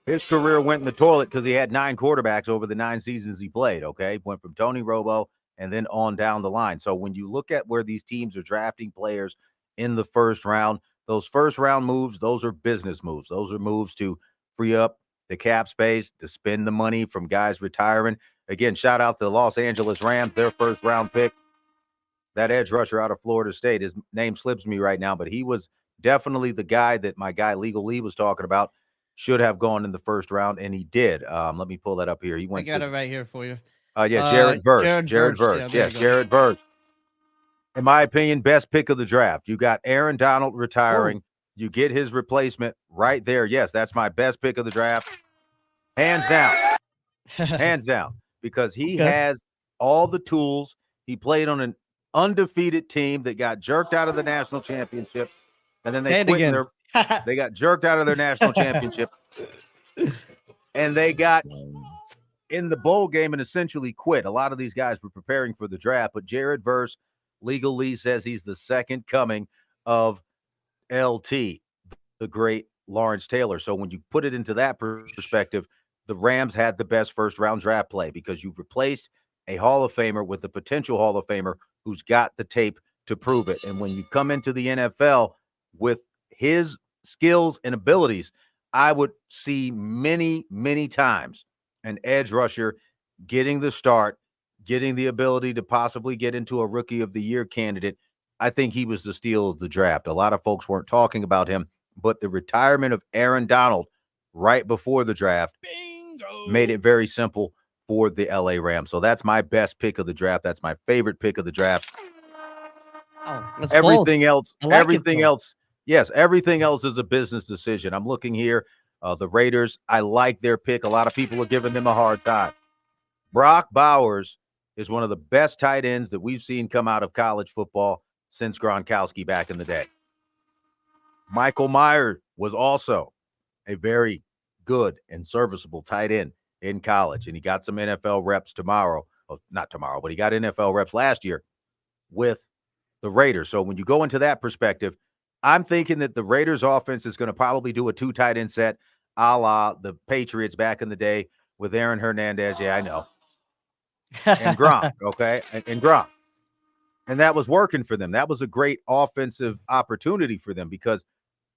B: his career went in the toilet because he had 9 quarterbacks over the 9 seasons he played. Okay, went from Tony Romo and then on down the line. So when you look at where these teams are drafting players in the first round, those first round moves, those are business moves. Those are moves to free up the cap space, to spend the money from guys retiring. Again, shout out to the Los Angeles Rams, their first round pick, that edge rusher out of Florida State. His name slips me right now, but he was definitely the guy that my guy Legal Lee was talking about, should have gone in the first round, and he did. Let me pull that up here. He went.
A: I got it right here for you.
B: Jared Verse. Jared Verse. Yes, Jared Verse. In my opinion, best pick of the draft. You got Aaron Donald retiring. You get his replacement right there. Yes, that's my best pick of the draft. Hands down. Hands down. Because he has all the tools. He played on an undefeated team that got jerked out of the national championship. And then they quit they got jerked out of their national championship. And they got in the bowl game and essentially quit. A lot of these guys were preparing for the draft, but Jared Verse, Legal Lee says he's the second coming of LT, the great Lawrence Taylor. So when you put it into that perspective, the Rams had the best first round draft play because you've replaced a Hall of Famer with a potential Hall of Famer who's got the tape to prove it. And when you come into the NFL with his skills and abilities, I would see many, many times an edge rusher getting the start, getting the ability to possibly get into a Rookie of the Year candidate. I think he was the steal of the draft. A lot of folks weren't talking about him, but the retirement of Aaron Donald right before the draft made it very simple for the LA Rams. So that's my best pick of the draft. That's my favorite pick of the draft. Everything else, yes, everything else is a business decision. I'm looking here. The Raiders, I like their pick. A lot of people are giving them a hard time. Brock Bowers is one of the best tight ends that we've seen come out of college football since Gronkowski back in the day. Michael Mayer was also a very good and serviceable tight end in college, and he got some NFL reps not tomorrow, but he got NFL reps last year with the Raiders. So when you go into that perspective, I'm thinking that the Raiders offense is going to probably do a 2 tight end set a la the Patriots back in the day with Aaron Hernandez. Yeah, I know. And Gronk, okay? And Gronk. And that was working for them. That was a great offensive opportunity for them because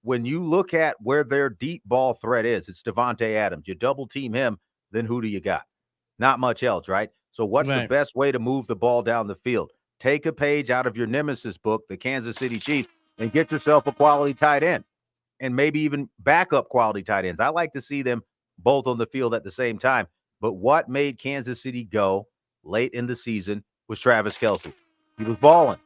B: when you look at where their deep ball threat is, it's Devontae Adams. You double team him, then who do you got? Not much else, right? So what's the best way to move the ball down the field? Take a page out of your nemesis book, the Kansas City Chiefs, and get yourself a quality tight end and maybe even backup quality tight ends. I like to see them both on the field at the same time. But what made Kansas City go late in the season was Travis Kelce. He was balling.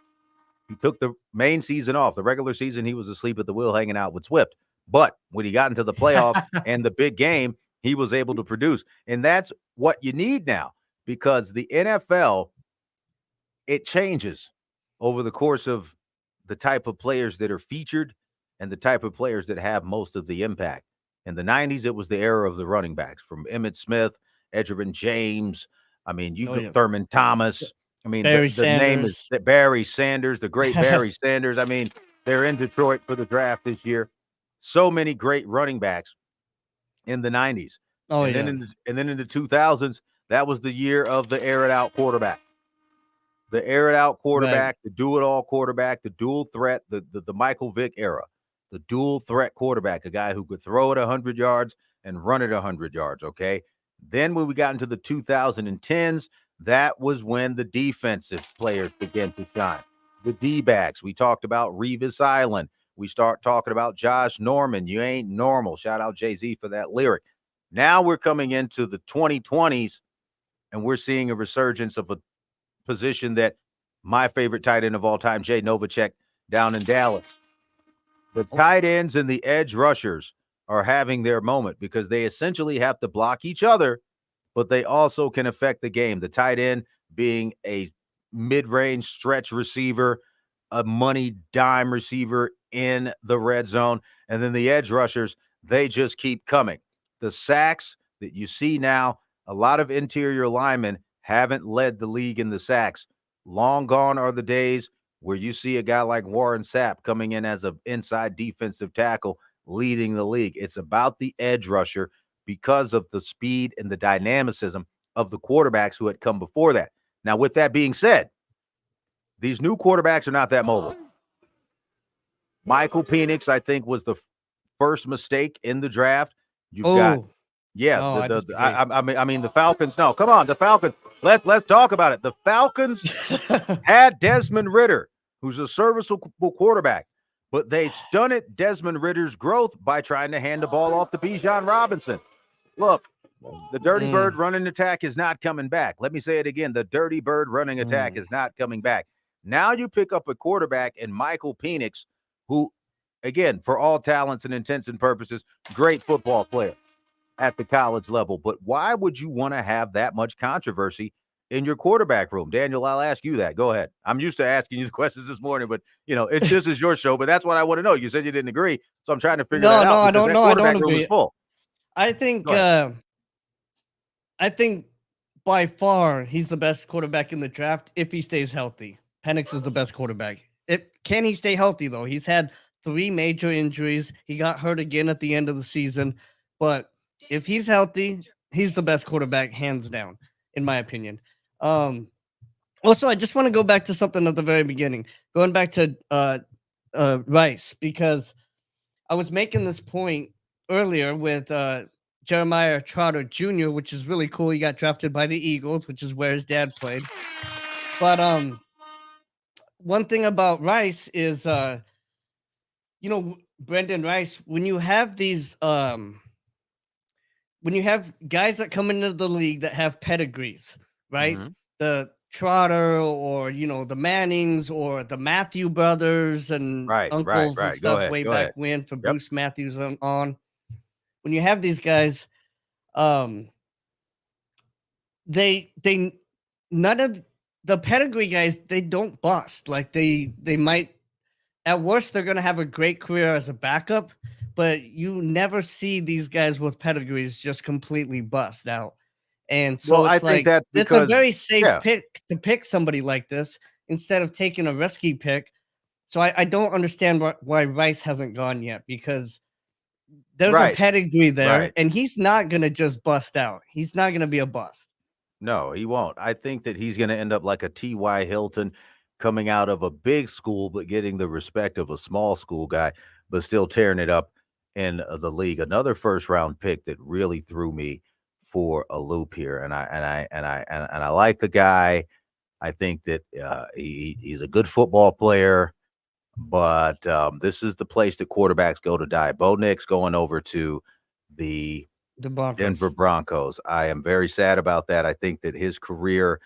B: He took the main season off. The regular season, he was asleep at the wheel hanging out with Swift. But when he got into the playoffs and the big game, he was able to produce. And that's what you need now, because the NFL, it changes over the course of the type of players that are featured and the type of players that have most of the impact. In the 90s, it was the era of the running backs, from Emmitt Smith, Edgerrin James. I mean, you
A: Oh,
B: go
A: yeah.
B: Thurman Thomas. I mean,
A: Barry
B: the name is
A: Sanders.
B: Barry Sanders, the great Barry Sanders. I mean, they're in Detroit for the draft this year. So many great running backs in the 90s.
A: Oh,
B: And then
A: yeah.
B: in the 2000s, that was the year of the air it out quarterback. The air it out
A: Right.
B: quarterback, the do it all quarterback, the dual threat, the Michael Vick era, the dual threat quarterback, a guy who could throw it 100 yards and run it 100 yards. Okay. Then when we got into the 2010s, that was when the defensive players began to shine. The D-backs. We talked about Revis Island. We start talking about Josh Norman. You ain't normal. Shout out Jay-Z for that lyric. Now we're coming into the 2020s, and we're seeing a resurgence of a position that my favorite tight end of all time, Jay Novacek, down in Dallas. The tight ends and the edge rushers are having their moment because they essentially have to block each other, but they also can affect the game. The tight end being a mid-range stretch receiver, a money dime receiver in the red zone, and then the edge rushers, they just keep coming. The sacks that you see now, a lot of interior linemen haven't led the league in the sacks. Long gone are the days where you see a guy like Warren Sapp coming in as an inside defensive tackle leading the league. It's about the edge rusher because of the speed and the dynamicism of the quarterbacks who had come before that. Now, with that being said, these new quarterbacks are not that mobile. Michael Penix, I think, was the first mistake in the draft. You've got,
A: Oh,
B: yeah,
A: no, I disagree.
B: I mean, the Falcons. No, come on, the Falcons. Let's talk about it. The Falcons had Desmond Ridder, who's a serviceable quarterback, but they stunted Desmond Ritter's growth by trying to hand the ball off to Bijan Robinson. Look, the Dirty Bird running attack is not coming back. Let me say it again. The Dirty Bird running attack is not coming back. Now you pick up a quarterback in Michael Penix, who, again, for all talents and intents and purposes, great football player at the college level. But why would you want to have that much controversy in your quarterback room? Daniel, I'll ask you that. Go ahead. I'm used to asking you the questions this morning, but, you know, this is your show, but that's what I want to know. You said you didn't agree, so I'm trying to figure that out.
A: No, I
B: because
A: don't
B: that
A: know. I
B: quarterback
A: don't
B: room is
A: agree.
B: full.
A: I think
B: Go ahead.
A: I think by far he's the best quarterback in the draft if he stays healthy. Penix is the best quarterback. Can he stay healthy though? He's had 3 major injuries. He got hurt again at the end of the season, but if he's healthy, he's the best quarterback hands down, in my opinion. Also, I just want to go back to something at the very beginning, going back to Rice, because I was making this point earlier with Jeremiah Trotter Jr., which is really cool. He got drafted by the Eagles, which is where his dad played. But one thing about Rice is, Brendan Rice, when you have these, when you have guys that come into the league that have pedigrees, right?
B: Mhm.
A: The Trotter or, the Mannings or the Matthew brothers and uncles and
B: Right. Go
A: stuff
B: ahead.
A: way
B: Go
A: back
B: ahead.
A: when for
B: Yep.
A: Bruce Matthews on. When you have these guys, they none of the pedigree guys, they don't bust. Like they might, at worst, they're gonna have a great career as a backup, but you never see these guys with pedigrees just completely bust out. And so
B: Well, I
A: it's
B: think
A: like
B: that's
A: it's a
B: because,
A: very safe
B: yeah,
A: pick to pick somebody like this instead of taking a risky pick. So I don't understand why Rice hasn't gone yet, because there's a
B: right,
A: pedigree there,
B: right.
A: and he's not gonna just bust out. He's not gonna be a bust.
B: No, he won't. I think that he's going to end up like a T.Y. Hilton, coming out of a big school, but getting the respect of a small school guy, but still tearing it up in the league. Another first round pick that really threw me for a loop here. And I like the guy. I think that he's a good football player, but this is the place that quarterbacks go to die. Bo Nix going over to the
A: The Broncos.
B: Denver Broncos. I am very sad about that. I think that his career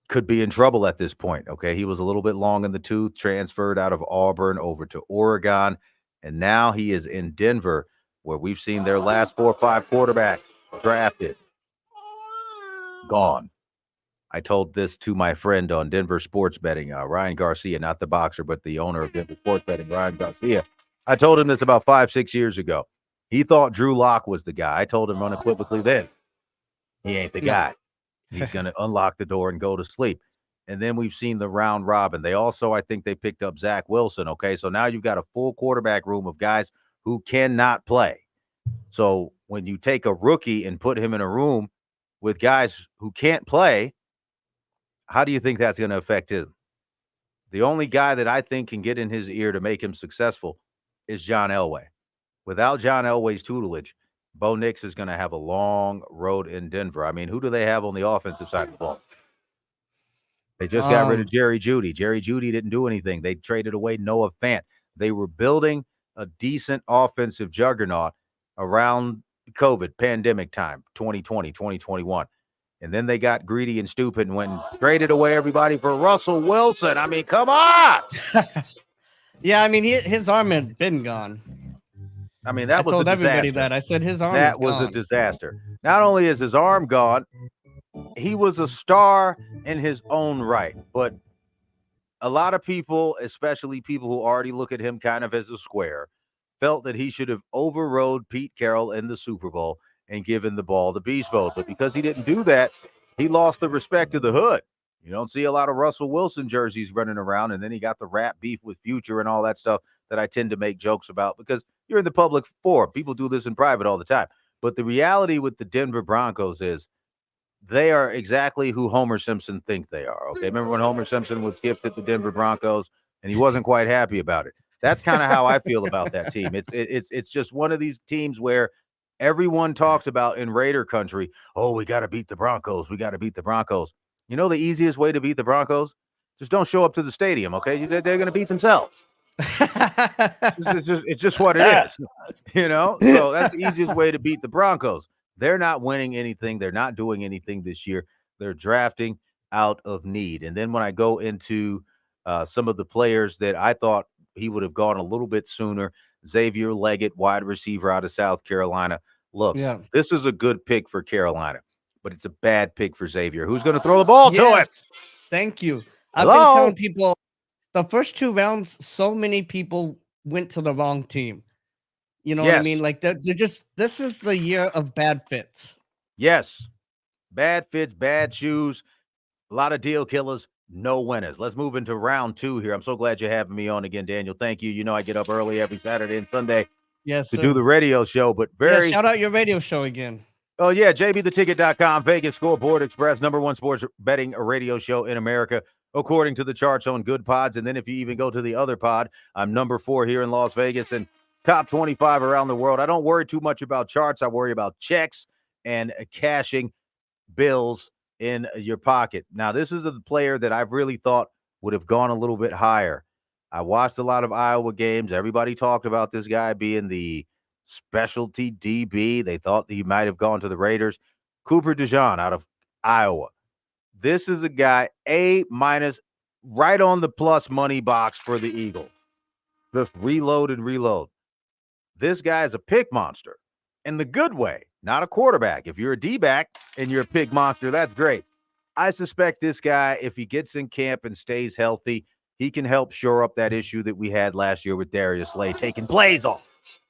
B: could be in trouble at this point. Okay. He was a little bit long in the tooth, transferred out of Auburn over to Oregon. And now he is in Denver, where we've seen their last 4 or 5 quarterbacks drafted, gone. I told this to my friend on Denver Sports Betting, Ryan Garcia, not the boxer, but the owner of Denver Sports Betting, Ryan Garcia. I told him this about 5-6 years ago. He thought Drew Lock was the guy. I told him unequivocally then, he ain't the guy. He's going to unlock the door and go to sleep. And then we've seen the round robin. They also, I think they picked up Zach Wilson. Okay, so now you've got a full quarterback room of guys who cannot play. So when you take a rookie and put him in a room with guys who can't play, how do you think that's going to affect him? The only guy that I think can get in his ear to make him successful is John Elway. Without John Elway's tutelage, Bo Nix is going to have a long road in Denver. I mean, who do they have on the offensive side of the ball? They just got rid of Jerry Jeudy. Jerry Jeudy didn't do anything. They traded away Noah Fant. They were building a decent offensive juggernaut around COVID pandemic time, 2020, 2021. And then they got greedy and stupid and went and traded away everybody for Russell Wilson. I mean, come on.
A: Yeah, I mean, his arm had been gone.
B: I mean, that was a disaster.
A: I told everybody that. I said his arm
B: was a disaster. Not only is his arm gone, he was a star in his own right. But a lot of people, especially people who already look at him kind of as a square, felt that he should have overrode Pete Carroll in the Super Bowl and given the ball to Beast Mode. But because he didn't do that, he lost the respect of the hood. You don't see a lot of Russell Wilson jerseys running around, and then he got the rap beef with Future and all that stuff that I tend to make jokes about because you're in the public forum. People do this in private all the time. But the reality with the Denver Broncos is they are exactly who Homer Simpson think they are. Okay, remember when Homer Simpson was gifted the Denver Broncos and he wasn't quite happy about it? That's kind of how I feel about that team. It's just one of these teams where everyone talks about in Raider country, oh, we got to beat the Broncos. We got to beat the Broncos. You know the easiest way to beat the Broncos? Just don't show up to the stadium, okay? They're going to beat themselves. It's just what it is, you know? So that's the easiest way to beat the Broncos. They're not winning anything. They're not doing anything this year. They're drafting out of need. And then when I go into some of the players that I thought he would have gone a little bit sooner, Xavier Leggett, wide receiver out of South Carolina. Look, This is a good pick for Carolina, but it's a bad pick for Xavier. Who's going to throw the ball to it?
A: Thank you. I've been telling people the first 2 rounds, so many people went to the wrong team. You know what I mean? Like they're just, this is the year of bad fits.
B: Yes. Bad fits, bad shoes, a lot of deal killers, no winners. Let's move into round 2 here. I'm so glad you're having me on again, Daniel. Thank you. You know, I get up early every Saturday and Sunday to do the radio show, but
A: shout out your radio show again.
B: Oh, yeah. JBTheTicket.com, Vegas Scoreboard Express, #1 sports betting radio show in America, according to the charts on Good Pods. And then if you even go to the other pod, I'm #4 here in Las Vegas and top 25 around the world. I don't worry too much about charts. I worry about checks and cashing bills in your pocket. Now, this is a player that I've really thought would have gone a little bit higher. I watched a lot of Iowa games. Everybody talked about this guy being the specialty DB. They thought he might have gone to the Raiders. Cooper DeJean out of Iowa. This is a guy, A-, right on the plus money box for the Eagles. Just reload and reload. This guy is a pick monster in the good way, not a quarterback. If you're a D-back and you're a pick monster, that's great. I suspect this guy, if he gets in camp and stays healthy, he can help shore up that issue that we had last year with Darius Slay taking plays off.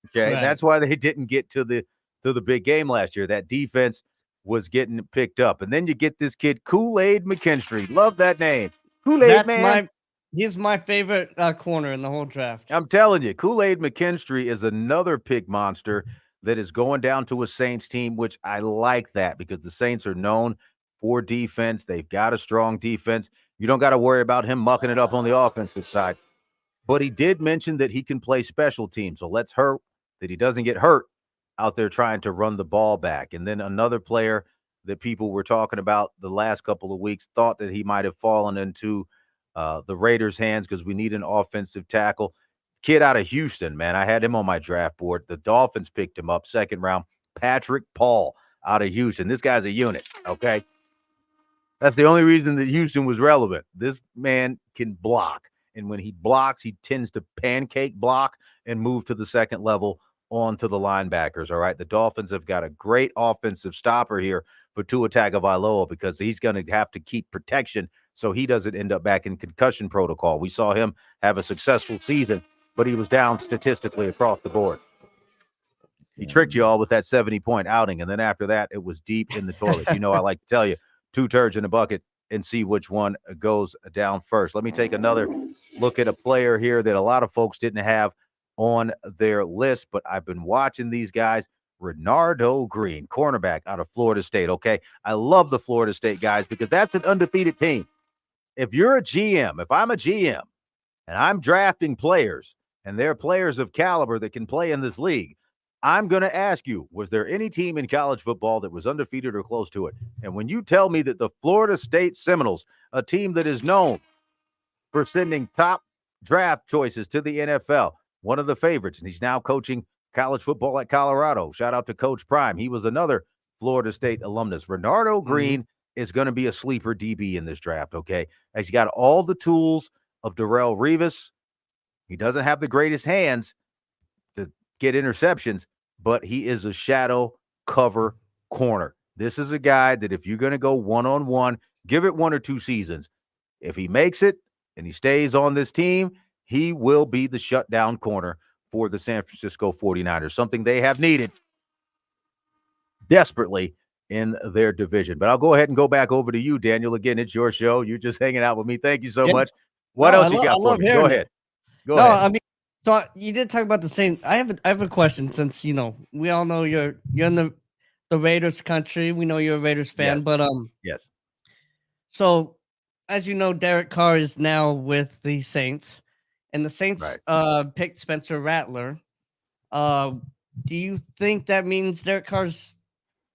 B: Okay, right. That's why they didn't get to the big game last year. That defense was getting picked up. And then you get this kid, Kool-Aid McKinstry. Love that name. Kool-Aid man.
A: He's my favorite corner in the whole draft.
B: I'm telling you, Kool-Aid McKinstry is another pick monster that is going down to a Saints team, which I like that because the Saints are known for defense. They've got a strong defense. You don't got to worry about him mucking it up on the offensive side. But he did mention that he can play special teams. So let's hope that he doesn't get hurt out there trying to run the ball back. And then another player that people were talking about the last couple of weeks thought that he might have fallen into the Raiders' hands because we need an offensive tackle. Kid out of Houston, man. I had him on my draft board. The Dolphins picked him up 2nd round. Patrick Paul out of Houston. This guy's a unit, okay? That's the only reason that Houston was relevant. This man can block. And when he blocks, he tends to pancake block and move to the second level onto the linebackers. All right. The Dolphins have got a great offensive stopper here for Tua Tagovailoa because he's going to have to keep protection so he doesn't end up back in concussion protocol. We saw him have a successful season, but he was down statistically across the board. He tricked you all with that 70-point outing, and then after that, it was deep in the toilet. You know, I like to tell you, 2 turds in a bucket and see which one goes down first. Let me take another look at a player here that a lot of folks didn't have on their list, but I've been watching these guys. Renardo Green, cornerback out of Florida State, okay? I love the Florida State guys because that's an undefeated team. If you're a GM, if I'm a GM and I'm drafting players and they're players of caliber that can play in this league, I'm going to ask you, was there any team in college football that was undefeated or close to it? And when you tell me that the Florida State Seminoles, a team that is known for sending top draft choices to the NFL, one of the favorites, and he's now coaching college football at Colorado. Shout out to Coach Prime. He was another Florida State alumnus. Renardo Green is going to be a sleeper DB in this draft, okay? He's got all the tools of Darrelle Revis. He doesn't have the greatest hands to get interceptions, but he is a shadow cover corner. This is a guy that if you're going to go one-on-one, give it 1 or 2 seasons. If he makes it and he stays on this team, he will be the shutdown corner for the San Francisco 49ers, something they have needed desperately in their division. But I'll go ahead and go back over to you, Daniel. Again, it's your show. You're just hanging out with me. Thank you so much. What else you got for me? Go ahead. Go ahead.
A: I mean, so you did talk about the same. I have a question since we all know you're in the Raiders country. We know you're a Raiders fan,
B: Yes.
A: but
B: Yes.
A: So as you know, Derek Carr is now with the Saints, and the Saints picked Spencer Rattler. Do you think that means Derek Carr's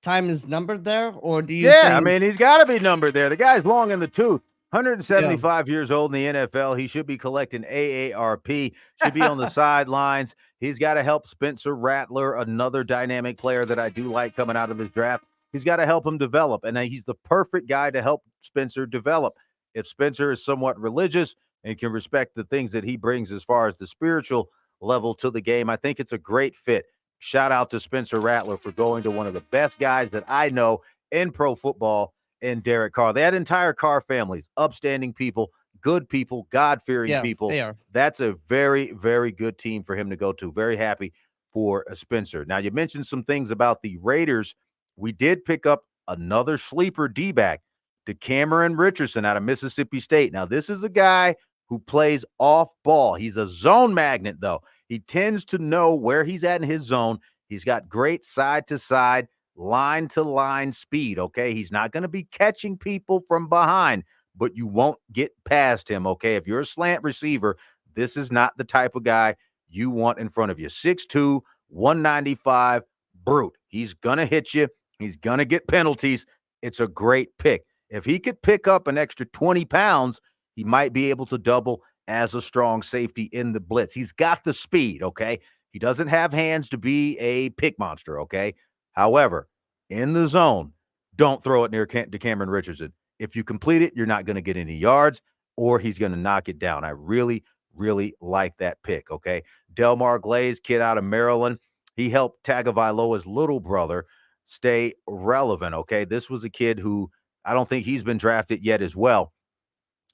A: time is numbered there, or do you?
B: Yeah, I mean, he's got to be numbered there. The guy's long in the tooth. 175 years old in the NFL. He should be collecting AARP, should be on the sidelines. He's got to help Spencer Rattler, another dynamic player that I do like coming out of his draft. He's got to help him develop, and he's the perfect guy to help Spencer develop. If Spencer is somewhat religious and can respect the things that he brings as far as the spiritual level to the game, I think it's a great fit. Shout out to Spencer Rattler for going to one of the best guys that I know in pro football, and Derek Carr. That entire Carr family's upstanding people, good people, God-fearing people.
A: They are.
B: That's a very, very good team for him to go to. Very happy for Spencer. Now, you mentioned some things about the Raiders. We did pick up another sleeper D-back, DeCameron Richardson out of Mississippi State. Now, this is a guy who plays off ball. He's a zone magnet, though. He tends to know where he's at in his zone. He's got great side-to-side, line-to-line speed, okay? He's not going to be catching people from behind, but you won't get past him, okay? If you're a slant receiver, this is not the type of guy you want in front of you. 6'2", 195, brute. He's going to hit you. He's going to get penalties. It's a great pick. If he could pick up an extra 20 pounds, he might be able to double as a strong safety in the blitz. He's got the speed, okay? He doesn't have hands to be a pick monster, okay? However, in the zone, don't throw it near DeCameron Richardson. If you complete it, you're not going to get any yards, or he's going to knock it down. I really, really like that pick, okay? Delmar Glaze, kid out of Maryland. He helped Tagovailoa's little brother stay relevant, okay? This was a kid who I don't think he's been drafted yet as well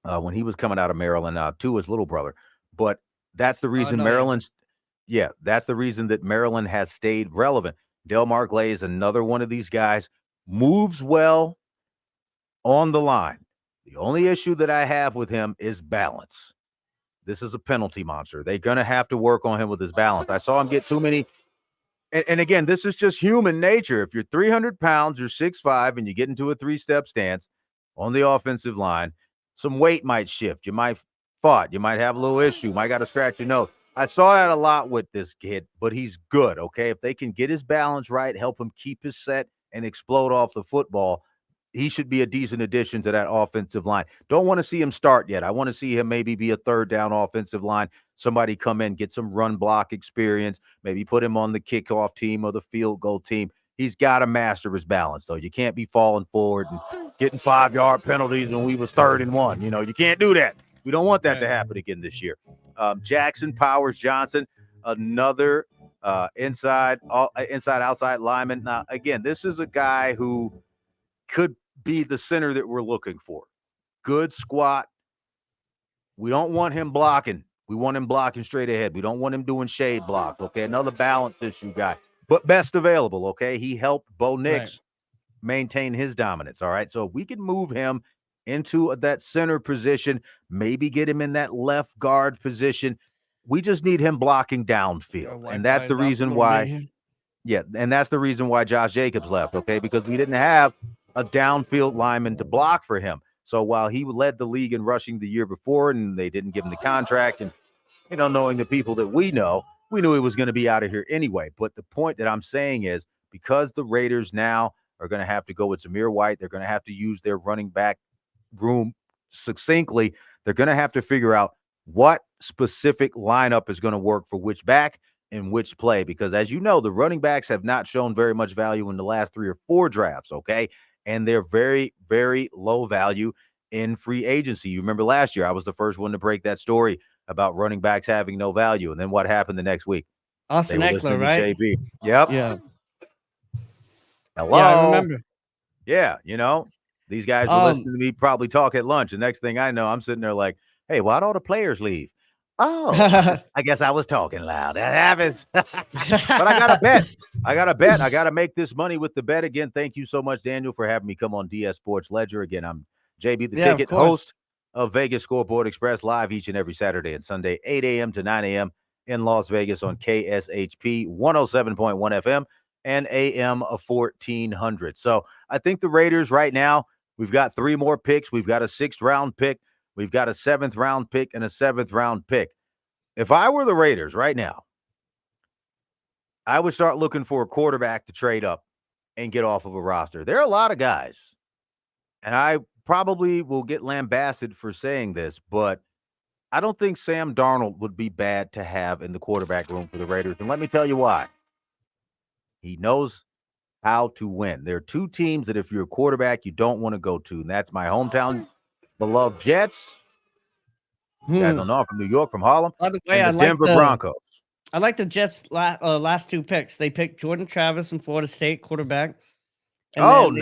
B: when he was coming out of Maryland to his little brother. But that's the reason that's the reason that Maryland has stayed relevant. Delmar Glaze, another one of these guys, moves well on the line. The only issue that I have with him is balance. This is a penalty monster. They're going to have to work on him with his balance. I saw him get too many. And again, this is just human nature. If you're 300 pounds, you're 6'5", and you get into a 3-step stance on the offensive line, some weight might shift. You might fight. You might have a little issue. Might got to scratch your nose. I saw that a lot with this kid, but he's good, okay? If they can get his balance right, help him keep his set and explode off the football, he should be a decent addition to that offensive line. Don't want to see him start yet. I want to see him maybe be a third down offensive line. Somebody come in, get some run block experience, maybe put him on the kickoff team or the field goal team. He's got to master his balance, though. You can't be falling forward and getting 5-yard penalties when we was 3rd and 1. You know, you can't do that. We don't want that to happen again this year. Jackson Powers Johnson, another inside outside lineman. Now, again, this is a guy who could be the center that we're looking for. Good squat. We don't want him blocking. We want him blocking straight ahead. We don't want him doing shade blocks. Okay, another balance issue guy, but best available. Okay, he helped Bo Nix maintain his dominance. All right, so if we can move him into that center position, maybe get him in that left guard position. We just need him blocking downfield, and that's the reason why. Yeah, and that's the reason why Josh Jacobs left. Okay, because we didn't have a downfield lineman to block for him. So while he led the league in rushing the year before, and they didn't give him the contract, and knowing the people that we know, we knew he was going to be out of here anyway. But the point that I'm saying is, because the Raiders now are going to have to go with Zamir White, they're going to have to use their running back room succinctly. They're going to have to figure out what specific lineup is going to work for which back and which play. Because as you know, the running backs have not shown very much value in the last 3 or 4 drafts. Okay. And they're very, very low value in free agency. You remember last year, I was the first one to break that story about running backs having no value. And then what happened the next week?
A: Austin Eckler, right?
B: JB. Yep.
A: Yeah.
B: Hello.
A: Yeah, I remember.
B: Yeah, these guys were listening to me probably talk at lunch. The next thing I know, I'm sitting there like, hey, why'd all the players leave? Oh, I guess I was talking loud. That happens. But I got to bet. I got to make this money with the bet again. Thank you so much, Daniel, for having me come on DS Sports Ledger. Again, I'm JB the Ticket, host of Vegas Scoreboard Express, live each and every Saturday and Sunday, 8 a.m. to 9 a.m. in Las Vegas on KSHP 107.1 FM and AM 1400. So I think the Raiders right now, we've got 3 more picks. We've got a 6th round pick. We've got a 7th round pick and a 7th round pick. If I were the Raiders right now, I would start looking for a quarterback to trade up and get off of a roster. There are a lot of guys, and I probably will get lambasted for saying this, but I don't think Sam Darnold would be bad to have in the quarterback room for the Raiders. And let me tell you why. He knows how to win. There are 2 teams that if you're a quarterback, you don't want to go to, and that's my hometown beloved Jets. You guys don't know, I'm from New York, from Harlem.
A: By the way,
B: and the Denver Broncos.
A: I like the Jets' last 2 picks. They picked Jordan Travis from Florida State, quarterback. And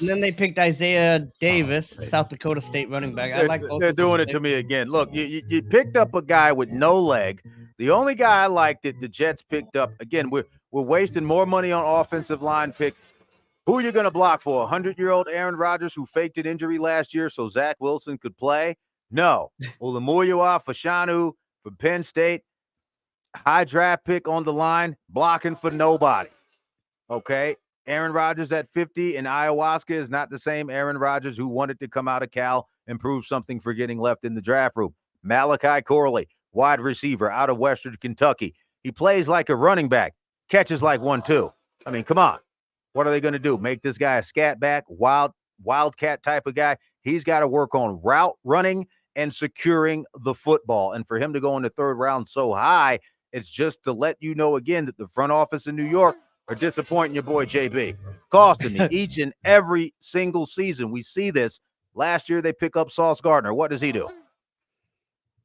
A: then they picked Isaiah Davis, South Dakota State running back. I like both.
B: They're doing it to me again. Look, you picked up a guy with no leg. The only guy I like that the Jets picked up, again, we're wasting more money on offensive line picks. Who are you going to block for? 100-year-old Aaron Rodgers who faked an injury last year so Zach Wilson could play? No. Olumoyua Fashanu from Penn State, high draft pick on the line, blocking for nobody. Okay? Aaron Rodgers at 50 and ayahuasca is not the same Aaron Rodgers who wanted to come out of Cal and prove something for getting left in the draft room. Malachi Corley, wide receiver out of Western Kentucky. He plays like a running back, catches like 1, 2. I mean, come on. What are they going to do? Make this guy a scat back, wildcat type of guy? He's got to work on route running and securing the football. And for him to go in the 3rd round so high, it's just to let you know again that the front office in New York are disappointing your boy JB. Costing me each and every single season. We see this. Last year they pick up Sauce Gardner. What does he do?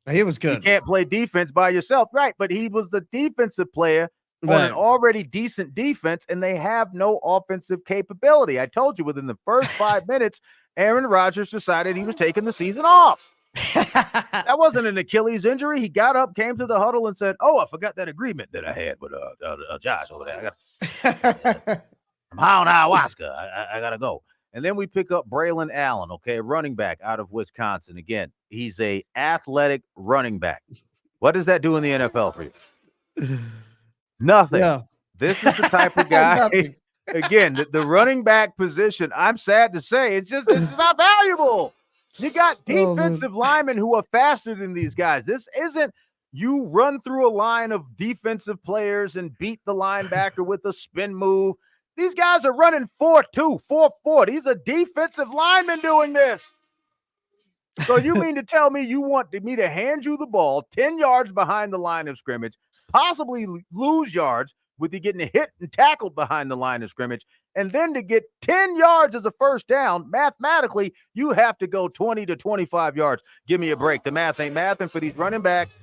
A: He was good.
B: You can't play defense by yourself. Right, but he was the defensive player on an already decent defense, and they have no offensive capability. I told you within the first 5 minutes, Aaron Rodgers decided he was taking the season off. That wasn't an Achilles injury. He got up, came to the huddle, and said, "Oh, I forgot that agreement that I had with Josh over there. I'm high on ayahuasca. I gotta go." And then we pick up Braylon Allen, okay, running back out of Wisconsin. Again, he's a athletic running back. What does that do in the NFL for you? Nothing. Yeah. This is the type of guy. Again, the running back position, I'm sad to say, it's not valuable. You got defensive linemen who are faster than these guys. This isn't you run through a line of defensive players and beat the linebacker with a spin move. These guys are running 4.2, 4.4. These are defensive linemen doing this. So you mean to tell me you want me to hand you the ball 10 yards behind the line of scrimmage, possibly lose yards, with you getting hit and tackled behind the line of scrimmage. And then to get 10 yards as a first down, mathematically, you have to go 20 to 25 yards. Give me a break. The math ain't mathing for these running backs.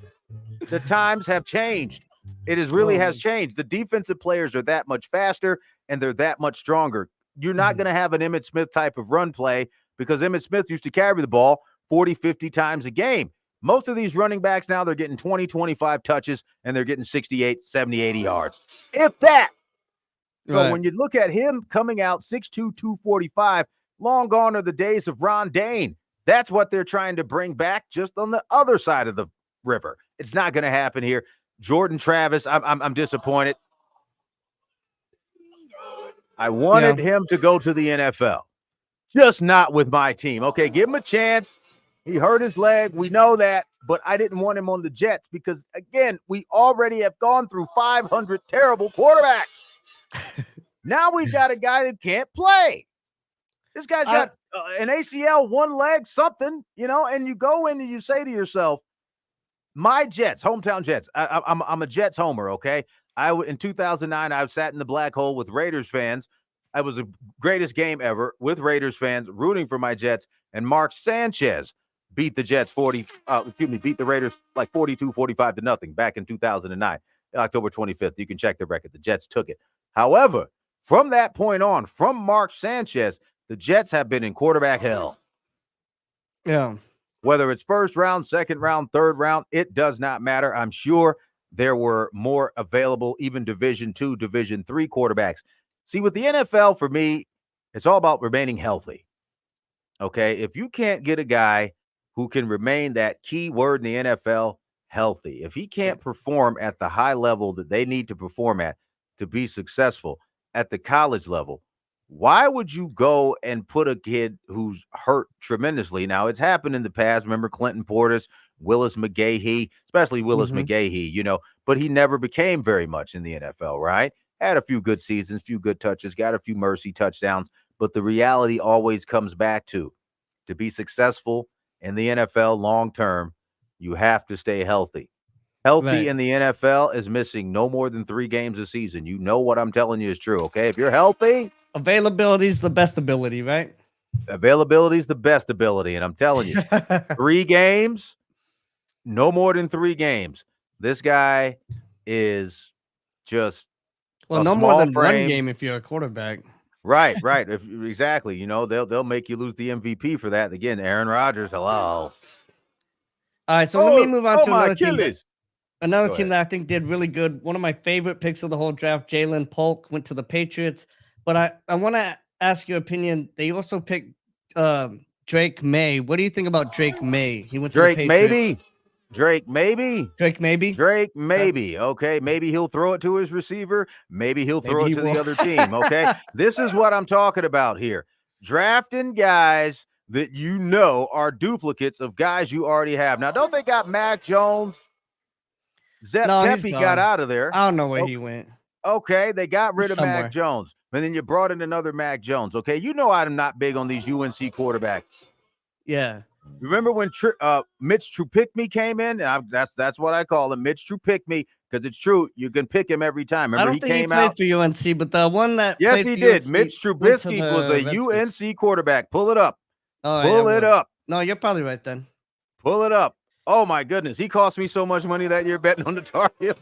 B: The times have changed. It has changed. The defensive players are that much faster and they're that much stronger. You're not going to have an Emmitt Smith type of run play because Emmitt Smith used to carry the ball 40, 50 times a game. Most of these running backs now, they're getting 20, 25 touches, and they're getting 68, 70, 80 yards. If that. So when you look at him coming out 6'2", 245, long gone are the days of Ron Dane. That's what they're trying to bring back just on the other side of the river. It's not going to happen here. Jordan Travis, I'm disappointed. I wanted him to go to the NFL, just not with my team. Okay, give him a chance. He hurt his leg. We know that, but I didn't want him on the Jets because, again, we already have gone through 500 terrible quarterbacks. Now we've got a guy that can't play. This guy's got an ACL, one leg, something, and you go in and you say to yourself, my Jets, hometown Jets, I'm a Jets homer, okay? In 2009, I sat in the black hole with Raiders fans. I was the greatest game ever with Raiders fans rooting for my Jets, and Mark Sanchez beat the Jets beat the Raiders like 42-45 to nothing back in 2009, October 25th. You can check the record. The Jets took it. However, from that point on, from Mark Sanchez, the Jets have been in quarterback hell.
A: Yeah.
B: Whether it's first round, second round, third round, it does not matter. I'm sure there were more available, even Division II, Division III quarterbacks. See, with the NFL, for me, it's all about remaining healthy. Okay? If you can't get a guy who can remain, that key word in the NFL, healthy, if he can't perform at the high level that they need to perform at to be successful at the college level, why would you go and put a kid who's hurt tremendously? Now, it's happened in the past. Remember Clinton Portis, Willis McGahee, especially Willis McGahee, but he never became very much in the NFL, right? Had a few good seasons, few good touches, got a few mercy touchdowns. But the reality always comes back to be successful in the NFL long term, you have to stay healthy. Healthy in the NFL is missing no more than 3 games a season. You know what I'm telling you is true, okay? If you're healthy,
A: availability is the best ability, right?
B: Availability is the best ability, and I'm telling you, 3 games, no more than 3 games. This guy is just
A: no more than 1 game if you're a quarterback.
B: Right. Exactly. They'll make you lose the MVP for that. Again, Aaron Rodgers. Hello.
A: All right, so let me move on to another team. Another
B: Go
A: team
B: ahead.
A: that I think did really good. One of my favorite picks of the whole draft, Jalen Polk, went to the Patriots. But I want to ask your opinion. They also picked Drake May. What do you think about Drake May? He went to the Patriots.
B: Drake maybe.
A: Okay.
B: Okay. Maybe he'll throw it to his receiver. Maybe he'll throw it to the other team. Okay. This is what I'm talking about here. Drafting guys that are duplicates of guys you already have. Now, don't they got Mac Jones? Zep Pepe got out of there.
A: I don't know where he went.
B: Okay, they got rid of Mac Jones. And then you brought in another Mac Jones. Okay, I'm not big on these UNC quarterbacks.
A: Yeah.
B: Remember when Mitch Trubisky came in? And that's what I call him, Mitch Trubisky, because it's true. You can pick him every time. Remember,
A: I don't think he played for UNC, but the one that
B: yes, he did. Mitch Trubisky was a UNC quarterback. Pull it up. Pull it up.
A: No, you're probably right then.
B: Pull it up. Oh my goodness, he cost me so much money that year betting on the Tar Heels.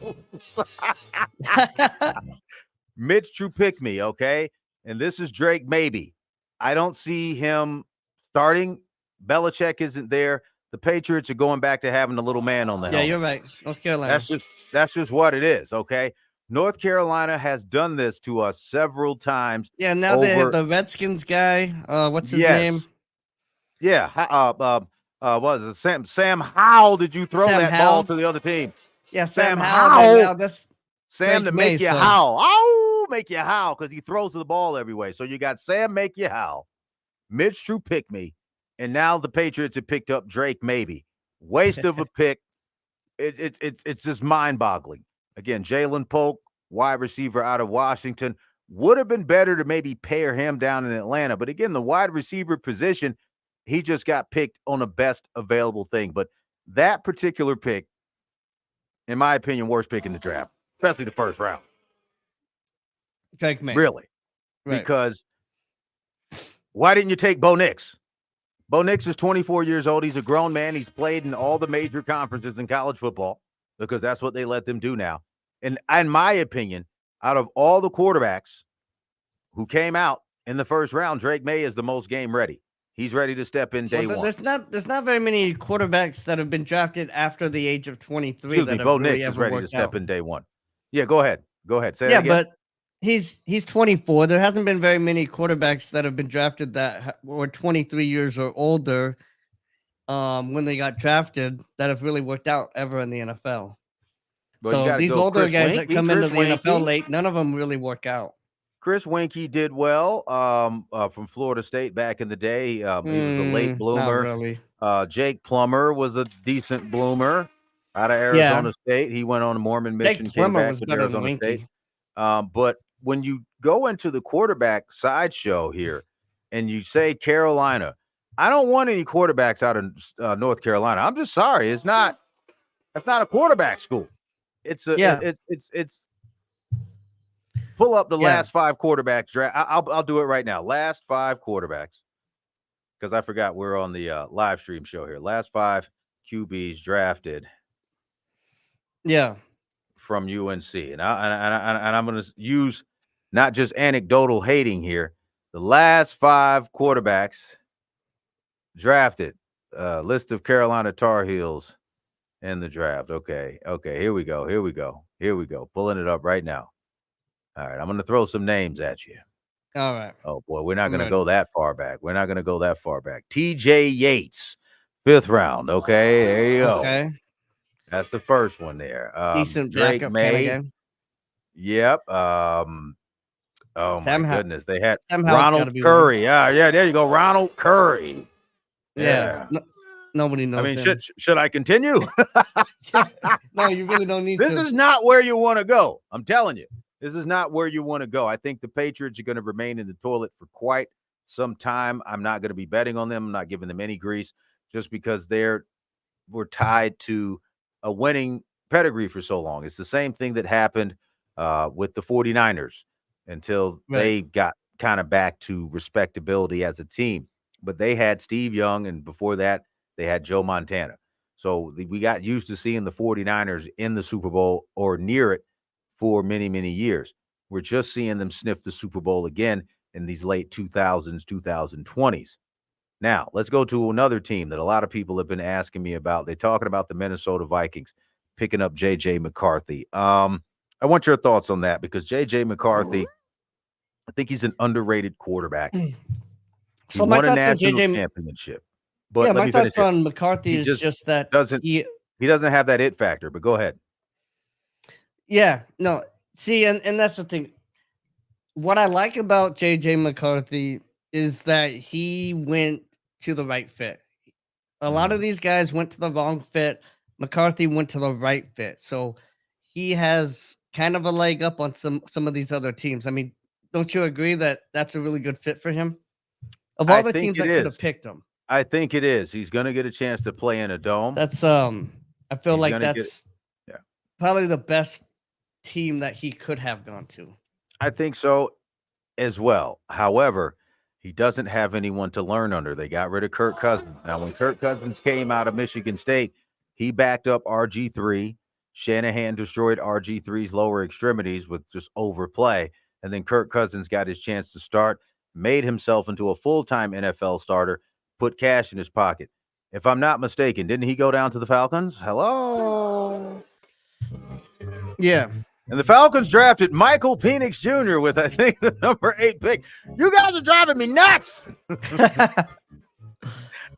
B: Mitch Trubisky, okay? And this is Drake maybe. I don't see him starting. Belichick isn't there. The Patriots are going back to having a little man on the helmet.
A: Yeah, you're right. North Carolina.
B: That's just what it is, okay? North Carolina has done this to us several times.
A: Yeah, now they have the Redskins guy. What's his name?
B: Yeah, was it Sam Howell? Did you throw ball to the other team?
A: Yeah, Sam Howell.
B: Sam to make you howl. Oh, make you howl because he throws the ball every way. So you got Sam make you howl, Mitch Trubisky, and now the Patriots have picked up Drake maybe. Waste of a pick. It's just mind-boggling. Again, Jalen Polk, wide receiver out of Washington, would have been better to maybe pair him down in Atlanta. But again, the wide receiver position, he just got picked on a best available thing. But that particular pick, in my opinion, worst pick in the draft, especially the first round.
A: Drake May.
B: Really.
A: Right.
B: Because why didn't you take Bo Nix? Bo Nix is 24 years old. He's a grown man. He's played in all the major conferences in college football because that's what they let them do now. And in my opinion, out of all the quarterbacks who came out in the first round, Drake May is the most game ready. He's ready to step in day one.
A: There's not very many quarterbacks that have been drafted after the age of 23.
B: Excuse me, Bo Nix is ready to step in day one. Yeah, go ahead. Say that again.
A: But he's 24. There hasn't been very many quarterbacks that have been drafted that were 23 years or older when they got drafted that have really worked out ever in the NFL.
B: But
A: so these older guys that come into the NFL late, none of them really work out.
B: Chris Weinke did well from Florida State back in the day. He was a late bloomer.
A: Not really.
B: Jake Plummer was a decent bloomer out of Arizona State. He went on a Mormon mission,
A: Jake
B: came
A: Plummer
B: back
A: was
B: to
A: better
B: Arizona
A: than
B: State.
A: Weinke.
B: But when you go into the quarterback sideshow here and you say Carolina, I don't want any quarterbacks out of North Carolina. I'm just sorry. That's not a quarterback school. It's pull up the last 5 quarterbacks draft. I'll do it right now. Last 5 quarterbacks, because I forgot we're on the live stream show here. Last 5 QBs drafted.
A: Yeah.
B: From UNC, and I'm going to use not just anecdotal hating here. The last 5 quarterbacks drafted. List of Carolina Tar Heels in the draft. Okay, here we go. Pulling it up right now. All right, I'm going to throw some names at you.
A: All right.
B: Oh, boy, we're not going to go that far back. TJ Yates, 5th round. Okay, there you go.
A: Okay.
B: That's the first one there.
A: Decent
B: Drake
A: backup
B: May.
A: kind of game.
B: Yep. Oh, my goodness. They had Ronald Curry. Yeah, there you go. Ronald Curry.
A: Yeah. Nobody knows.
B: I mean, should I continue?
A: No, you really don't need
B: to. This is not where you want to go. I'm telling you. This is not where you want to go. I think the Patriots are going to remain in the toilet for quite some time. I'm not going to be betting on them. I'm not giving them any grease just because we're tied to a winning pedigree for so long. It's the same thing that happened with the 49ers until they got kind of back to respectability as a team. But they had Steve Young, and before that, they had Joe Montana. So we got used to seeing the 49ers in the Super Bowl or near it for many, many years. We're just seeing them sniff the Super Bowl again in these late 2000s, 2020s. Now, let's go to another team that a lot of people have been asking me about. They're talking about the Minnesota Vikings picking up J.J. McCarthy. I want your thoughts on that because J.J. McCarthy, I think he's an underrated quarterback.
A: So my thoughts on J.J.
B: championship. But
A: my thoughts on McCarthy is just that
B: he doesn't have that it factor, but go ahead.
A: Yeah, no. See, and that's the thing. What I like about J.J. McCarthy is that he went to the right fit. A lot of these guys went to the wrong fit. McCarthy went to the right fit. So he has kind of a leg up on some of these other teams. I mean, don't you agree that that's a really good fit for him? Of all the teams that could have picked him.
B: I think it is. He's going to get a chance to play in a dome.
A: That's I feel like that's probably the best team that he could have gone to.
B: I think so as well. However, he doesn't have anyone to learn under. They got rid of Kirk Cousins. Now, when Kirk Cousins came out of Michigan State, he backed up RG3. Shanahan destroyed RG3's lower extremities with just overplay. And then Kirk Cousins got his chance to start, made himself into a full-time NFL starter, put cash in his pocket. If I'm not mistaken, didn't he go down to the Falcons? Hello?
A: Yeah.
B: And the Falcons drafted Michael Penix Jr. with, I think, the number 8 pick. You guys are driving me nuts.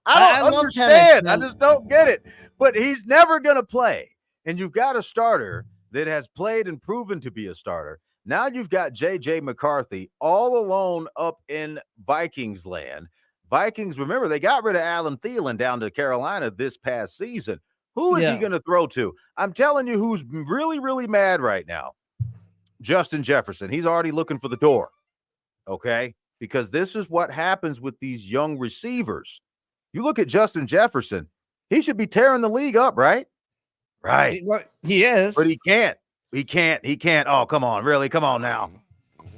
B: I don't understand. I just don't get it. But he's never going to play. And you've got a starter that has played and proven to be a starter. Now you've got J.J. McCarthy all alone up in Vikings land. Vikings, remember, they got rid of Adam Thielen down to Carolina this past season. Who is he going to throw to? I'm telling you who's really, really mad right now. Justin Jefferson. He's already looking for the door. Okay? Because this is what happens with these young receivers. You look at Justin Jefferson, he should be tearing the league up, right? Right.
A: He is.
B: But he can't. He can't. Oh, come on. Really? Come on now.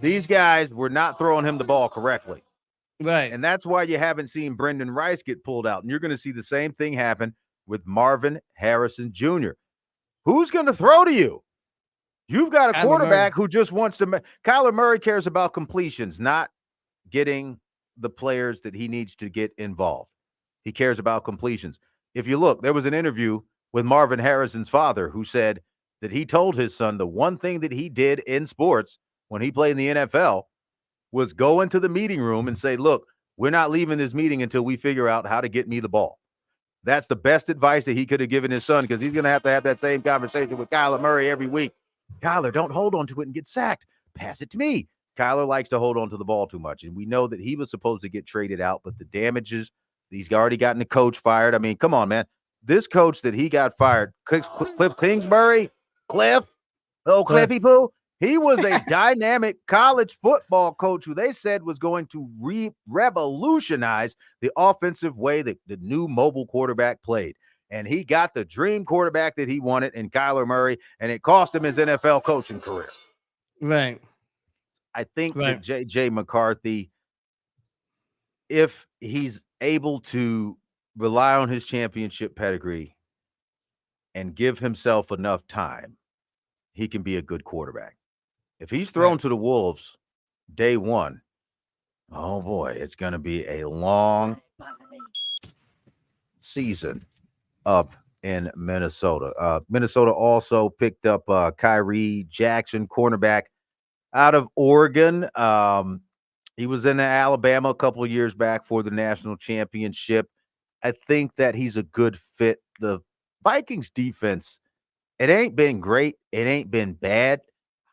B: These guys were not throwing him the ball correctly.
A: Right.
B: And that's why you haven't seen Brendan Rice get pulled out. And you're going to see the same thing happen with Marvin Harrison Jr. Who's going to throw to you? You've got a quarterback who just wants to Kyler Murray cares about completions, not getting the players that he needs to get involved. He cares about completions. If you look, there was an interview with Marvin Harrison's father who said that he told his son the one thing that he did in sports when he played in the NFL was go into the meeting room and say, look, we're not leaving this meeting until we figure out how to get me the ball. That's the best advice that he could have given his son, because he's going to have that same conversation with Kyler Murray every week. Kyler, don't hold on to it and get sacked. Pass it to me. Kyler likes to hold on to the ball too much, and we know that he was supposed to get traded out, but the damages, he's already gotten the coach fired. I mean, come on, man. This coach that he got fired, Cliff Kingsbury, Cliffy Poo, he was a dynamic college football coach who they said was going to revolutionize the offensive way that the new mobile quarterback played. And he got the dream quarterback that he wanted in Kyler Murray, and it cost him his NFL coaching career.
A: Right.
B: I think that J.J. McCarthy, if he's able to rely on his championship pedigree and give himself enough time, he can be a good quarterback. If he's thrown to the Wolves day one, oh boy, it's going to be a long season up in Minnesota. Minnesota also picked up Kyrie Jackson, cornerback out of Oregon. He was in Alabama a couple of years back for the national championship. I think that he's a good fit. The Vikings defense, it ain't been great. It ain't been bad.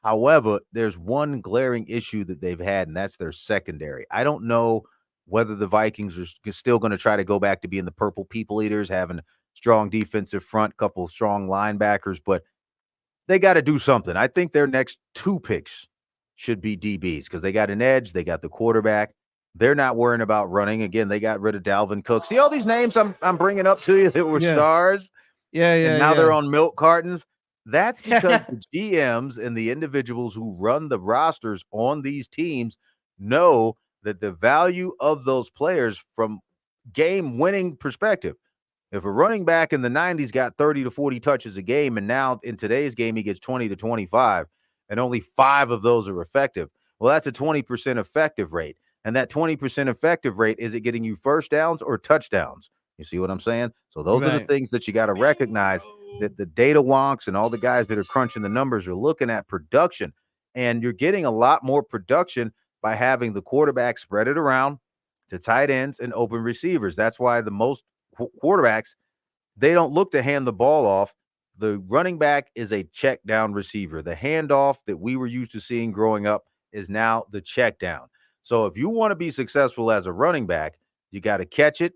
B: However, there's one glaring issue that they've had, and that's their secondary. I don't know whether the Vikings are still going to try to go back to being the purple people eaters, having a strong defensive front, couple of strong linebackers, but they got to do something. I think their next two picks should be DBs because they got an edge. They got the quarterback. They're not worrying about running. Again, they got rid of Dalvin Cook. See all these names I'm bringing up to you that were stars? And now they're on milk cartons. That's because the GMs and the individuals who run the rosters on these teams know that the value of those players from game-winning perspective. If a running back in the 90s got 30 to 40 touches a game, and now in today's game he gets 20 to 25, and only 5 of those are effective, well, that's a 20% effective rate. And that 20% effective rate, is it getting you first downs or touchdowns? You see what I'm saying? So those are the things that you got to recognize, that the data wonks and all the guys that are crunching the numbers are looking at production. And you're getting a lot more production by having the quarterback spread it around to tight ends and open receivers. That's why the most quarterbacks, they don't look to hand the ball off. The running back is a check down receiver. The handoff that we were used to seeing growing up is now the check down. So if you want to be successful as a running back, you got to catch it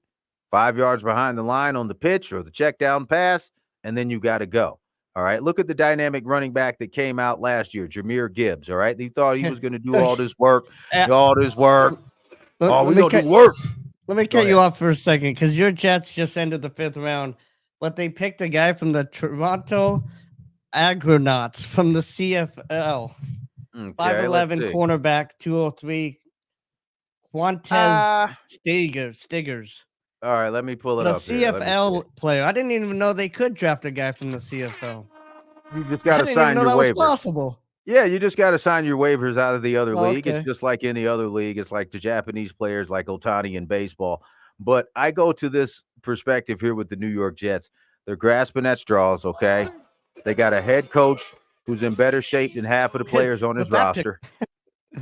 B: 5 yards behind the line on the pitch or the check down pass, and then you got to go. All right. Look at the dynamic running back that came out last year, Jahmyr Gibbs. All right. They thought he was going to do all this work, all this work. Oh, we're going to do work.
A: Let me cut you off for a second, because your Jets just ended the 5th round, but they picked a guy from the Toronto Argonauts from the CFL. 5'11" cornerback, 203. Quantez Stiggers.
B: All right, let me pull it up.
A: The CFL player. I didn't even know they could draft a guy from the CFL.
B: You just got to sign your waiver.
A: Was possible.
B: Yeah, you just got to sign your waivers out of the other league. It's just like any other league. It's like the Japanese players like Ohtani in baseball. But I go to this perspective here with the New York Jets. They're grasping at straws, okay? They got a head coach who's in better shape than half of the players on his roster.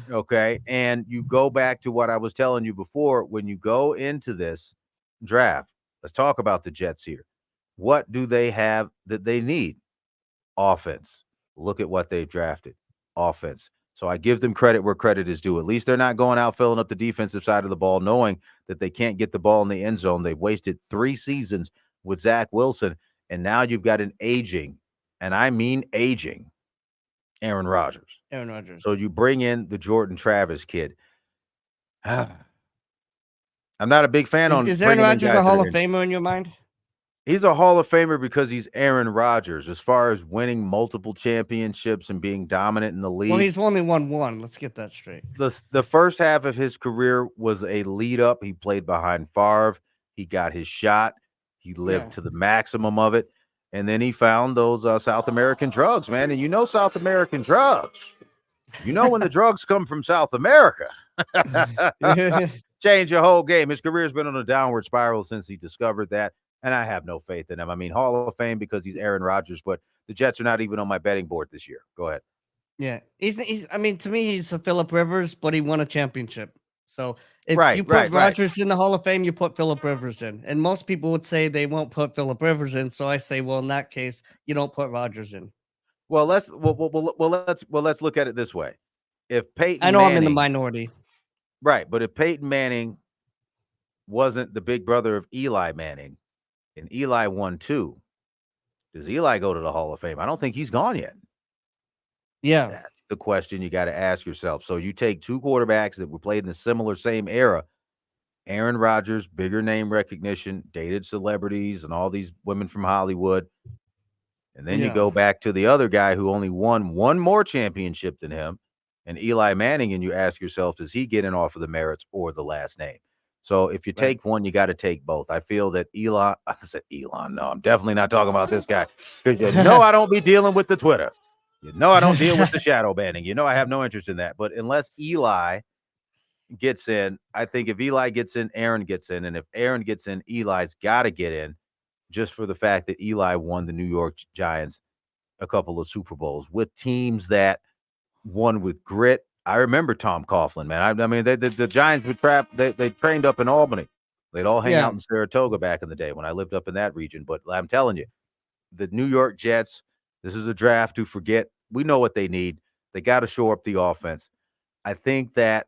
B: Okay, and you go back to what I was telling you before. When you go into this draft, let's talk about the Jets here. What do they have that they need? Offense. Look at what they've drafted. Offense. So I give them credit where credit is due. At least they're not going out filling up the defensive side of the ball, knowing that they can't get the ball in the end zone. They've wasted 3 seasons with Zach Wilson, and now you've got an aging, and I mean aging, Aaron Rodgers. So you bring in the Jordan Travis kid. I'm not a big fan on.
A: Is Aaron Rodgers a Hall of Famer in your mind?
B: He's a Hall of Famer because he's Aaron Rodgers. As far as winning multiple championships and being dominant in the league,
A: Well, he's only won one. Let's get that straight.
B: the first half of his career was a lead up. He played behind Favre. He got his shot. He lived to the maximum of it. And then he found those South American drugs, man. And you know South American drugs. You know when the drugs come from South America. Change your whole game. His career's been on a downward spiral since he discovered that. And I have no faith in him. I mean, Hall of Fame because he's Aaron Rodgers, but the Jets are not even on my betting board this year. Go ahead.
A: Yeah, he's. I mean, to me, he's a Phillip Rivers, but he won a championship. So if
B: Right,
A: you put
B: right.
A: Rodgers in the Hall of Fame, you put Phillip Rivers in. And most people would say they won't put Phillip Rivers in. So I say, well, in that case, you don't put Rodgers in.
B: Well, let's look at it this way. If Peyton
A: I know I'm in the
B: Manning,
A: minority.
B: right, but if Peyton Manning wasn't the big brother of Eli Manning, and Eli won 2, does Eli go to the Hall of Fame? I don't think he's gone yet.
A: Yeah,
B: That's the question you got to ask yourself. So you take 2 quarterbacks that were played in the similar same era. Aaron Rodgers, bigger name recognition, dated celebrities and all these women from Hollywood. And then you go back to the other guy who only won 1 more championship than him, and Eli Manning, and you ask yourself, does he get in off of the merits or the last name? So if you take one, you got to take both. I feel that I said Elon. No, I'm definitely not talking about this guy. Because you know I don't be dealing with the Twitter. You know I don't deal with the shadow banning. You know I have no interest in that. But unless Eli gets in, I think if Eli gets in, Aaron gets in. And if Aaron gets in, Eli's got to get in just for the fact that Eli won the New York Giants a couple of Super Bowls with teams that won with grit. I remember Tom Coughlin, man. I mean, the Giants were trapped. They trained up in Albany. They'd all hang out in Saratoga back in the day when I lived up in that region. But I'm telling you, the New York Jets, this is a draft to forget. We know what they need. They got to shore up the offense. I think that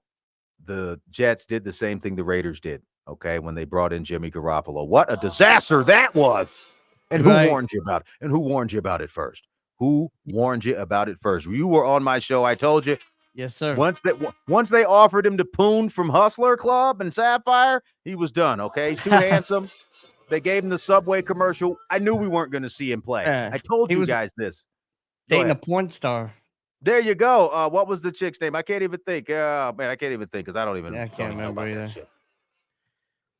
B: the Jets did the same thing the Raiders did, okay, when they brought in Jimmy Garoppolo. What a disaster that was. And who warned you about it? And who warned you about it first? Who warned you about it first? You were on my show. I told you.
A: Yes, sir.
B: Once they offered him to Poon from Hustler Club and Sapphire, he was done, okay? He's too handsome. They gave him the Subway commercial. I knew we weren't going to see him play. I told you guys this.
A: Dating a porn star.
B: There you go. What was the chick's name? I can't even think. Man, I can't even think because I don't even.
A: I can't remember either.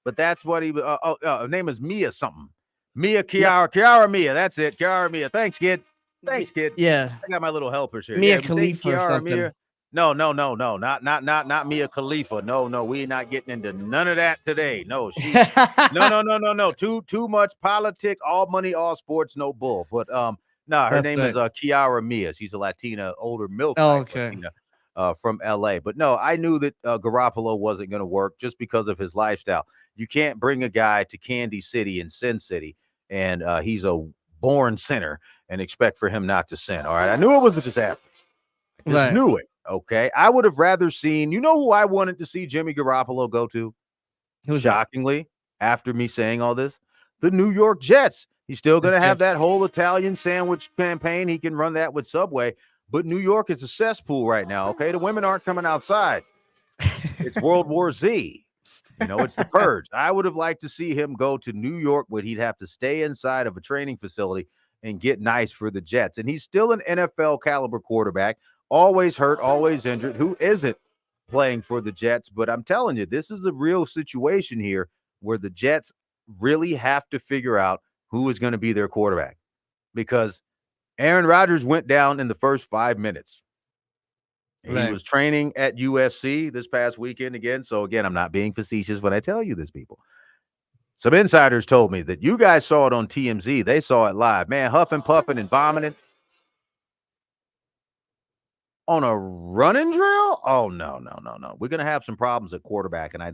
B: But that's what he was. Her name is Mia something. Mia Kiara. Kiara Mia. That's it. Kiara Mia. Thanks, kid. Thanks, kid.
A: Yeah.
B: I got my little helpers here.
A: Mia Khalifa or something.
B: Mia. No. Not Mia Khalifa. No. We not getting into none of that today. No. No. Too much politics. All money, all sports, no bull. But no, her name is Kiara Mia. She's a Latina, older MILF.
A: Oh, okay.
B: Latina, from LA. But no, I knew that Garoppolo wasn't going to work just because of his lifestyle. You can't bring a guy to Candy City and Sin City, and he's a born sinner, and expect for him not to sin. All right. I knew it was a disaster. I just knew it. Okay. I would have rather seen, you know who I wanted to see Jimmy Garoppolo go to? Shockingly, after me saying all this, the New York Jets. He's still going to have that whole Italian sandwich campaign. He can run that with Subway. But New York is a cesspool right now, okay? The women aren't coming outside. It's World War Z. You know, it's the purge. I would have liked to see him go to New York, but he'd have to stay inside of a training facility and get nice for the Jets. And he's still an NFL caliber quarterback, always hurt, always injured. Who isn't playing for the Jets? But I'm telling you, this is a real situation here where the Jets really have to figure out who is going to be their quarterback, because Aaron Rodgers went down in the first 5 minutes. He was training at USC this past weekend again. So again, I'm not being facetious when I tell you this, people. Some insiders told me that you guys saw it on TMZ. They saw it live. Man, huffing, puffing, and vomiting on a running drill. Oh, no. We're going to have some problems at quarterback. And I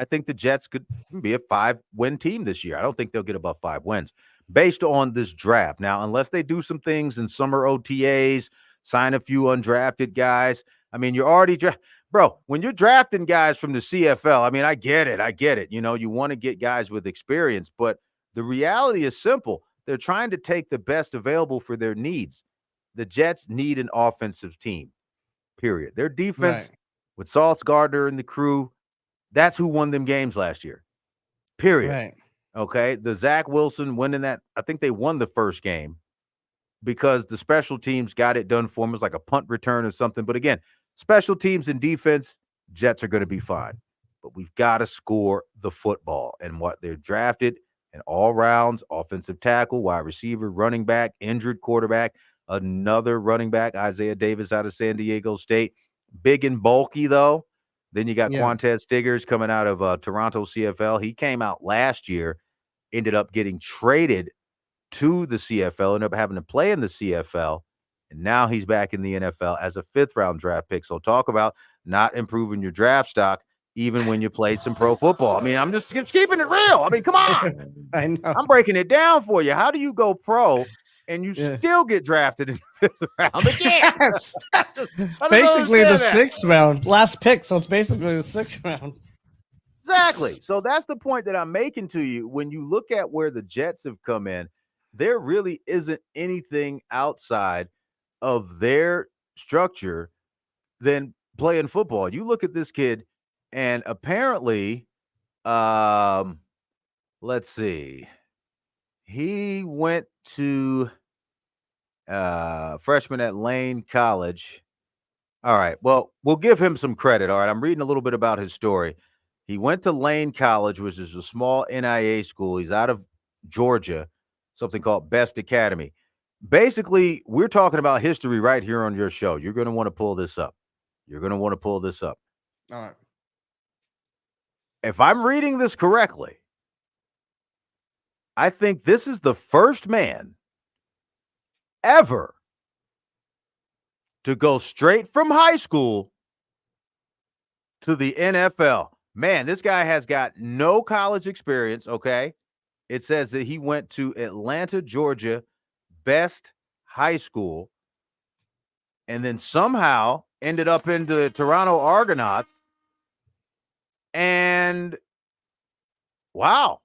B: think the Jets could be a 5-win team this year. I don't think they'll get above 5 wins based on this draft. Now, unless they do some things in summer OTAs, sign a few undrafted guys. I mean, you're already bro, when you're drafting guys from the CFL, I mean, I get it. You know, you want to get guys with experience, but the reality is simple. They're trying to take the best available for their needs. The Jets need an offensive team, period. Their defense with Sauce Gardner and the crew, that's who won them games last year, period. Okay. The Zach Wilson winning that, I think they won the first game because the special teams got it done for them. It was like a punt return or something. But again, special teams and defense, Jets are going to be fine. But we've got to score the football. And what they're drafted in all rounds, offensive tackle, wide receiver, running back, injured quarterback, another running back, Isaiah Davis out of San Diego State. Big and bulky, though. Then you got
A: Yeah.
B: Quantez Stiggers coming out of Toronto CFL. He came out last year, ended up getting traded to the CFL, ended up having to play in the CFL, and now he's back in the NFL as a 5th-round draft pick. So talk about not improving your draft stock even when you play some pro football. I mean, I'm just keeping it real. I mean, come on.
A: I know.
B: I'm breaking it down for you. How do you go pro and you still get drafted in the 5th round again?
A: Yes.
B: I don't
A: Basically the
B: understand that.
A: 6th round, last pick. So it's basically the 6th round.
B: Exactly. So that's the point that I'm making to you. When you look at where the Jets have come in, there really isn't anything outside of their structure than playing football. You look at this kid, and apparently, let's see, he went to freshman at Lane College. All right. Well, we'll give him some credit. All right. I'm reading a little bit about his story. He went to Lane College, which is a small NIA school. He's out of Georgia, something called Best Academy. Basically, we're talking about history right here on your show. You're going to want to pull this up.
A: All right.
B: If I'm reading this correctly, I think this is the first man ever to go straight from high school to the NFL. Man, this guy has got no college experience, okay? It says that he went to Atlanta, Georgia, Best High School, and then somehow ended up into the Toronto Argonauts. And wow,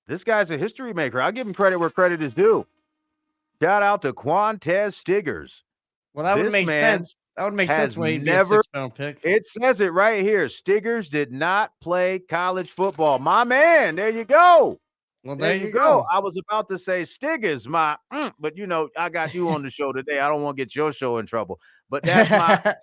B: this guy's a history maker. I'll give him credit where credit is due. Shout out to Quantez Stiggers.
A: Well, that would
B: This
A: make
B: man
A: sense. That would make
B: has
A: sense why he'd
B: never-
A: be a 6th-round pick.
B: It says it right here. Stiggers did not play college football. My man, there you go.
A: Well,
B: There you go. I was about to say Stiggers, but you know, I got you on the show today. I don't want to get your show in trouble. But that's my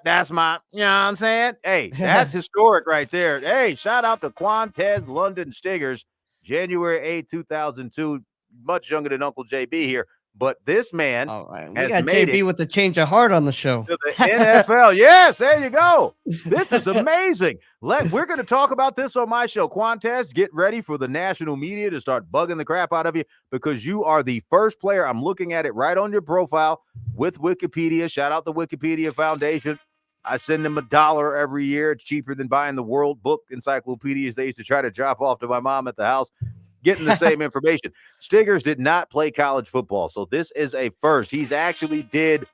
B: that's my, you know what I'm saying? Hey, that's historic right there. Hey, shout out to Quantez London Stiggers, January 8, 2002. Much younger than Uncle JB here. But this man
A: All right. We
B: has
A: got
B: made
A: JB
B: it
A: with the change of heart on the show.
B: to the NFL. Yes, there you go. This is amazing. We're going to talk about this on my show. Quantez, get ready for the national media to start bugging the crap out of you because you are the first player. I'm looking at it right on your profile with Wikipedia. Shout out the Wikipedia Foundation. I send them $1 every year. It's cheaper than buying the World Book encyclopedias they used to try to drop off to my mom at the house. Getting the same information. Stiggers did not play college football, so this is a first. He's actually did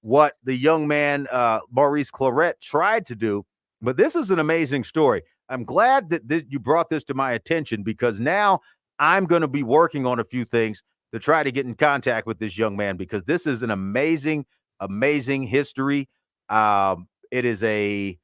B: what the young man Maurice Clarett tried to do, but this is an amazing story. I'm glad that you brought this to my attention because now I'm going to be working on a few things to try to get in contact with this young man because this is an amazing, amazing history. It is a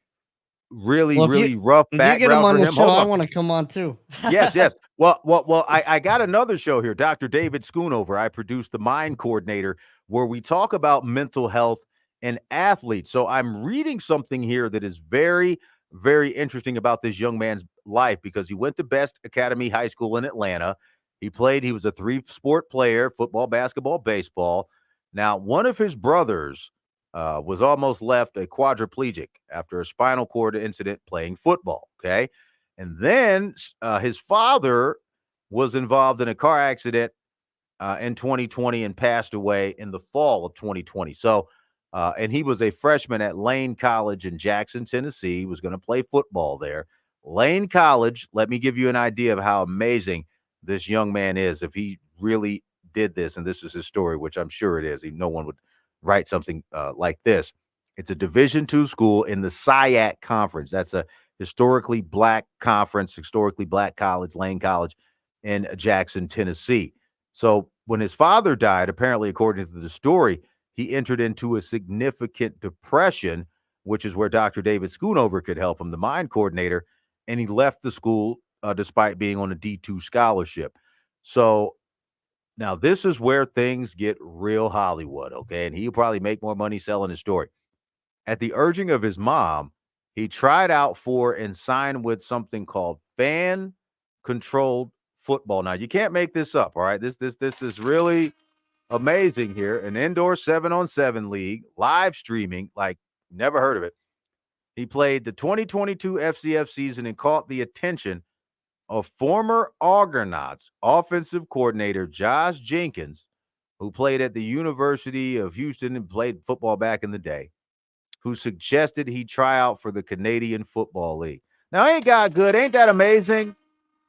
B: really rough
A: If you
B: background
A: get him on
B: for
A: the
B: him.
A: show, I want to come on too.
B: Yes. Well, I got another show here, Dr. David Schoonover. I produce the Mind Coordinator, where we talk about mental health and athletes. So I'm reading something here that is very, very interesting about this young man's life because he went to Best Academy High School in Atlanta. He was a 3-sport player, football, basketball, baseball. Now, one of his brothers was almost left a quadriplegic after a spinal cord incident playing football, okay? And then his father was involved in a car accident in 2020 and passed away in the fall of 2020. So, and he was a freshman at Lane College in Jackson, Tennessee. He was going to play football there. Lane College, let me give you an idea of how amazing this young man is if he really did this, and this is his story, which I'm sure it is. No one would write something like this. It's a Division II school in the SIAC Conference. That's a historically black conference, historically black college, Lane College in Jackson, Tennessee. So when his father died, apparently, according to the story, he entered into a significant depression, which is where Dr. David Schoonover could help him, the Mind Coordinator, and he left the school despite being on a D2 scholarship. So now this is where things get real Hollywood, okay? And he'll probably make more money selling his story. At the urging of his mom, he tried out for and signed with something called Fan Controlled Football. Now you can't make this up, all right? This is really amazing here. An indoor 7-on-7 league, live streaming, like never heard of it. He played the 2022 FCF season and caught the attention of former Argonauts offensive coordinator Josh Jenkins, who played at the University of Houston and played football back in the day, who suggested he try out for the Canadian Football League. Now, ain't God good? Ain't that amazing?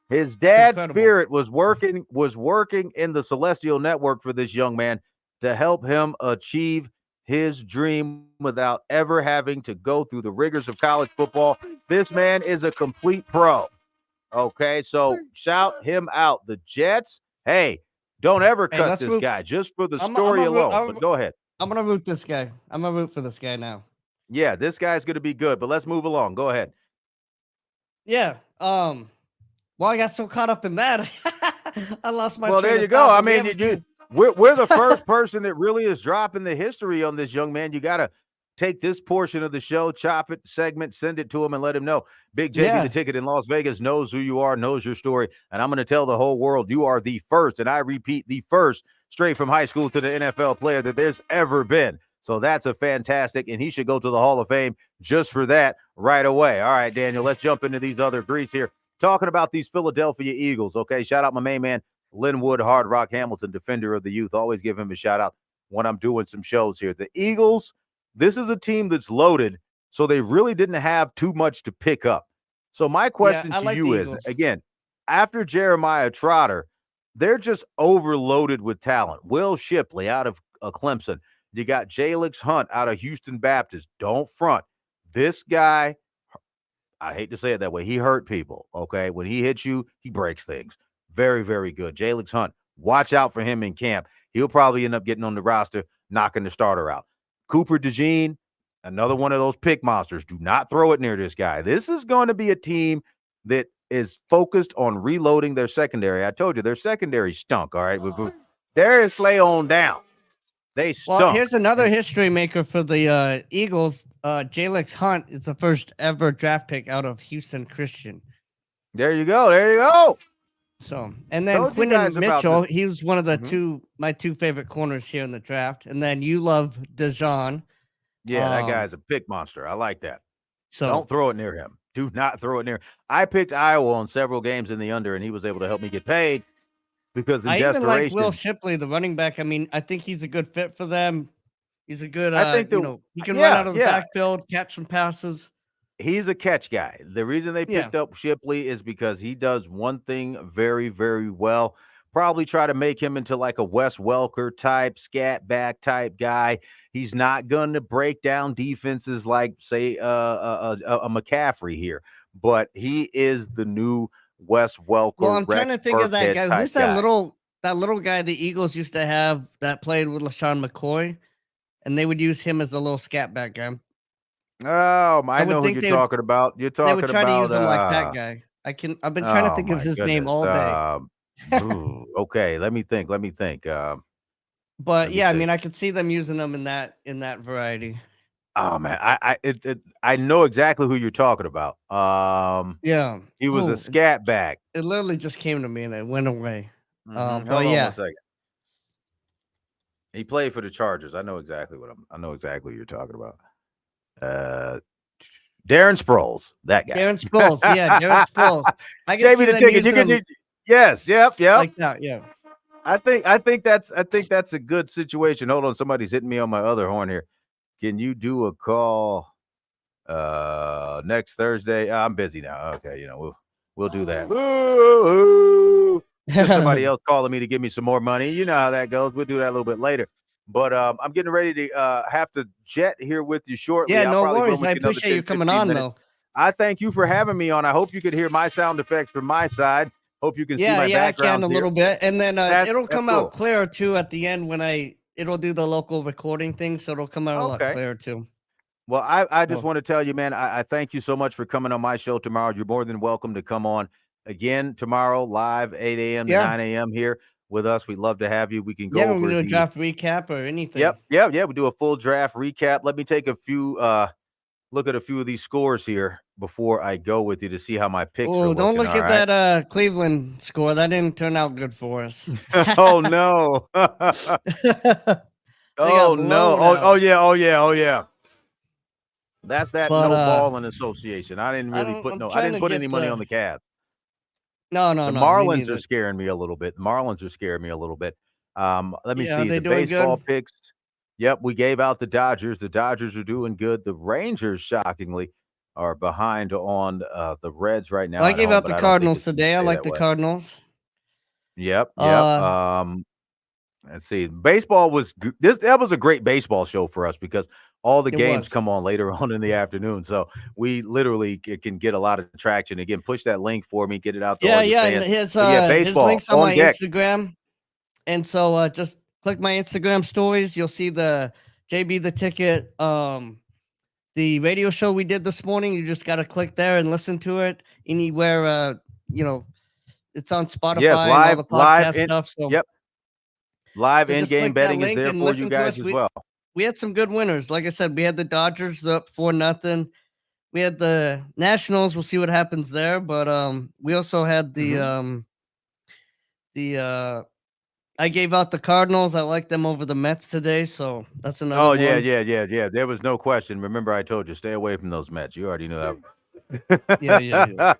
B: His dad's spirit was working in the Celestial Network for this young man to help him achieve his dream without ever having to go through the rigors of college football. This man is a complete pro. Okay, so shout him out. The Jets, hey, don't ever cut this guy just for the story alone. But go ahead.
A: I'm going to root this guy. I'm going to root for this guy now.
B: Yeah, this guy's going to be good, but let's move along. Go ahead.
A: Yeah. Well, I got so caught up in that. I lost my
B: Well, there you go. I mean, we're the first person that really is dropping the history on this young man. You got to take this portion of the show, chop it, segment, send it to him, and let him know. Big JB, the ticket in Las Vegas, knows who you are, knows your story, and I'm going to tell the whole world you are the first, and I repeat, the first straight from high school to the NFL player that there's ever been. So that's a fantastic, and he should go to the Hall of Fame just for that right away. All right, Daniel, let's jump into these other greets here. Talking about these Philadelphia Eagles, okay? Shout out my main man, Linwood Hard Rock Hamilton, defender of the youth. Always give him a shout out when I'm doing some shows here. The Eagles, this is a team that's loaded, so they really didn't have too much to pick up. So my question to you is, again, after Jeremiah Trotter, they're just overloaded with talent. Will Shipley out of Clemson. You got Jalix Hunt out of Houston Baptist. Don't front. This guy, I hate to say it that way, he hurt people, okay? When he hits you, he breaks things. Very, very good. Jalix Hunt, watch out for him in camp. He'll probably end up getting on the roster, knocking the starter out. Cooper DeJean, another one of those pick monsters. Do not throw it near this guy. This is going to be a team that is focused on reloading their secondary. I told you, their secondary stunk, all right? Darius Slay on down. They stunk.
A: Well, here's another history maker for the Eagles. Jalix Hunt is the first ever draft pick out of Houston Christian.
B: There you go. There you go.
A: So, and then Quinton Mitchell, he was one of the my two favorite corners here in the draft. And then you love DeJean.
B: Yeah, that guy's a pick monster. I like that.
A: So
B: don't throw it near him. Do not throw it near. I picked Iowa on several games in the under, and he was able to help me get paid because in desperation.
A: Even like Will Shipley, the running back. I mean, I think he's a good fit for them. He's a good, I think he can run out of the backfield, catch some passes.
B: He's a catch guy. The reason they picked up Shipley is because he does one thing very, very well. Probably try to make him into like a Wes Welker type, scat back type guy. He's not going to break down defenses like, say, a McCaffrey here, but he is the new Wes Welker.
A: Well, I'm trying to think of that guy. Who's that little guy the Eagles used to have that played with LaShawn McCoy, and they would use him as the little scat back guy.
B: Oh, I know who you're talking about. You're talking about.
A: They would try to use him like that guy. I've been trying to think of his name all day.
B: Okay, let me think.
A: But yeah, I mean, I could see them using them in that variety.
B: Oh man, I know exactly who you're talking about.
A: Yeah,
B: he was a scat back.
A: It literally just came to me and it went away.
B: Hold on a second. He played for the Chargers. I know exactly what you're talking about. Darren Sproles, that guy.
A: Darren Sproles, yeah, Darren Sproles. I
B: can see the ticket. Yes, yep.
A: Like that, yeah.
B: I think that's a good situation. Hold on, somebody's hitting me on my other horn here. Can you do a call next Thursday? I'm busy now. Okay, we'll do that. Somebody else calling me to give me some more money. You know how that goes. We'll do that a little bit later. But I'm getting ready to have to jet here with you shortly.
A: Yeah, no worries. I appreciate you coming on, though.
B: I thank you for having me on. I hope you could hear my sound effects from my side. Hope you can see my background.
A: Yeah, I can a little bit. And then it'll come out clear, too, at the end when it'll do the local recording thing, so it'll come out a lot clearer, too.
B: Well, I just want to tell you, man, I thank you so much for coming on my show tomorrow. You're more than welcome to come on again tomorrow live 8 a.m. to
A: Yeah.
B: 9 a.m. here with us. We'd love to have you. We can go
A: Yeah, we can
B: over
A: do a
B: the
A: draft recap or anything.
B: Yep, yeah. We do a full draft recap. Let me take a few look at a few of these scores here before I go with you to see how my picks are
A: Oh, don't
B: looking.
A: look
B: All
A: at
B: right.
A: that Cleveland score. That didn't turn out good for us.
B: Oh no.
A: They
B: Oh
A: got
B: no.
A: blown
B: Oh
A: out.
B: yeah. Oh yeah. Oh yeah. That's that
A: But
B: no balling association. I
A: I'm
B: I
A: trying
B: didn't
A: to
B: put any
A: get
B: money
A: the
B: on the Cavs.
A: no, no,
B: The
A: no, me
B: Marlins are
A: neither.
B: scaring me a little bit. The Marlins are scaring me a little bit. Let me
A: Yeah, are
B: see
A: they
B: the
A: doing
B: baseball
A: good?
B: picks. Yep, we gave out the Dodgers. The Dodgers are doing good. The Rangers, shockingly, are behind on the Reds right now
A: Well, I
B: at
A: gave
B: home,
A: out
B: but
A: the
B: I don't think
A: Cardinals
B: it's going to
A: today. I
B: stay
A: like
B: that
A: the
B: way.
A: Cardinals.
B: Yep, yep.
A: Uh,
B: Let's see. Baseball was that was a great baseball show for us because all the
A: it
B: games
A: was.
B: come on later on in the afternoon. So we literally can get a lot of traction. Again, push that link for me, get it out to
A: Yeah,
B: all your
A: yeah, and
B: fans. But yeah,
A: his
B: baseball
A: links on
B: on
A: my
B: deck.
A: Instagram. And so just click my Instagram stories. You'll see the JB the Ticket the radio show we did this morning. You just got to click there and listen to it anywhere you know, it's on
B: Yes,
A: Spotify and all the
B: live
A: podcast
B: in
A: stuff. So
B: yep, live
A: just
B: in-game
A: click that
B: betting is
A: link
B: there
A: and
B: for you
A: listen to
B: guys
A: us.
B: as well.
A: We had some good winners. Like I said, we had the Dodgers up 4-0. We had the Nationals. We'll see what happens there, but we also had the I gave out the Cardinals. I like them over the Mets today, so that's another
B: Oh, yeah,
A: one.
B: yeah, yeah, yeah. There was no question. Remember, I told you, stay away from those Mets. You already knew that.
A: Yeah, yeah, yeah.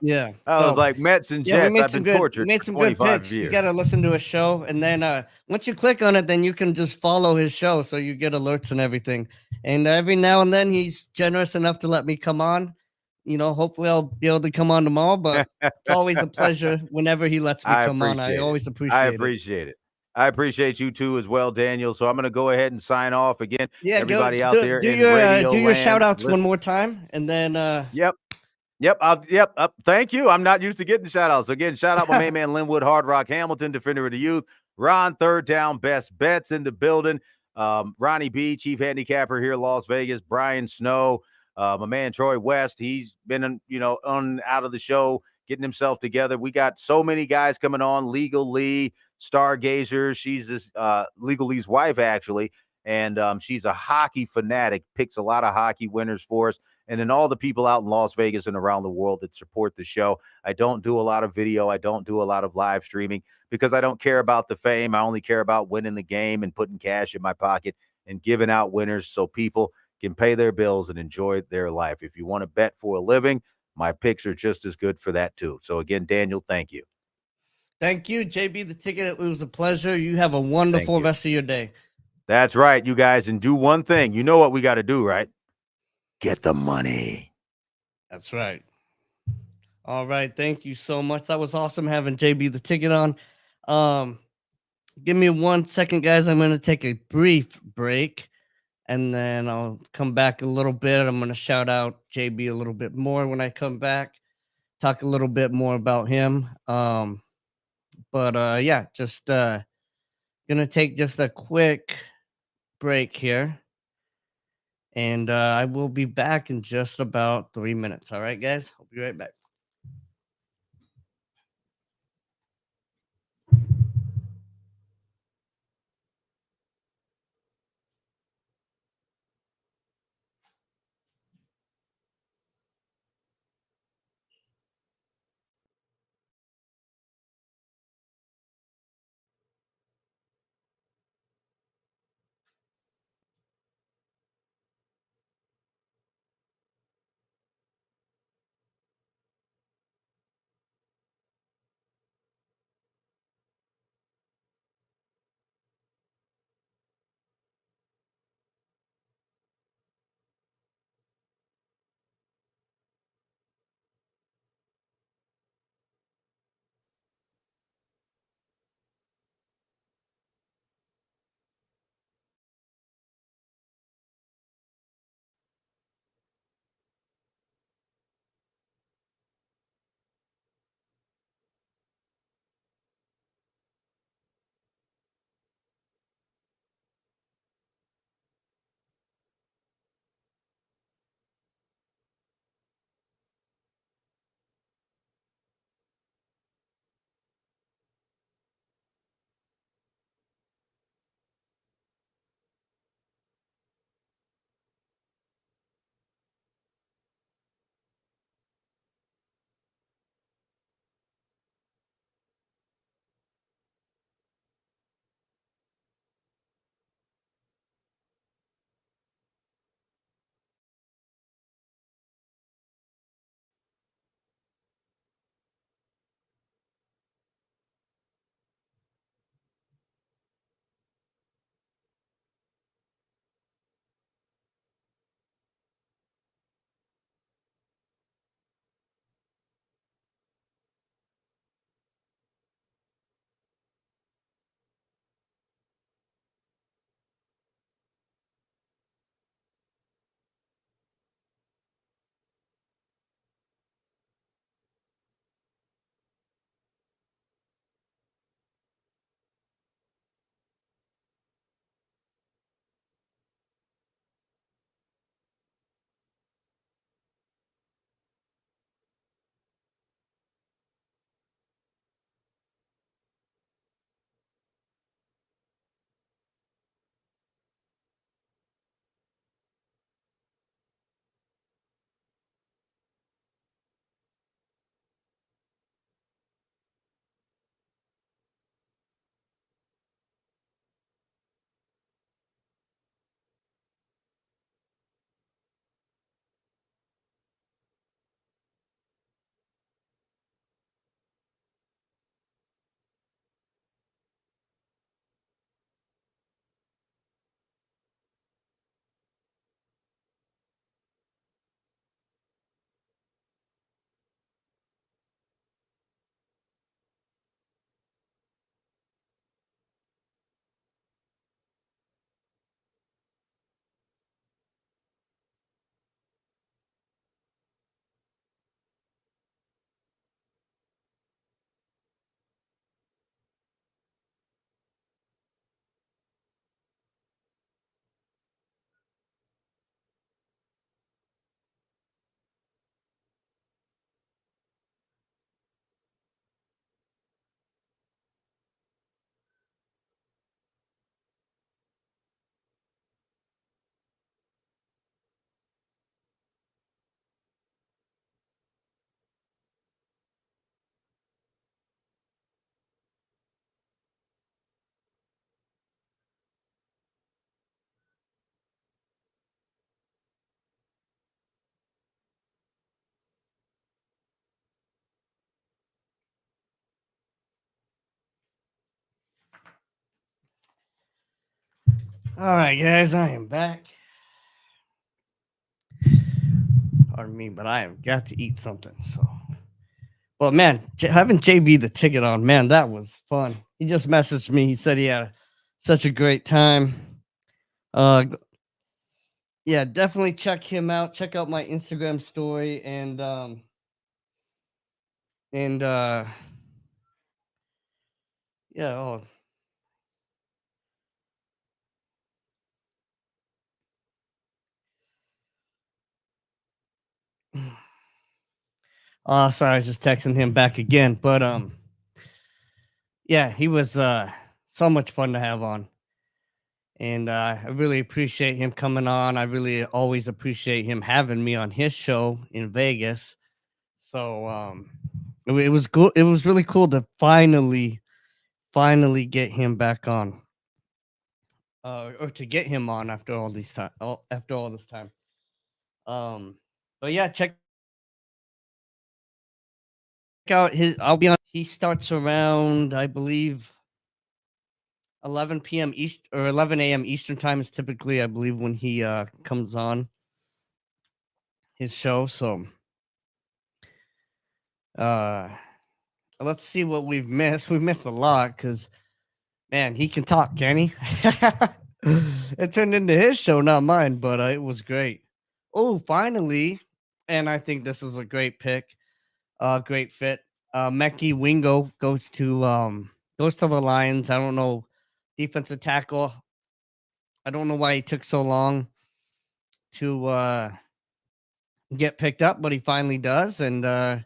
A: Yeah.
B: I was
A: So,
B: like, Mets and
A: yeah, we
B: Jets,
A: made
B: I've
A: some
B: been
A: good we
B: tortured
A: made
B: for
A: some good
B: 25
A: picks. You
B: years.
A: got to listen to a show, and then once you click on it, then you can just follow his show, so you get alerts and everything. And every now and then, he's generous enough to let me come on. Hopefully, I'll be able to come on tomorrow. But it's always a pleasure whenever he lets me
B: I
A: come on. I
B: appreciate it.
A: always
B: I
A: appreciate it.
B: appreciate it. I appreciate you too as well, Daniel. So I'm going to go ahead and sign off again.
A: Yeah, go
B: Everybody out there
A: do
B: in
A: your
B: radio
A: do your shout
B: land,
A: outs one
B: listen.
A: more time, and then
B: Yep. Yep. Thank you. I'm not used to getting shout outs. So again, shout out my main man, Linwood Hard Rock Hamilton, defender of the youth. Ron, third down, best bets in the building. Ronnie B, chief handicapper here in Las Vegas. Brian Snow, my man Troy West. He's been, on and out of the show, getting himself together. We got so many guys coming on. Legal Lee, Stargazer. She's this Legal Lee's wife, actually. And she's a hockey fanatic, picks a lot of hockey winners for us. And then all the people out in Las Vegas and around the world that support the show. I don't do a lot of video. I don't do a lot of live streaming because I don't care about the fame. I only care about winning the game and putting cash in my pocket and giving out winners so people can pay their bills and enjoy their life. If you want to bet for a living, my picks are just as good for that too. So again, Daniel, thank you.
A: thank you, JB the Ticket. It was a pleasure. You have a
B: Thank
A: wonderful
B: you.
A: rest of your day.
B: That's right, you guys. And do one thing. You know what we got to do, right? Get the money.
A: That's right. All right. Thank you so much. That was awesome having JB the Ticket on. Give me 1 second, guys. I'm going to take a brief break and then I'll come back a little bit. I'm going to shout out JB a little bit more when I come back, talk a little bit more about him. But yeah, just going to take just a quick break here. And I will be back in just about 3 minutes. All right, guys. I'll be right back. All right, guys, I am back. Pardon me, but I have got to eat something. So, well, man, having JB the ticket on, man, that was fun. He just messaged me. He said he had such a great time. G- yeah, definitely check him out. Check out my Instagram story and yeah. Oh, sorry, I was just texting him back again, but yeah, he was so much fun to have on. And I really appreciate him coming on. I really always appreciate him having me on his show in Vegas. So it was cool. It was really cool to finally get him back on, or to get him on after all these time, after all this time. Um, but yeah, check out his. I'll be on. He starts around, I believe, 11 p.m. East or 11 a.m. Eastern time is typically, I believe, when he comes on his show. So uh let's see what we've missed. We've missed a lot because man, he can talk, can he? It turned into his show, not mine, but it was great. Oh, finally, and I think this is a great pick, great fit. Mekhi Wingo goes to the Lions. I don't know, defensive tackle. I don't know why he took so long to get picked up, but he finally does, and the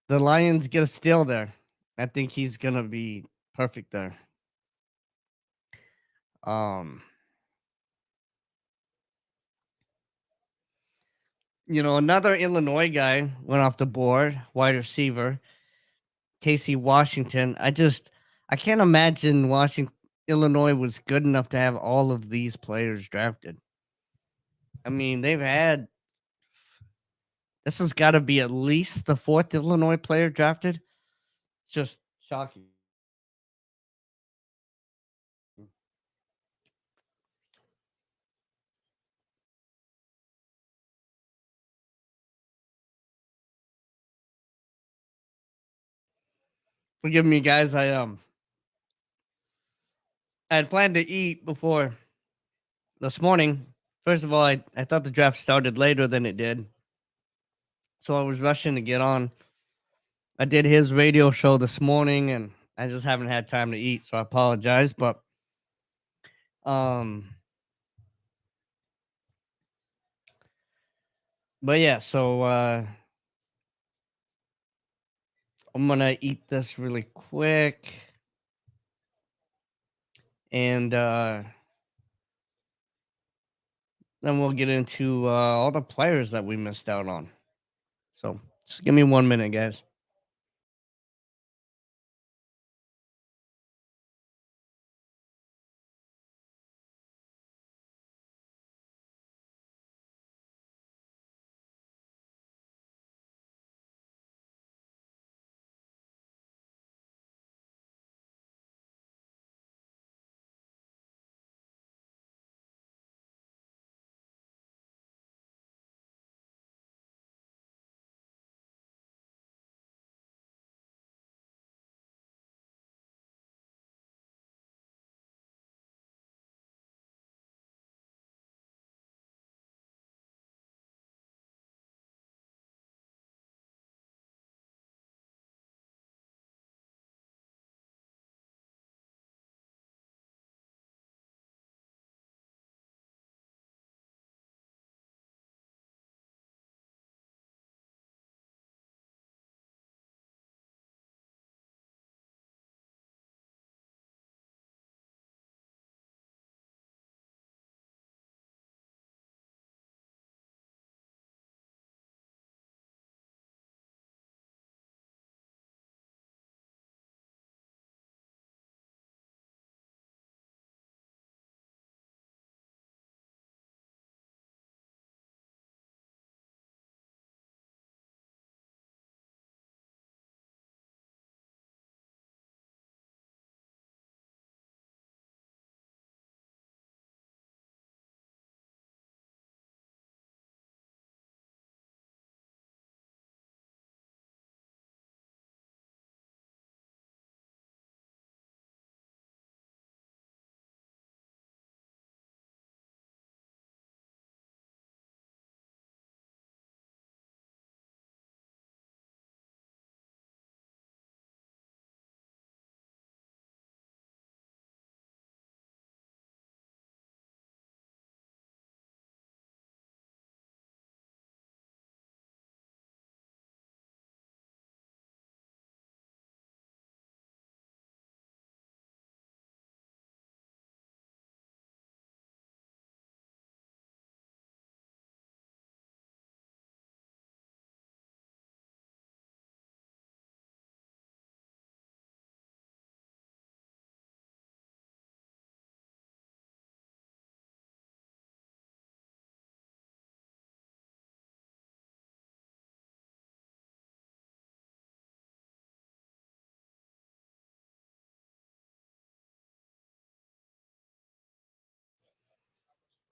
A: Lions get a steal there. I think he's gonna be perfect there. Um, another Illinois guy went off the board, wide receiver, Casey Washington. I can't imagine Washington Illinois was good enough to have all of these players drafted. I mean, they've had this has got to be at least the fourth Illinois player drafted. Just shocking. Forgive me, guys. I had planned to eat before this morning. First of all, I thought the draft started later than it did, so I was rushing to get on. I did his radio show this morning, and I just haven't had time to eat, so I apologize. Um, but yeah, so I'm gonna eat this really quick, and then we'll get into all the players that we missed out on. So just give me 1 minute, guys.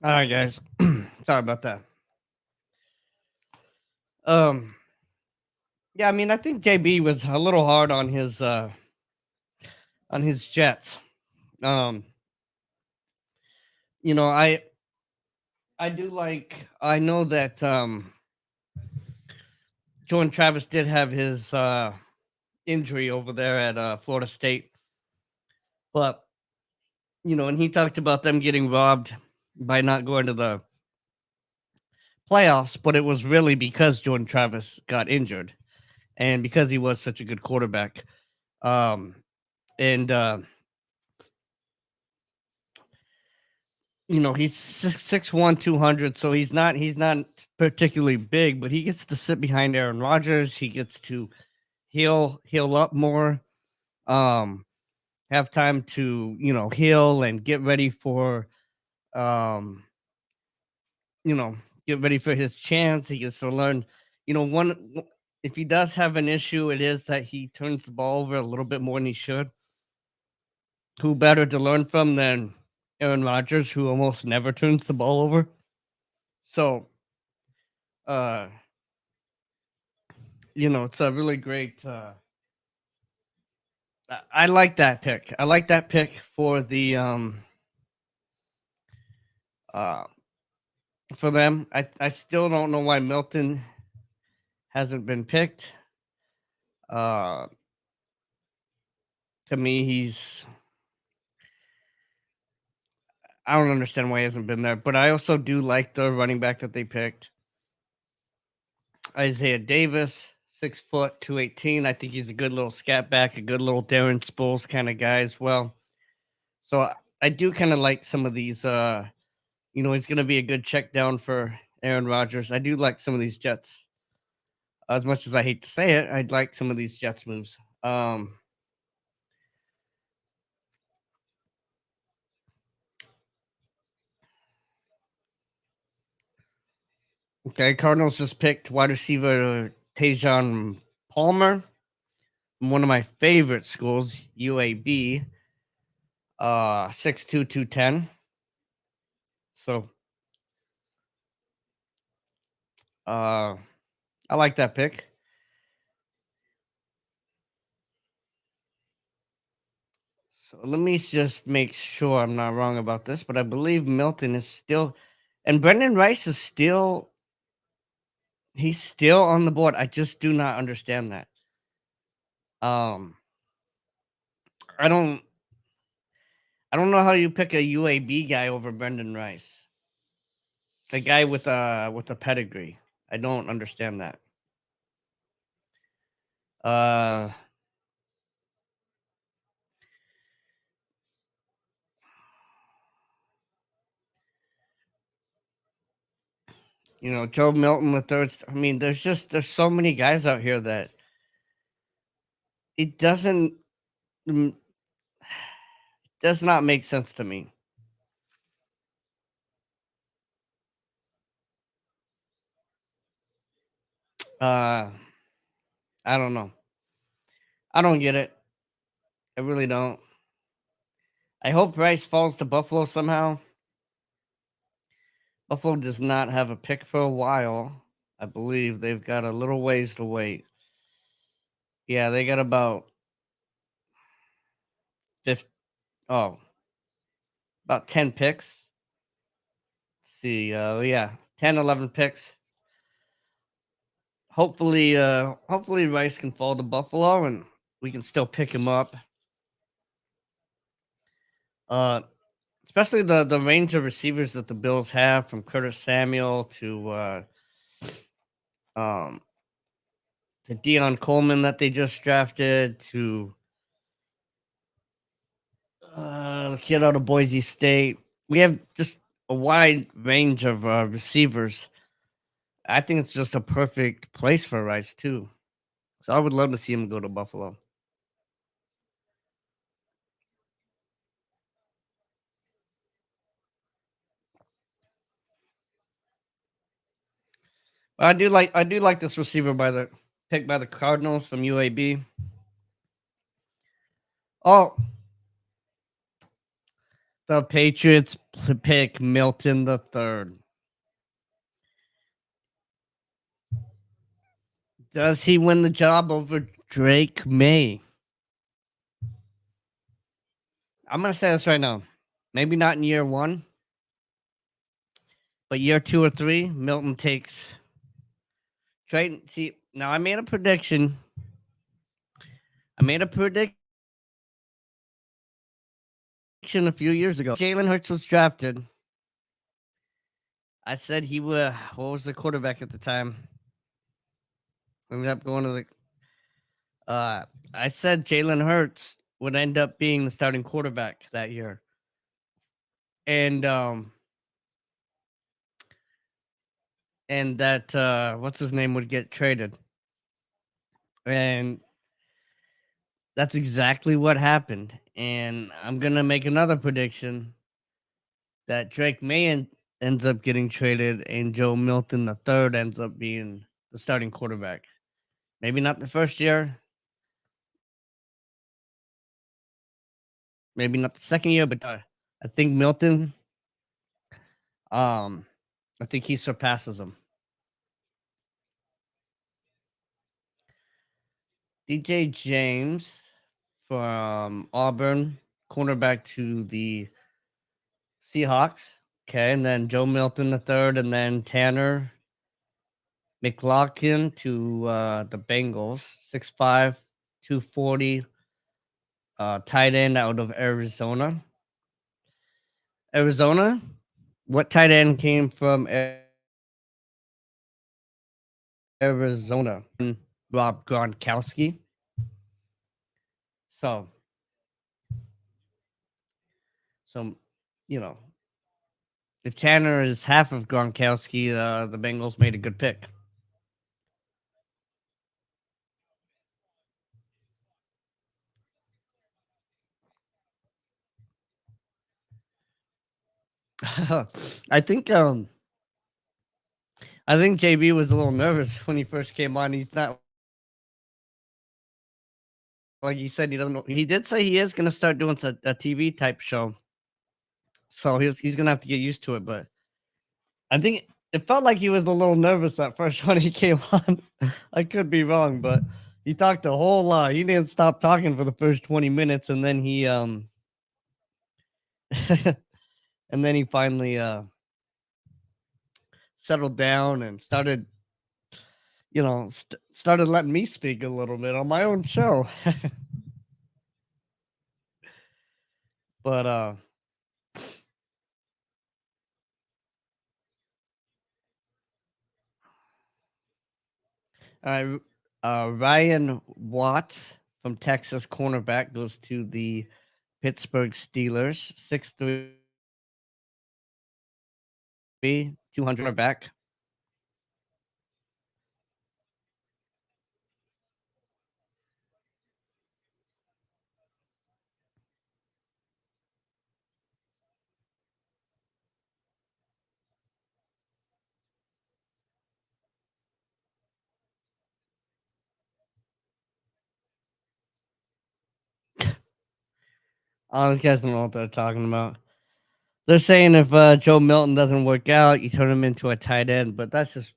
A: All right, guys. Sorry about that. Um, yeah, I mean, I think JB was a little hard on his Jets. Um, you know, I do like. I know that Jordan Travis did have his injury over there at Florida State, but and he talked about them getting robbed by not going to the playoffs, but it was really because Jordan Travis got injured and because he was such a good quarterback. Um, and he's 6'1", 200, so he's not particularly big, but he gets to sit behind Aaron Rodgers. He gets to heal up more, um, have time to heal and get ready for um, you know get ready for his chance. He gets to learn. One if he does have an issue, it is that he turns the ball over a little bit more than he should. Who better to learn from than Aaron Rodgers, who almost never turns the ball over? So, uh, it's a really great. I like that pick. I like that pick for the uh for them. I still don't know why Milton hasn't been picked. Uh, to me, I don't understand why he hasn't been there, but I also do like the running back that they picked. Isaiah Davis, 6 foot, 218. I think he's a good little scat back, a good little Darren Sproles kind of guy as well. So I do kind of like some of these. He's going to be a good check down for Aaron Rodgers. I do like some of these Jets. As much as I hate to say it, I'd like some of these Jets moves. Okay, Cardinals just picked wide receiver Tajon Palmer from one of my favorite schools, UAB. 6'2", 210. So I like that pick. So let me just make sure I'm not wrong about this, but I believe Milton is still, and Brendan Rice is still, he's still on the board. I just do not understand that. Um, I don't, I don't know how you pick a UAB guy over Brendan Rice, the guy with a pedigree. I don't understand that. Uh, Joe Milton the third. I mean, there's so many guys out here that it mm, does not make sense to me. Uh, I don't know. I don't get it. I really don't. I hope Rice falls to Buffalo somehow. Buffalo does not have a pick for a while. I believe they've got a little ways to wait. Yeah, they got about 50, oh, about 10 picks. Let's see, yeah, 10, 11 picks. Hopefully Rice can fall to Buffalo and we can still pick him up. Uh, especially the range of receivers that the Bills have, from Curtis Samuel um to Deion Coleman that they just drafted, to the kid out of Boise State. We have just a wide range of receivers. I think it's just a perfect place for Rice too. So I would love to see him go to Buffalo. I do like this receiver by the pick by the Cardinals from UAB. Oh, The Patriots pick Milton the third. Does he win the job over Drake May? I'm gonna say this right now. Maybe not in year one, but year 2 or 3, Milton takes Drake. See, now I made a prediction. A few years ago. Jalen Hurts was drafted. I said he would. What was the quarterback at the time? Ended up going to the. I said Jalen Hurts would end up being the starting quarterback that year, and that what's his name would get traded, and that's exactly what happened. And I'm gonna make another prediction that Drake May ends up getting traded, and Joe Milton the third ends up being the starting quarterback. Maybe not the first year, maybe not the second year, but I think Milton, um, I think he surpasses him. DJ James from Auburn, cornerback to the Seahawks. Okay, and then Joe Milton the third, and then Tanner McLaughlin to the Bengals, 6'5", 240, tight end out of Arizona. Arizona? What tight end came from Arizona? Rob Gronkowski. So, you know, if Tanner is half of Gronkowski, the Bengals made a good pick. I think JB was a little nervous when he first came on. He's not like he said he doesn't know. He did say he is going to start doing a TV type show, so he's going to have to get used to it. But I think it felt like he was a little nervous at first when he came on. I could be wrong, but he talked a whole lot. He didn't stop talking for the first 20 minutes, and then he and then he finally settled down and started, started letting me speak a little bit on my own show. But Ryan Watts from Texas, cornerback, goes to the Pittsburgh Steelers, 6'3", 200 back. You guys don't know what they're talking about. They're saying if Joe Milton doesn't work out, you turn him into a tight end, but that's just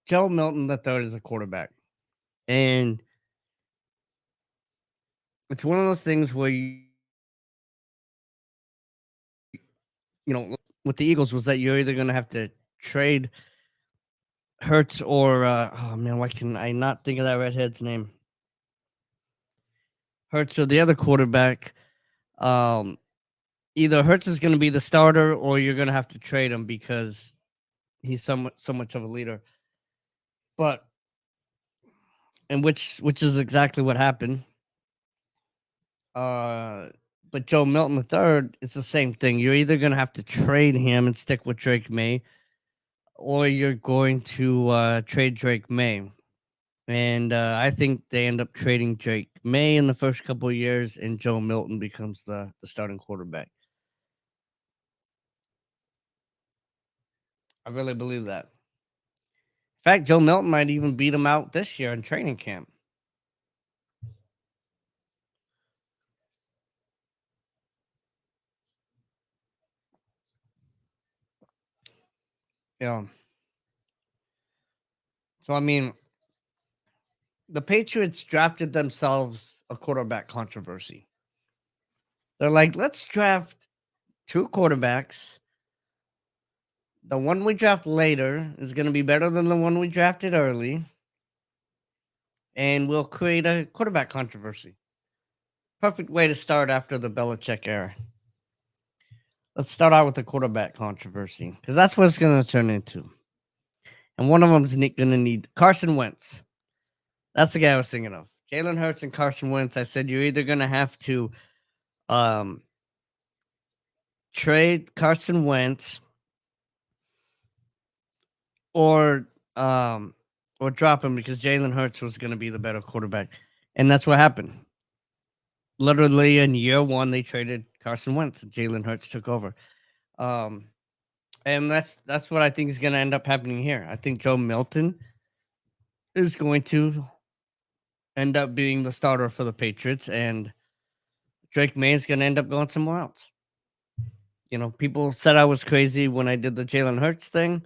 A: Joe Milton the third is a quarterback, and it's one of those things where with the Eagles was that you're either going to have to trade Hurts or oh man, why can I not think of that redhead's name? Hurts or the other quarterback. Um, Either Hurts is going to be the starter, or you're going to have to trade him because he's so much of a leader. But and which is exactly what happened. But Joe Milton the third, it's the same thing. You're either going to have to trade him and stick with Drake May, or you're going to trade Drake May. And I think they end up trading Drake May in the first couple of years, and Joe Milton becomes the starting quarterback. I really believe that. In fact, Joe Milton might even beat him out this year in training camp. Yeah. So I mean, the Patriots drafted themselves a quarterback controversy. They're like, let's draft two quarterbacks. The one we draft later is going to be better than the one we drafted early, and we'll create a quarterback controversy. Perfect way to start after the Belichick era. Let's start out with the quarterback controversy because that's what it's going to turn into. And one of them is going to need Carson Wentz. That's the guy I was thinking of. Jalen Hurts and Carson Wentz. I said you're either going to have to trade Carson Wentz or drop him because Jalen Hurts was going to be the better quarterback. And that's what happened. Literally in year one, they traded Carson Wentz. Jalen Hurts took over. And that's what I think is going to end up happening here. I think Joe Milton is going to end up being the starter for the Patriots, and Drake May is going to end up going somewhere else. You know, people said I was crazy when I did the Jalen Hurts thing,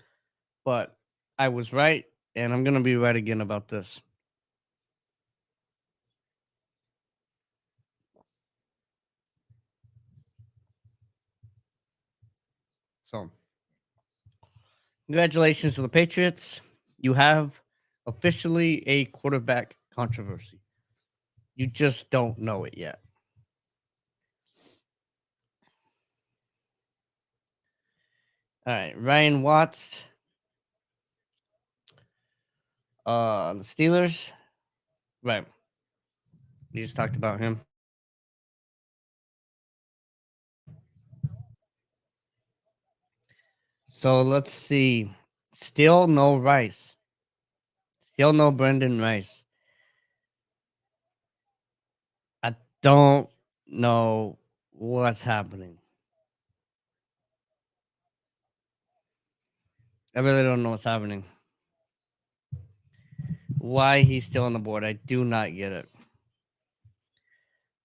A: but I was right, and I'm going to be right again about this. So, congratulations to the Patriots. You have officially a quarterback controversy. You just don't know it yet. All right, Ryan Watts. The Steelers. Right. We just talked about him. So let's see. Still no Rice. Still no Brendan Rice. I don't know what's happening. I really don't know what's happening. Why he's still on the board, I do not get it.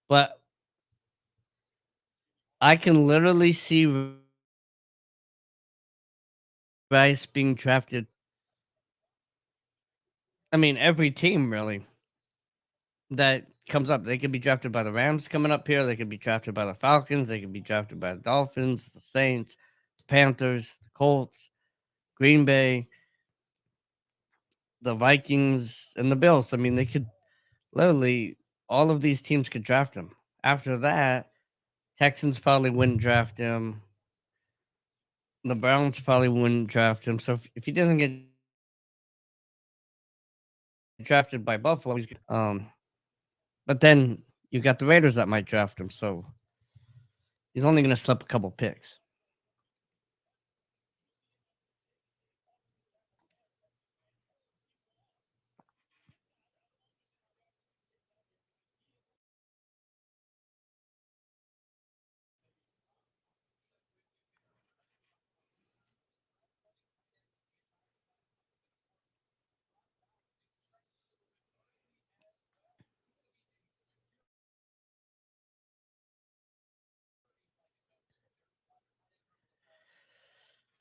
A: But I can literally see Rice being drafted. I mean, every team really that comes up. They could be drafted by the Rams coming up here. They could be drafted by the Falcons. They could be drafted by the Dolphins, the Saints, the Panthers, the Colts, Green Bay, the Vikings, and the Bills. I mean, they could literally, all of these teams could draft him. After that, Texans probably wouldn't draft him. The Browns probably wouldn't draft him. So if he doesn't get drafted by Buffalo, he's but then you got the Raiders that might draft him. So he's only going to slip a couple picks.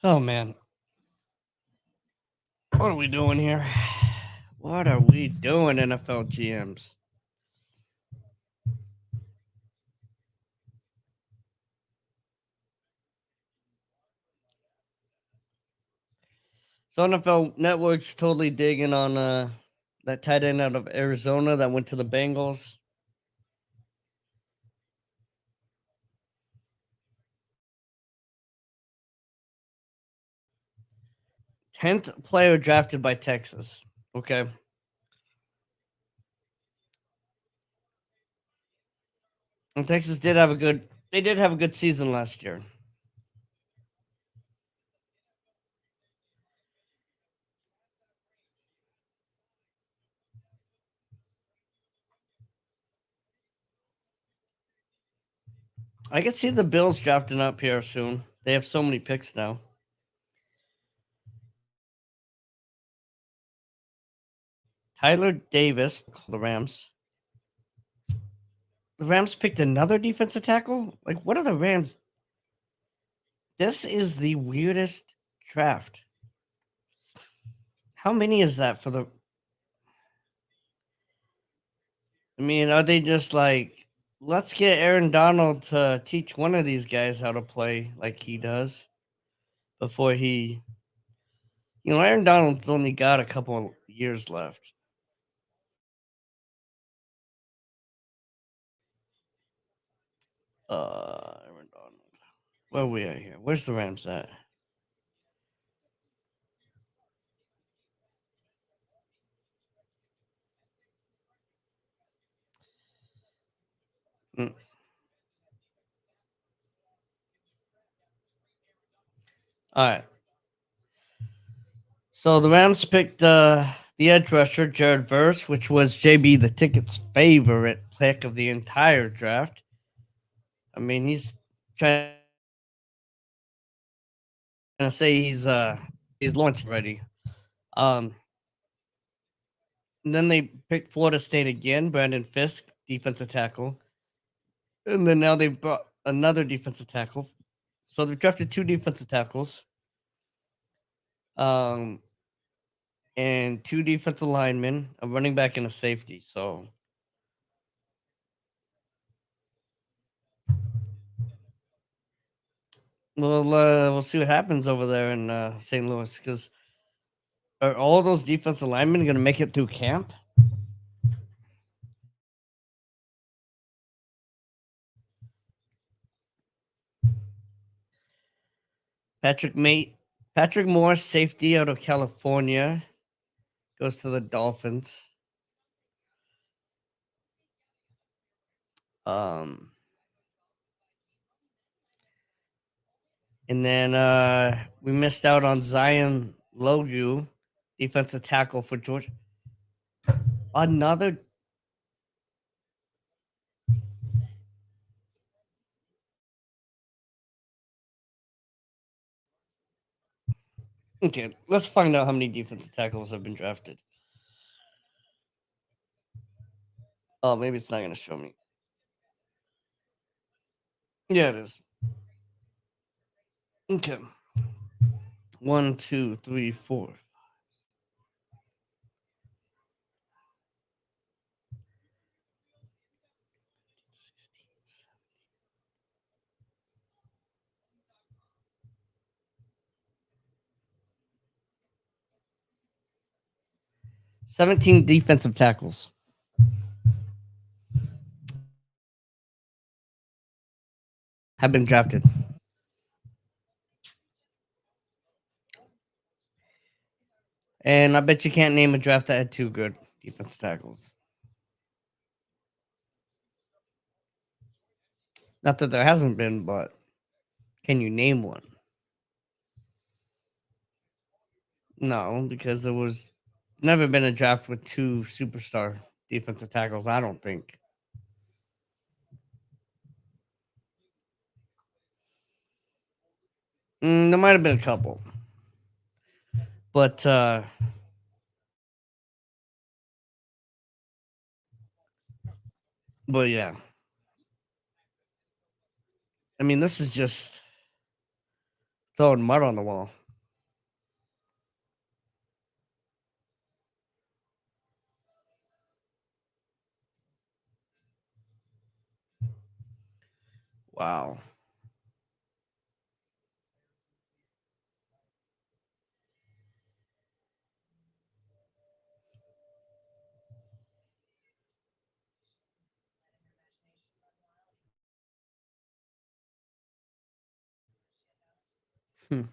A: Oh man, what are we doing here? What are we doing, NFL GMs? So NFL Network's totally digging on that tight end out of Arizona that went to the Bengals. 10th player drafted by Texas. Okay. And Texas did have a good season last year. I can see the Bills drafting up here soon. They have so many picks now. Tyler Davis, the Rams. The Rams picked another defensive tackle? Like, what are the Rams? This is the weirdest draft. How many is that for the? I mean, are they just like, let's get Aaron Donald to teach one of these guys how to play like he does before he, Aaron Donald's only got a couple years left. Aaron Donald. Where are we at here? Where's the Rams at? Mm. All right. So the Rams picked the edge rusher Jared Verse, which was JB the ticket's favorite pick of the entire draft. I mean, he's trying to say he's launched already. Um, and then they picked Florida State again, Brandon Fisk, defensive tackle, and then now they brought another defensive tackle. So they've drafted two defensive tackles, um, and two defensive linemen, a running back, and a safety. So we'll see what happens over there in St. Louis because are all those defensive linemen going to make it through camp? Patrick Mate, Patrick Moore, safety out of California, goes to the Dolphins. Um, and then we missed out on Zion Logu, defensive tackle for Georgia. Another. Okay, let's find out how many defensive tackles have been drafted. Oh, maybe it's not going to show me. Yeah, it is. Okay. 1, 2, 3, 4. 17 defensive tackles have been drafted. And I bet you can't name a draft that had two good defensive tackles. Not that there hasn't been, but can you name one? No, because there was never been a draft with two superstar defensive tackles, I don't think. There might have been a couple. But yeah. I mean, this is just throwing mud on the wall. Wow. Hmm.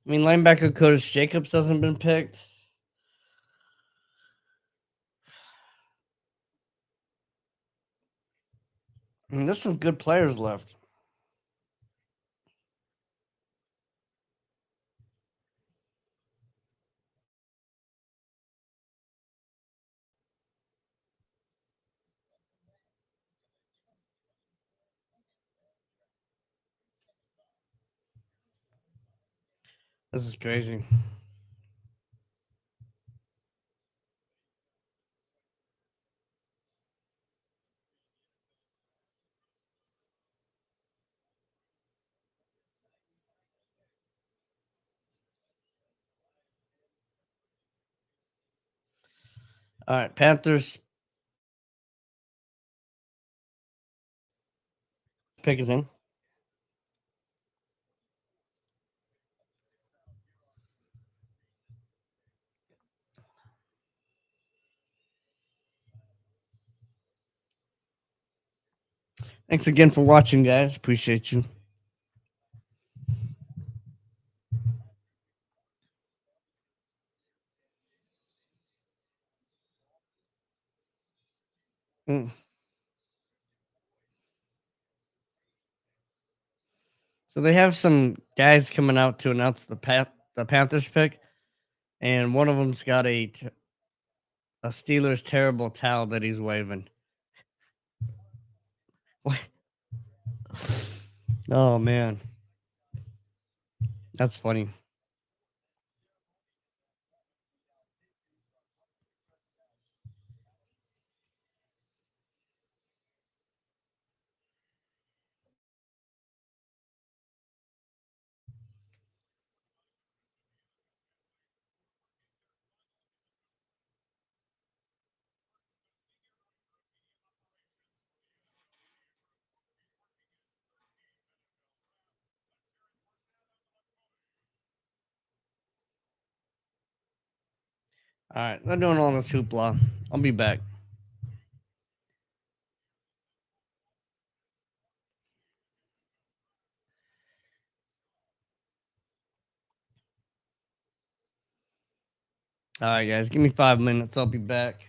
A: I mean, linebacker Curtis Jacobs hasn't been picked. I mean, there's some good players left. This is crazy. All right, Panthers pick is in. Thanks again for watching, guys. Appreciate you. Mm. So they have some guys coming out to announce the Panthers pick, and one of them's got a Steelers terrible towel that he's waving. What? Oh man, that's funny. All right, they're doing all this hoopla. I'll be back. All right, guys, give me 5 minutes. I'll be back.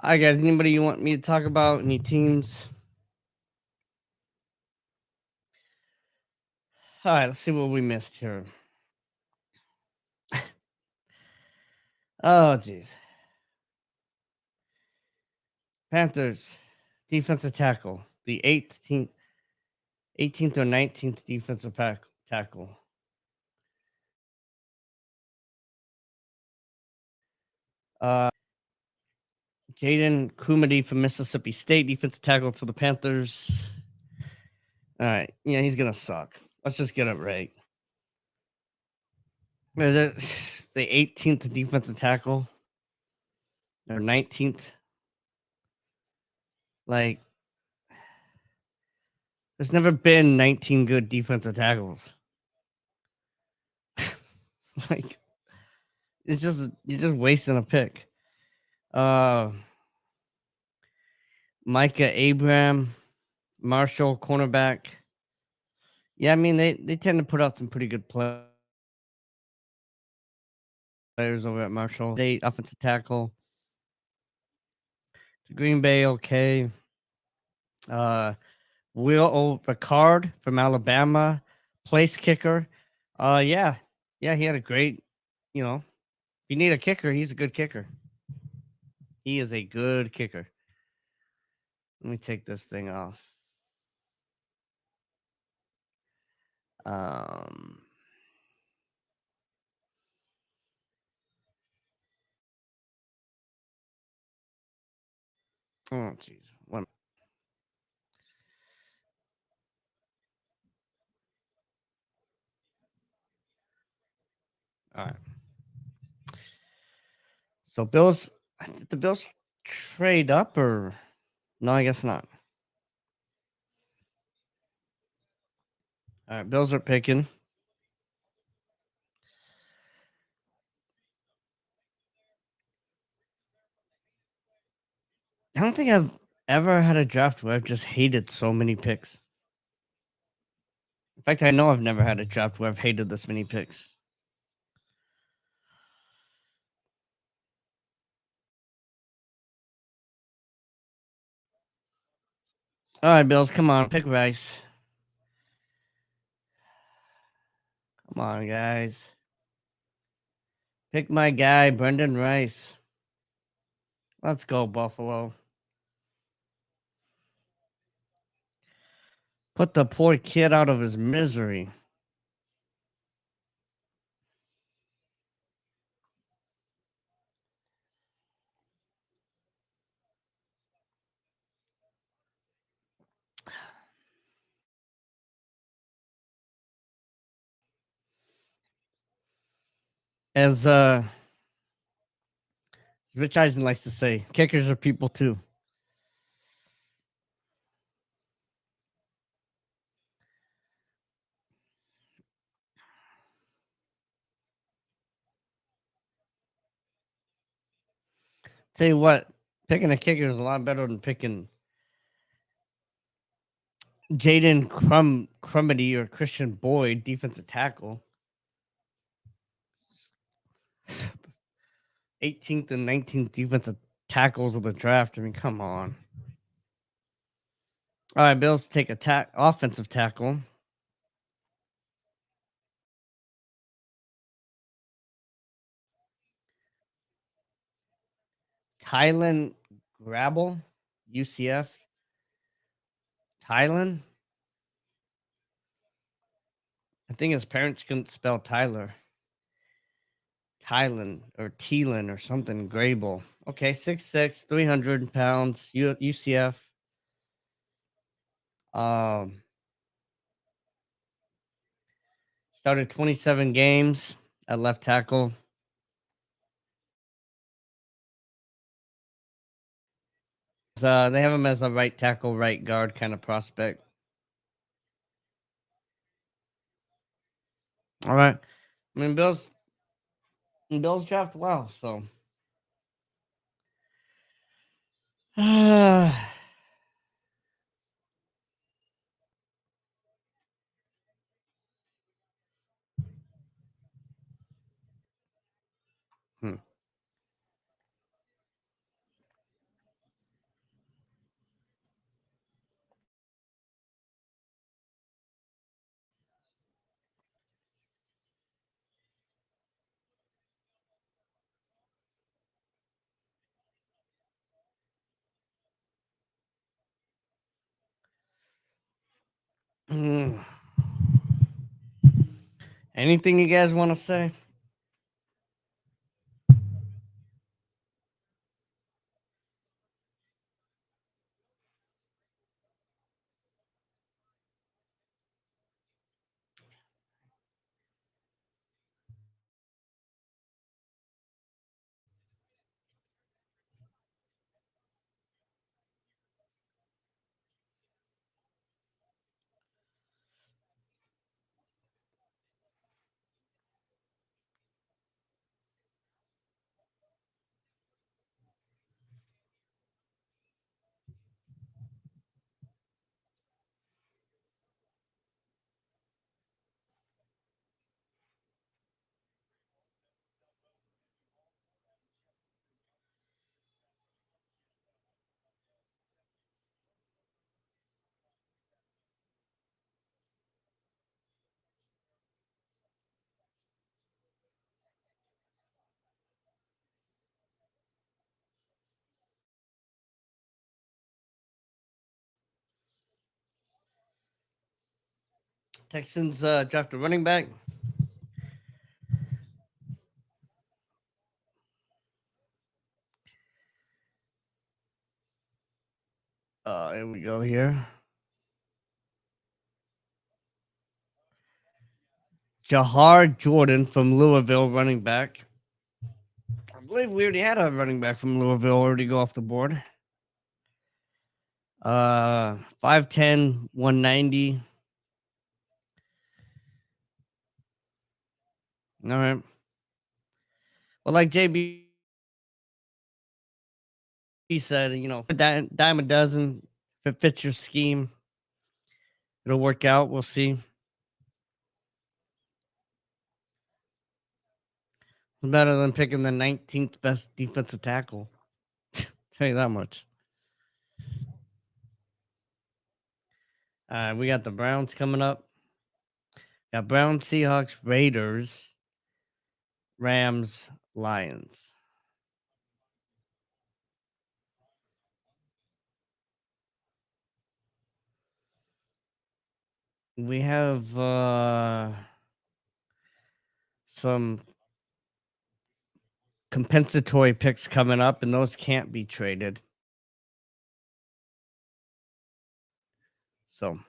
A: All right, guys. Anybody you want me to talk about? Any teams? All right, let's see what we missed here. Oh, jeez. Panthers, defensive tackle, the 18th or 19th defensive tackle. Jaden Kumadi from Mississippi State, defensive tackle for the Panthers. All right, yeah, he's gonna suck. Let's just get it right. The 18th defensive tackle or 19th. Like, there's never been 19 good defensive tackles. Like, it's just you're just wasting a pick. Micah Abraham, Marshall, cornerback. Yeah, I mean they tend to put out some pretty good players over at Marshall. They offensive tackle. Green Bay, okay. Will Ricard from Alabama, place kicker. Yeah, he had a great. If you need a kicker, he's a good kicker. He is a good kicker. Let me take this thing off. Um. Oh, jeez. One. All right. So Bills, did the Bills trade up or no? I guess not. All right, Bills are picking. I don't think I've ever had a draft where I've just hated so many picks. In fact, I know I've never had a draft where I've hated this many picks. All right, Bills, come on, pick Rice. Come on, guys. Pick my guy, Brendan Rice. Let's go, Buffalo. Put the poor kid out of his misery. As Rich Eisen likes to say, kickers are people too. Tell you what, picking a kicker is a lot better than picking Jaden Crumedy or Christian Boyd, defensive tackle. 18th and 19th defensive tackles of the draft. I mean, come on. All right, Bills take offensive tackle. Kylan Grabble, UCF. Tylen. I think his parents couldn't spell Tyler. Tylen or Thielen or something. Grable. Okay, 6'6", 300 pounds. UCF. Started 27 games at left tackle. They have him as a right tackle, right guard kind of prospect. All right. I mean, Bills draft well, so. Hmm. Mm. Anything you guys want to say? Texans draft a running back. Here we go here. Jahar Jordan from Louisville, running back. I believe we already had a running back from Louisville already go off the board. 5'10", 190. All right. Well, like JB said, dime a dozen. If it fits your scheme, it'll work out. We'll see. It's better than picking the 19th best defensive tackle. Tell you that much. We got the Browns coming up. Got Browns, Seahawks, Raiders, Rams, Lions. We have some compensatory picks coming up, and those can't be traded. So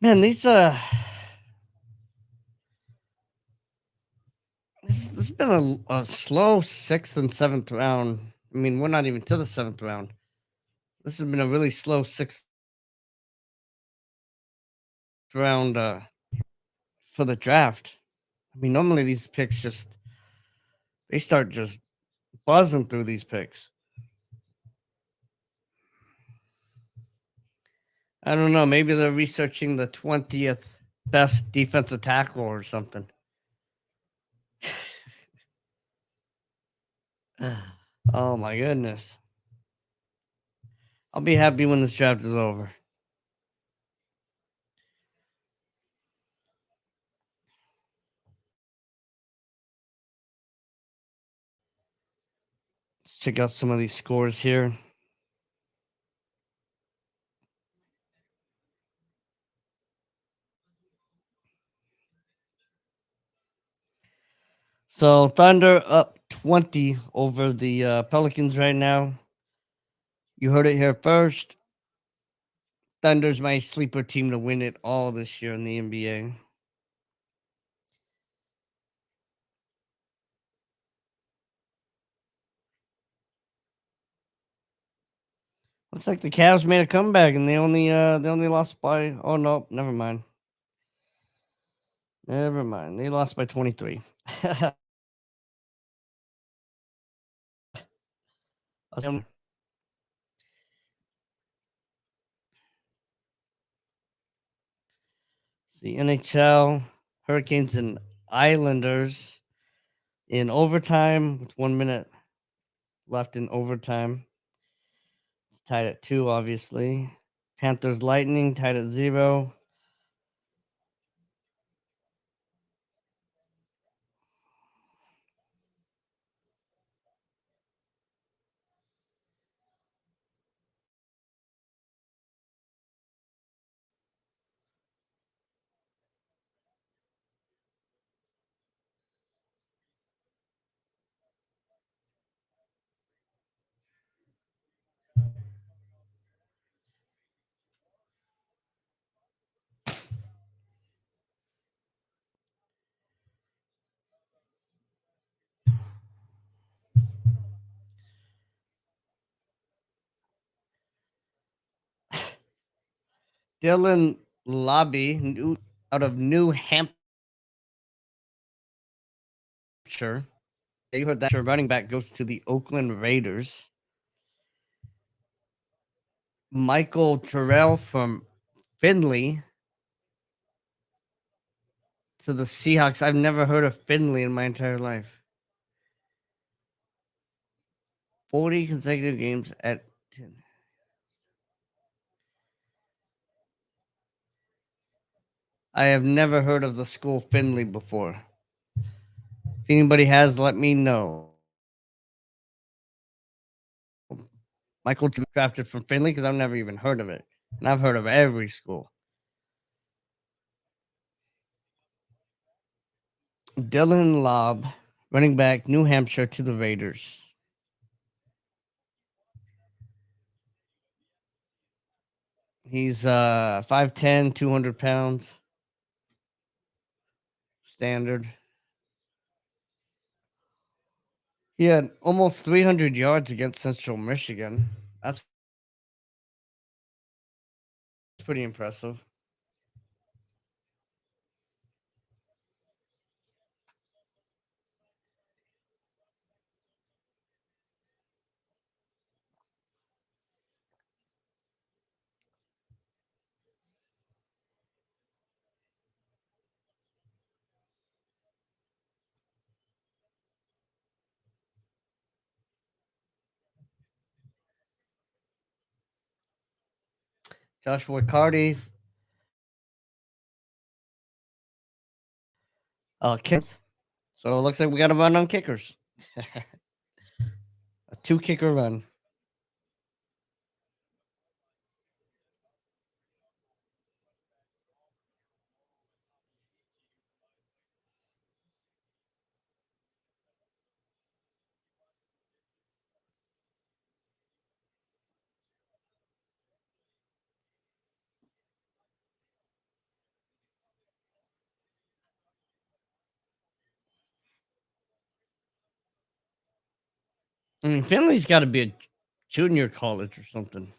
A: man, these this has been a slow 6th and 7th round. I mean, we're not even to the 7th round. This has been a really slow 6th round for the draft. I mean, normally these picks they start just buzzing through these picks. I don't know. Maybe they're researching the 20th best defensive tackle or something. Oh my goodness. I'll be happy when this draft is over. Let's check out some of these scores here. So Thunder up 20 over the Pelicans right now. You heard it here first. Thunder's my sleeper team to win it all this year in the NBA. Looks like the Cavs made a comeback and they only lost by no, never mind. Never mind. They lost by 23. The NHL, Hurricanes and Islanders in overtime with 1 minute left in overtime. It's tied at 2, obviously. Panthers Lightning tied at 0. Dylan Lobby out of New Hampshire. You heard that running back goes to the Oakland Raiders. Michael Terrell from Findlay to the Seahawks. I've never heard of Findlay in my entire life. 40 consecutive games at 10. I have never heard of the school Findlay before. If anybody has, let me know. Michael drafted from Findlay because I've never even heard of it. And I've heard of every school. Dylan Lobb, running back, New Hampshire to the Raiders. He's 5'10", 200 pounds. Standard. He had almost 300 yards against Central Michigan. That's pretty impressive. Joshua Cardi. Kickers. So it looks like we got a run on kickers. A 2-kicker run. I mean, Finley's got to be a junior college or something.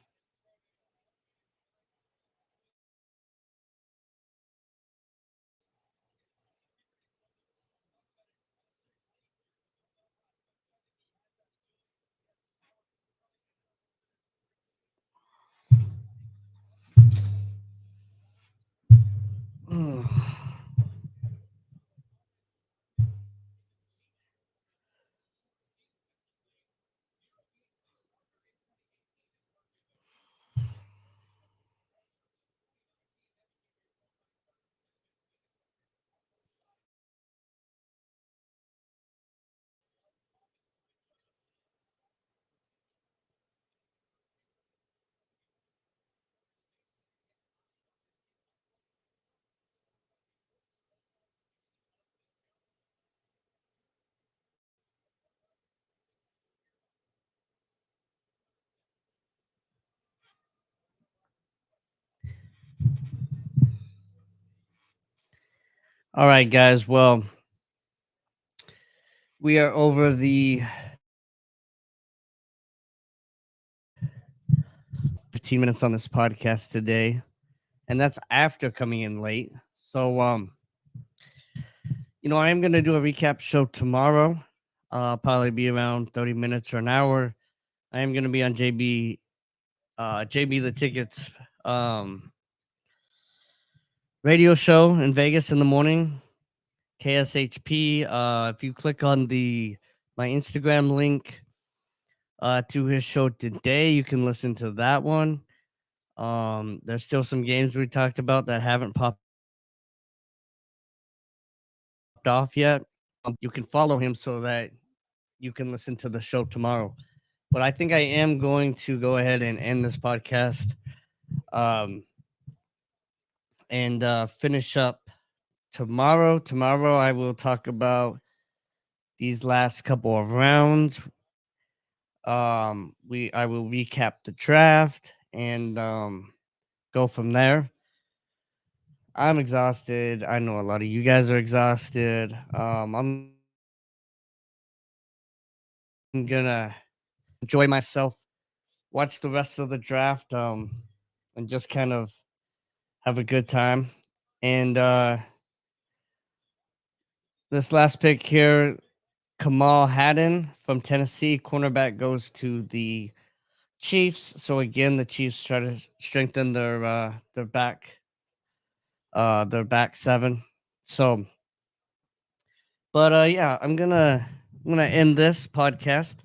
A: All right, guys. Well, we are over the 15 minutes on this podcast today, and that's after coming in late. So, I am going to do a recap show tomorrow. Probably be around 30 minutes or an hour. I am going to be on JB the Tickets radio show in Vegas in the morning. KSHP. If you click on my Instagram link, to his show today. You can listen to that one. There's still some games we talked about that haven't popped off yet. You can follow him so that you can listen to the show tomorrow. But I think I am going to go ahead and end this podcast um, and finish up tomorrow. Tomorrow, I will talk about these last couple of rounds. I will recap the draft and go from there. I'm exhausted. I know a lot of you guys are exhausted. I'm gonna enjoy myself, watch the rest of the draft, and just kind of have a good time. And this last pick here, Kamal Haddon from Tennessee, cornerback, goes to the Chiefs. So again, the Chiefs try to strengthen their back seven. So, but yeah, I'm gonna end this podcast.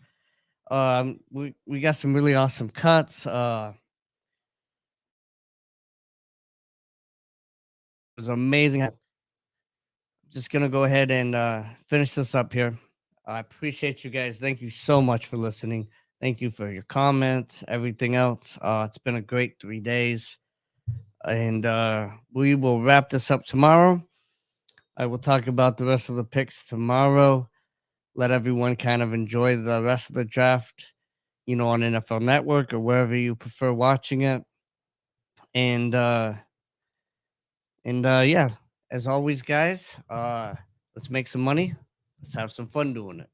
A: We got some really awesome cuts. It was amazing. Just gonna go ahead and finish this up here. I appreciate you guys. Thank you so much for listening. Thank you for your comments, everything else. It's been a great 3 days, and we will wrap this up tomorrow. I will talk about the rest of the picks tomorrow. Let everyone kind of enjoy the rest of the draft, on NFL Network or wherever you prefer watching it. And yeah, as always, guys, let's make some money. Let's have some fun doing it.